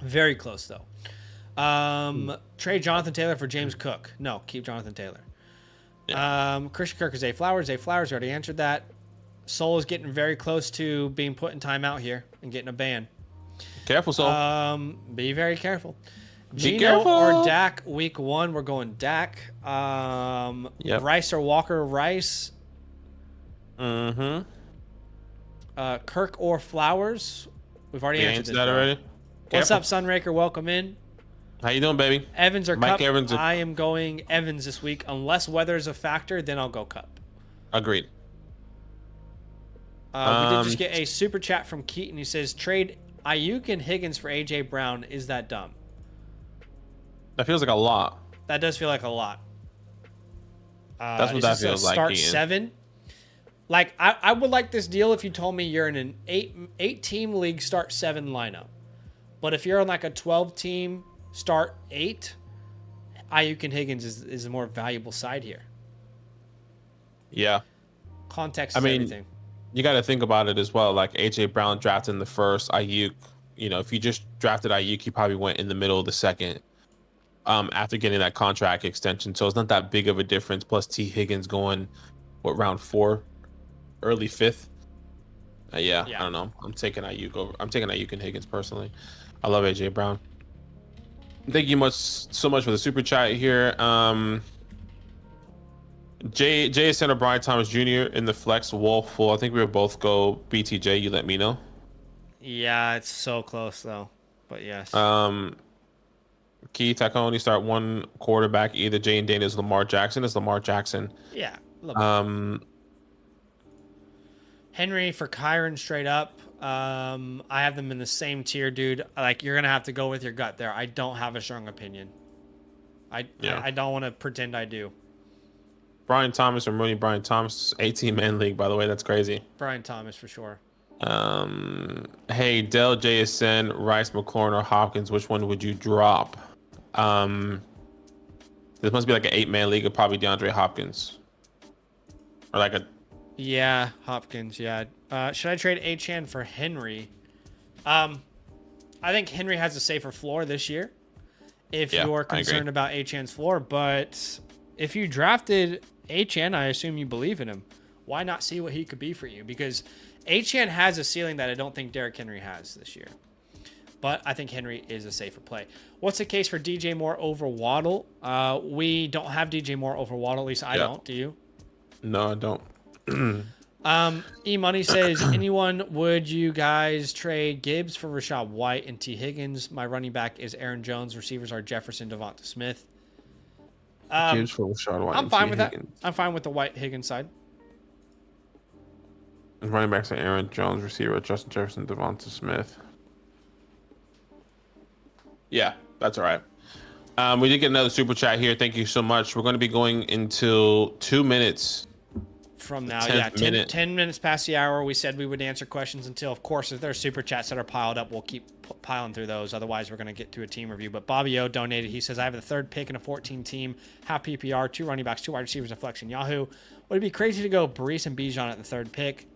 very close though. Trade Jonathan Taylor for James Cook. No, keep Jonathan Taylor. Yeah. Christian Kirk is A Flowers. A Flowers already answered that. Soul is getting very close to being put in timeout here and getting a ban. Careful, Soul. Be very careful. Be Gino careful. or Dak week 1. We're going Dak. Rice or Walker. Rice. Mm-hmm. Kirk or Flowers. We've already answered this. That already. What's up, Sunraker? Welcome in. How you doing, baby? Evans or Mike Cup? Evans. I am going Evans this week. Unless weather is a factor, then I'll go Cup. Agreed. We did just get a super chat from Keaton. He says, trade Ayuk and Higgins for A.J. Brown. Is that dumb? That feels like a lot. That does feel like a lot. That's what that feels like. Start Keaton. 7. Like, I would like this deal if you told me you're in an 8-team league, start 7 lineup. But if you're on like a 12-team, start 8, Ayuk and Higgins is a more valuable side here. Yeah. Context is everything. You got to think about it as well. Like AJ Brown drafted in the first, Ayuk, if you just drafted Ayuk, he probably went in the middle of the second after getting that contract extension. So it's not that big of a difference. Plus T Higgins going, round 4, early 5th. Yeah, I don't know. I'm taking Ayuk over. I'm taking Ayuk and Higgins personally. I love AJ Brown. Thank you so much for the super chat here. JSN or Brian Thomas Jr. in the flex Wolf full. I think we would both go BTJ. You let me know. Yeah, it's so close though. But yes. Keith, I can only start one quarterback. Either Jay and Daniels, Lamar Jackson. It's Lamar Jackson. Yeah. Lamar. Henry for Kyron straight up. I have them in the same tier, dude. Like, you're gonna have to go with your gut there. I don't have a strong opinion. I don't want to pretend I do. Brian Thomas or Mooney. Brian Thomas, 18-man league, by the way. That's crazy. Brian Thomas for sure. Hey, Dell, JSN, Rice, McLaurin, or Hopkins. Which one would you drop? This must be like an 8-man league of probably DeAndre Hopkins. Or like a... Yeah, Hopkins, yeah. Should I trade Achane for Henry? I think Henry has a safer floor this year. If you're concerned about Achane's floor. But if you drafted Achane, I assume you believe in him. Why not see what he could be for you? Because Achane has a ceiling that I don't think Derrick Henry has this year. But I think Henry is a safer play. What's the case for DJ Moore over Waddle? We don't have DJ Moore over Waddle. At least I don't. Do you? No, I don't. E-Money says, anyone, would you guys trade Gibbs for Rashad White and T. Higgins? My running back is Aaron Jones. Receivers are Jefferson, Devonta Smith. Gibbs for Rashad White. I'm fine with that. I'm fine with the White Higgins side. Running backs are Aaron Jones, receiver Justin Jefferson, Devonta Smith. Yeah, that's all right. We did get another super chat here. Thank you so much. We're going to be going into 2 minutes from now. 10th Yeah, 10, minute. 10 minutes past the hour. We said we would answer questions until, of course, if there's super chats that are piled up, we'll keep piling through those. Otherwise, we're going to get to a team review. But Bobby O donated. He says, I have the third pick in a 14 team, half PPR, 2 running backs, 2 wide receivers, and flex in Yahoo. Would it be crazy to go Brees and Bijan at the third pick?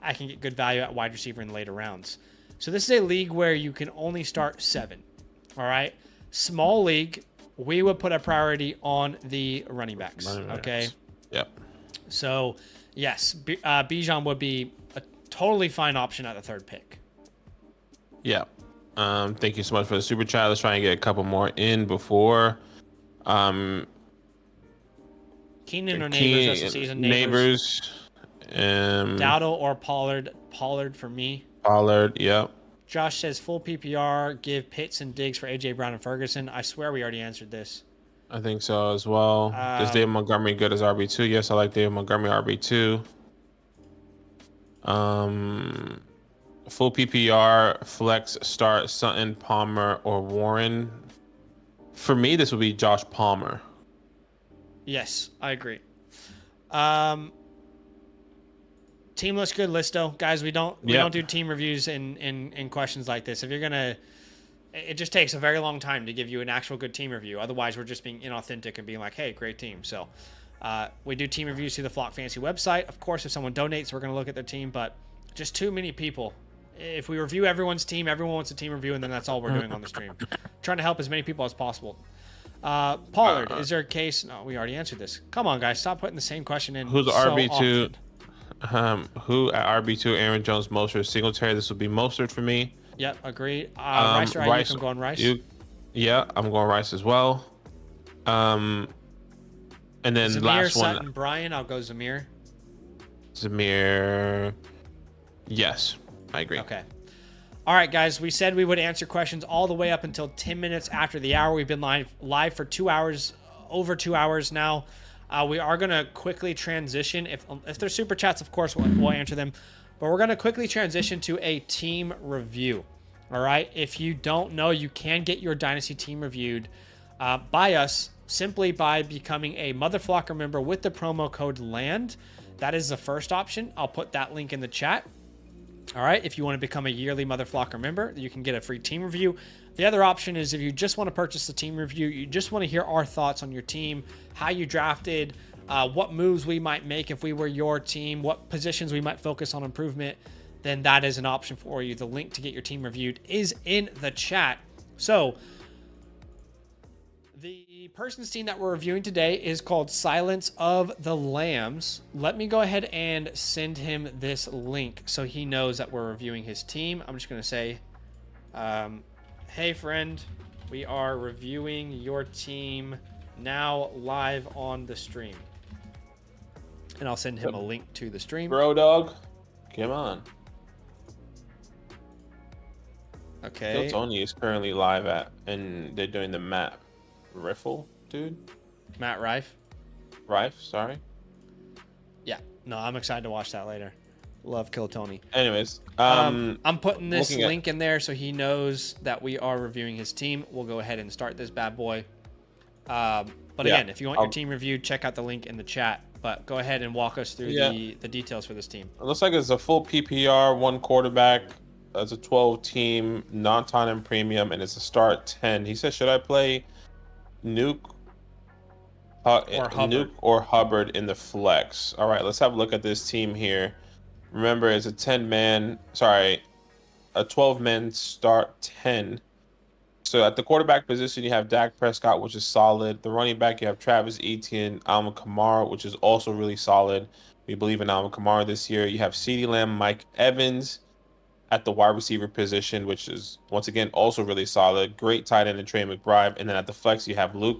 I can get good value at wide receiver in the later rounds. So this is a league where you can only start 7. All right. Small league, we would put a priority on the running backs. Okay. Yep. So, yes, Bijan would be a totally fine option at the third pick. Yeah. Thank you so much for the super chat. Let's try and get a couple more in before. Keenan or Neighbors rest of the season. Neighbors. Dowdle or Pollard. Pollard for me. Pollard. Yep. Josh says full PPR. Give Pitts and Diggs for AJ Brown and Ferguson. I swear we already answered this. I think so as well. Is David Montgomery good as RB2? Yes, I like David Montgomery RB2. Full PPR, flex, start Sutton, Palmer, or Warren. For me, this would be Josh Palmer. Yes, I agree. Team looks good, Listo. Guys, we don't do team reviews in questions like this. If you're gonna, it just takes a very long time to give you an actual good team review. Otherwise, we're just being inauthentic and being like, hey, great team. So we do team reviews through the Flock Fantasy website. Of course, if someone donates, we're gonna look at their team, but just too many people. If we review everyone's team, everyone wants a team review, and then that's all we're doing on the stream. Trying to help as many people as possible. Pollard, is there a case? No, we already answered this. Come on, guys, stop putting the same question in. Who's so RB2? Often. Who at RB2? Aaron Jones, Mostert, Singletary. This would be Mostert for me. Yep, agreed. Rice or Ayuk, I'm going Rice. Yeah, I'm going Rice as well. And then Zamir, last one, Sutton, Brian. I'll go Zamir. Zamir. Yes, I agree. Okay. All right, guys. We said we would answer questions all the way up until 10 minutes after the hour. We've been live for 2 hours, over 2 hours now. We are going to quickly transition. If there's super chats, of course, we'll answer them. But we're going to quickly transition to a team review. All right. If you don't know, you can get your Dynasty team reviewed by us simply by becoming a Motherflocker member with the promo code LAND. That is the first option. I'll put that link in the chat. All right. If you want to become a yearly Motherflocker member, you can get a free team review. The other option is if you just want to purchase the team review, you just want to hear our thoughts on your team, how you drafted, what moves we might make if we were your team, what positions we might focus on improvement, then that is an option for you. The link to get your team reviewed is in the chat. So the person's team that we're reviewing today is called Silence of the Lambs. Let me go ahead and send him this link so he knows that we're reviewing his team. I'm just going to say, hey friend, we are reviewing your team now live on the stream. And I'll send him a link to the stream. Bro, dog, come on. Okay. Tony is currently live and they're doing the Matt Riffle, dude. Matt Rife. Rife, sorry. Yeah. No, I'm excited to watch that later. Love Kill Tony. Anyways, I'm putting this link in there so he knows that we are reviewing his team. We'll go ahead and start this bad boy. But again, if you want your team reviewed, check out the link in the chat. But go ahead and walk us through the details for this team. It looks like it's a full PPR, 1 quarterback. It's a 12-team, non-time premium, and it's a start 10. He said, should I play Nuke or Hubbard in the flex? All right, let's have a look at this team here. Remember, it's a 12-man start 10. So at the quarterback position, you have Dak Prescott, which is solid. The running back, you have Travis Etienne, Alvin Kamara, which is also really solid. We believe in Alvin Kamara this year. You have CeeDee Lamb, Mike Evans at the wide receiver position, which is, once again, also really solid. Great tight end in Trey McBride. And then at the flex, you have Lab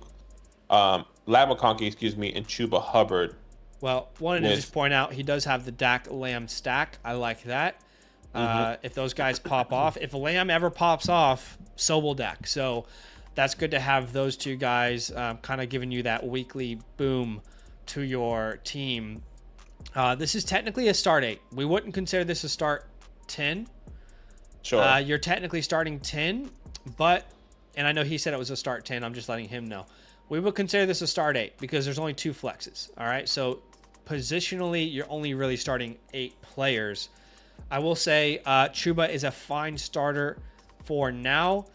McConkey, and Chuba Hubbard. Well, wanted to just point out, he does have the Dak Lamb stack. I like that. If those guys pop off, if Lamb ever pops off, so will Dak. So that's good to have those two guys kind of giving you that weekly boom to your team. This is technically a start 8. We wouldn't consider this a start 10. Sure. You're technically starting 10, but, and I know he said it was a start 10. I'm just letting him know. We would consider this a start 8 because there's only 2 flexes. All right. So positionally, you're only really starting 8 players. I will say Chuba is a fine starter for now.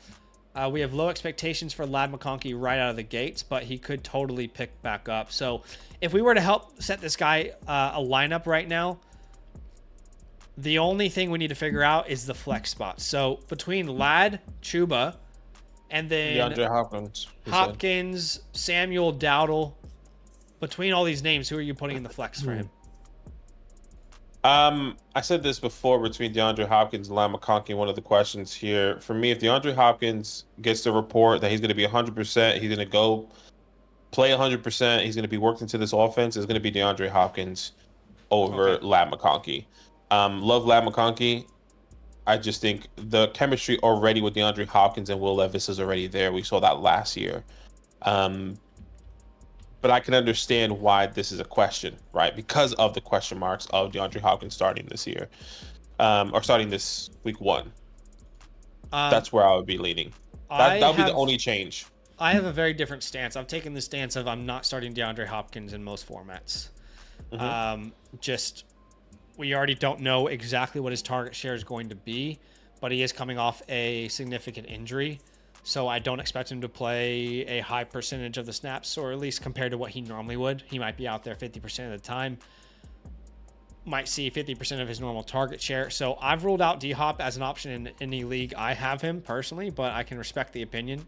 We have low expectations for Ladd McConkey right out of the gates, but he could totally pick back up. So if we were to help set this guy a lineup right now, the only thing we need to figure out is the flex spot. So between Ladd, Chuba, and then DeAndre Hopkins, Samuel, Dowdle, between all these names, who are you putting in the flex for him? I said this before between DeAndre Hopkins and Ladd McConkey. One of the questions here for me, if DeAndre Hopkins gets the report that he's going to be 100%, he's going to go play 100%, he's going to be worked into this offense, it's going to be DeAndre Hopkins over Ladd McConkey. Love Ladd McConkey. I just think the chemistry already with DeAndre Hopkins and Will Levis is already there. We saw that last year. But I can understand why this is a question, right? Because of the question marks of DeAndre Hopkins starting this year, or starting this week 1. That's where I would be leaning. That would be the only change. I have a very different stance. I've taken the stance of I'm not starting DeAndre Hopkins in most formats. We already don't know exactly what his target share is going to be, but he is coming off a significant injury. So I don't expect him to play a high percentage of the snaps, or at least compared to what he normally would. He might be out there 50% of the time. Might see 50% of his normal target share. So I've ruled out D-Hop as an option in any league I have him personally, but I can respect the opinion.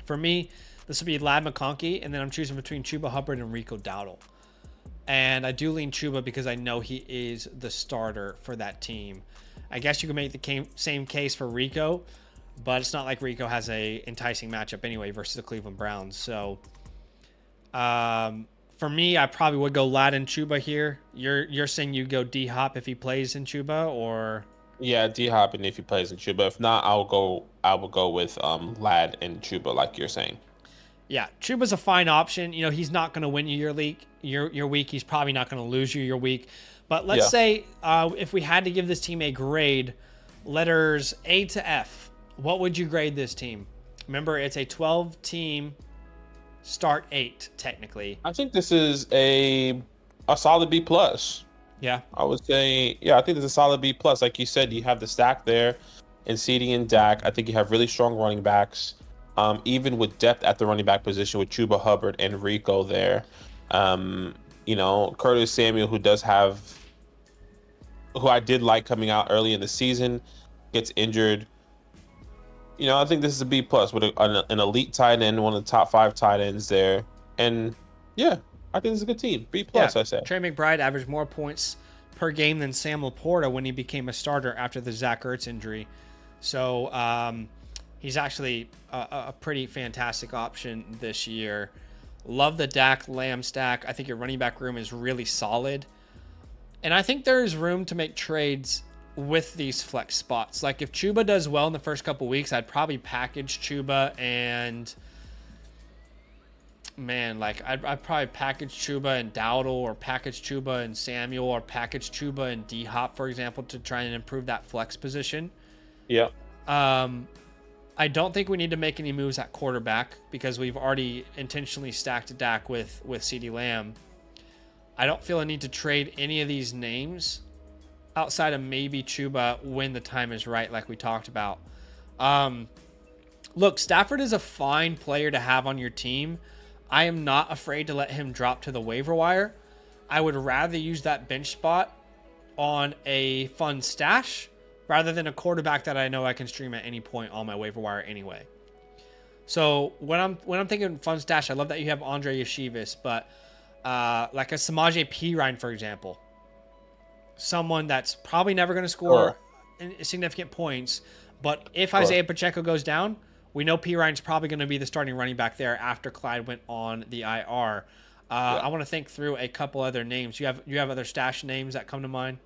For me, this would be Ladd McConkey, and then I'm choosing between Chuba Hubbard and Rico Dowdle. And I do lean Chuba because I know he is the starter for that team. I guess you can make the same case for Rico, but it's not like Rico has a enticing matchup anyway versus the Cleveland Browns. So for me, I probably would go Ladd and Chuba here. You're saying you go D-Hop if he plays in Chuba, or? Yeah, D-Hop and if he plays in Chuba. If not, I will go with Ladd and Chuba, like you're saying. Yeah, Chuba's a fine option. You know, he's not going to win you your week. He's probably not going to lose you your week. But let's say if we had to give this team a grade, letters A to F, what would you grade this team? Remember, it's a 12-team start 8, technically. I think this is a solid B+. Yeah. I would say, I think it's a solid B+. Like you said, you have the stack there in CD and Dak. I think you have really strong running backs. Even with depth at the running back position with Chuba Hubbard and Rico there. Curtis Samuel, who I did like coming out early in the season, gets injured. I think this is a B+ with an elite tight end, one of the top 5 tight ends there. And I think this is a good team. B+, I say. Trey McBride averaged more points per game than Sam Laporta when he became a starter after the Zach Ertz injury. So he's actually a pretty fantastic option this year. Love the Dak Lamb stack. I think your running back room is really solid. And I think there is room to make trades with these flex spots. Like if Chuba does well in the first couple weeks, I'd probably package Chuba and I'd probably package Chuba and Dowdle, or package Chuba and Samuel, or package Chuba and D-Hop, for example, to try and improve that flex position. Yeah. I don't think we need to make any moves at quarterback because we've already intentionally stacked Dak with CeeDee Lamb. I don't feel a need to trade any of these names outside of maybe Chuba when the time is right, like we talked about. Look, Stafford is a fine player to have on your team. I am not afraid to let him drop to the waiver wire. I would rather use that bench spot on a fun stash rather than a quarterback that I know I can stream at any point on my waiver wire anyway. So when I'm thinking fun stash, I love that you have Andre Yeshivas, but like a Samaje Perine, for example, someone that's probably never going to score significant points, but if Isaiah Pacheco goes down, we know Perine's probably going to be the starting running back there after Clyde went on the IR. I want to think through a couple other names. You have other stash names that come to mind?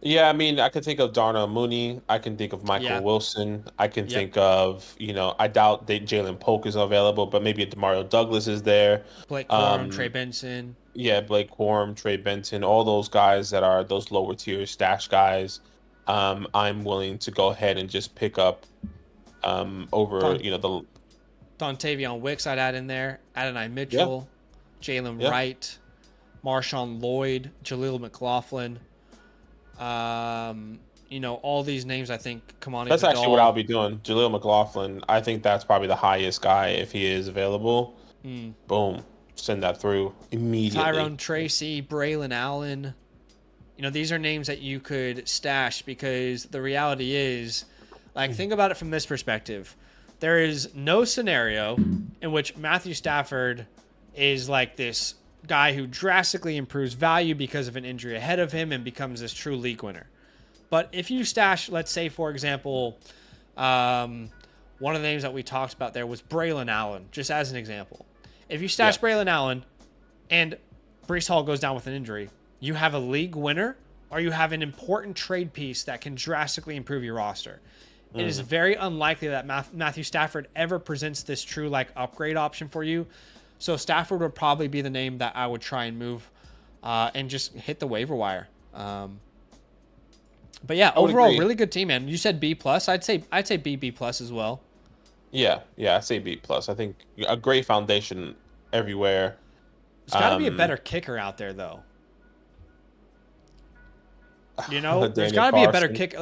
Yeah, I mean, I can think of Darnell Mooney. I can think of Michael Wilson. I can think of, I doubt that Jalen Polk is available, but maybe Demario Douglas is there. Blake Corum, Trey Benson. Yeah, Blake Corum, Trey Benson, all those guys that are those lower tier stash guys. I'm willing to go ahead and just pick up over, the Dontavion Wicks I'd add in there. Adonai Mitchell, Jalen Wright. Marshawn Lloyd, Jaleel McLaughlin. All these names I think Kamani That's actually what Vidal. I'll be doing. Jaleel McLaughlin. I think that's probably the highest guy if he is available. Boom. Send that through immediately. Tyrone Tracy, Braylon Allen. These are names that you could stash because the reality is, think about it from this perspective. There is no scenario in which Matthew Stafford is like this guy who drastically improves value because of an injury ahead of him and becomes this true league winner. But if you stash, let's say, for example, one of the names that we talked about there was Braylon Allen, just as an example. If you stash Braylon Allen and Breece Hall goes down with an injury, you have a league winner or you have an important trade piece that can drastically improve your roster. It is very unlikely that Matthew Stafford ever presents this true upgrade option for you. So Stafford would probably be the name that I would try and move and just hit the waiver wire. But yeah, overall, really good team, man. You said B+. I'd say B+ as well. Yeah, I say B+. I think a great foundation everywhere. There's got to be a better kicker out there, though. There's got to be a better kicker.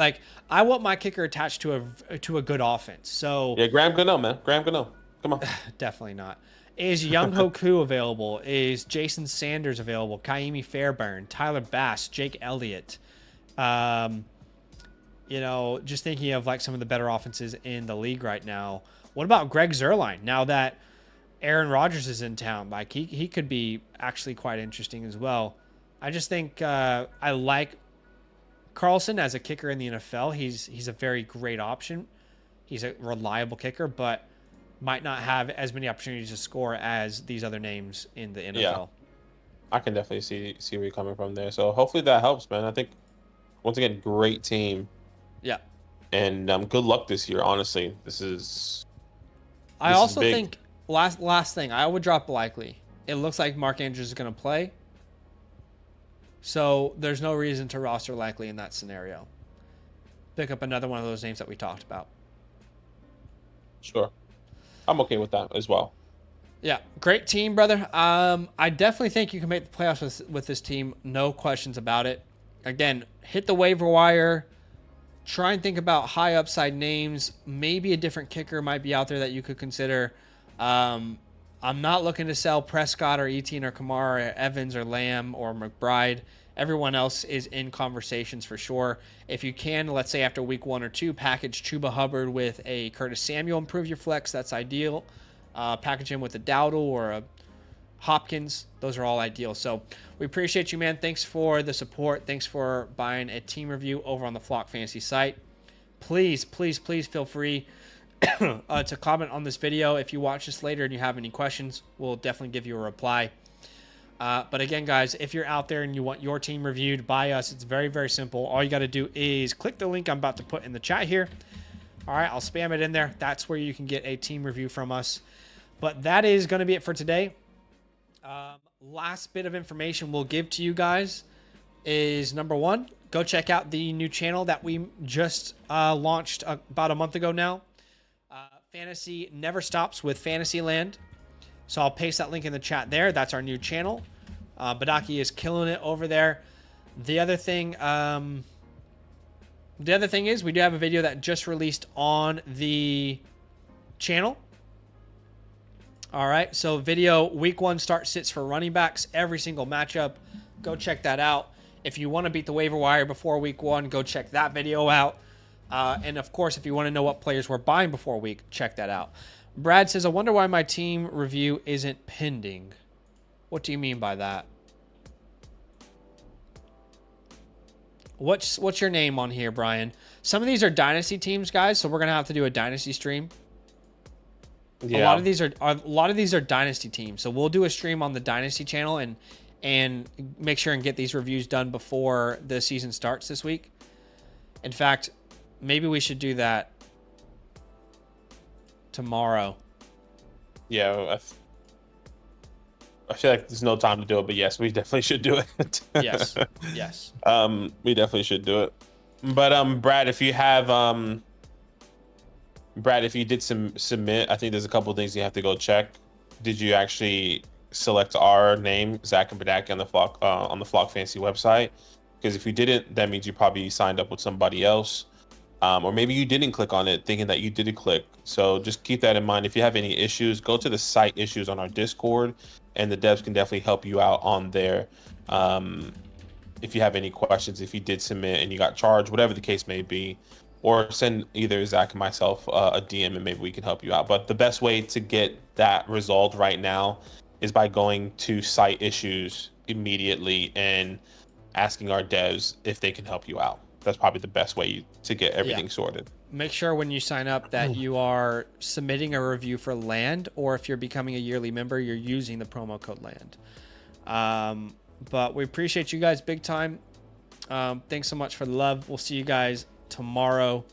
I want my kicker attached to a good offense. So yeah, Graham Gano, man. Graham Gano. Come on. Definitely not. Is Young Hoku available? Is Jason Sanders available? Kaimi Fairbairn, Tyler Bass, Jake Elliott. Just thinking of some of the better offenses in the league right now. What about Greg Zuerlein? Now that Aaron Rodgers is in town, he could be actually quite interesting as well. I just think I like Carlson as a kicker in the NFL. He's a very great option. He's a reliable kicker, but might not have as many opportunities to score as these other names in the NFL. Yeah. I can definitely see where you're coming from there. So hopefully that helps, man. I think once again, great team. Yeah. And good luck this year. Honestly, I also think last thing I would drop Likely. It looks like Mark Andrews is going to play, so there's no reason to roster Likely in that scenario. Pick up another one of those names that we talked about. Sure. I'm okay with that as well. Yeah, great team, brother. I definitely think you can make the playoffs with this team. No questions about it. Again, hit the waiver wire. Try and think about high upside names. Maybe a different kicker might be out there that you could consider. I'm not looking to sell Prescott or Etienne or Kamara or Evans or Lamb or McBride. Everyone else is in conversations for sure. If you can, let's say after week 1 or 2, package Chuba Hubbard with a Curtis Samuel, improve your flex. That's ideal. Package him with a Dowdle or a Hopkins. Those are all ideal. So we appreciate you, man. Thanks for the support. Thanks for buying a team review over on the Flock Fantasy site. Please feel free to comment on this video. If you watch this later and you have any questions, we'll definitely give you a reply. But again, guys, if you're out there and you want your team reviewed by us, it's very, very simple. All you got to do is click the link I'm about to put in the chat here. All right, I'll spam it in there. That's where you can get a team review from us. But that is going to be it for today. Last bit of information we'll give to you guys is, number one, go check out the new channel that we just launched about a month ago now. Fantasy never stops with Fantasyland. So I'll paste that link in the chat there. That's our new channel. Badaki is killing it over there. The other thing is we do have a video that just released on the channel. All right, so video week 1 start sits for running backs, every single matchup. Go check that out. If you want to beat the waiver wire before week 1, go check that video out. And of course, if you want to know what players we're buying before week, check that out. Brad says, I wonder why my team review isn't pending. What do you mean by that? What's your name on here, Brian? Some of these are dynasty teams, guys, so we're gonna have to do a dynasty stream. Yeah. A lot of these are dynasty teams, so we'll do a stream on the dynasty channel and make sure and get these reviews done before the season starts this week. In fact, maybe we should do that tomorrow. Yeah, I feel like there's no time to do it, but yes, we definitely should do it. Yes. We definitely should do it. But Brad, if you have if you did submit, I think there's a couple of things you have to go check. Did you actually select our name, Zach and Badaki, on the Flock Fantasy website. Because if you didn't, that means you probably signed up with somebody else. Or maybe you didn't click on it thinking that you didn't click. So just keep that in mind. If you have any issues, go to the site issues on our Discord, and the devs can definitely help you out on there. If you have any questions, if you did submit and you got charged, whatever the case may be, or send either Zach and myself a DM, and maybe we can help you out. But the best way to get that resolved right now is by going to site issues immediately and asking our devs if they can help you out. That's probably the best way to get everything sorted. Make sure when you sign up that you are submitting a review for land, or if you're becoming a yearly member, you're using the promo code land. But we appreciate you guys big time. Thanks so much for the love. We'll see you guys tomorrow.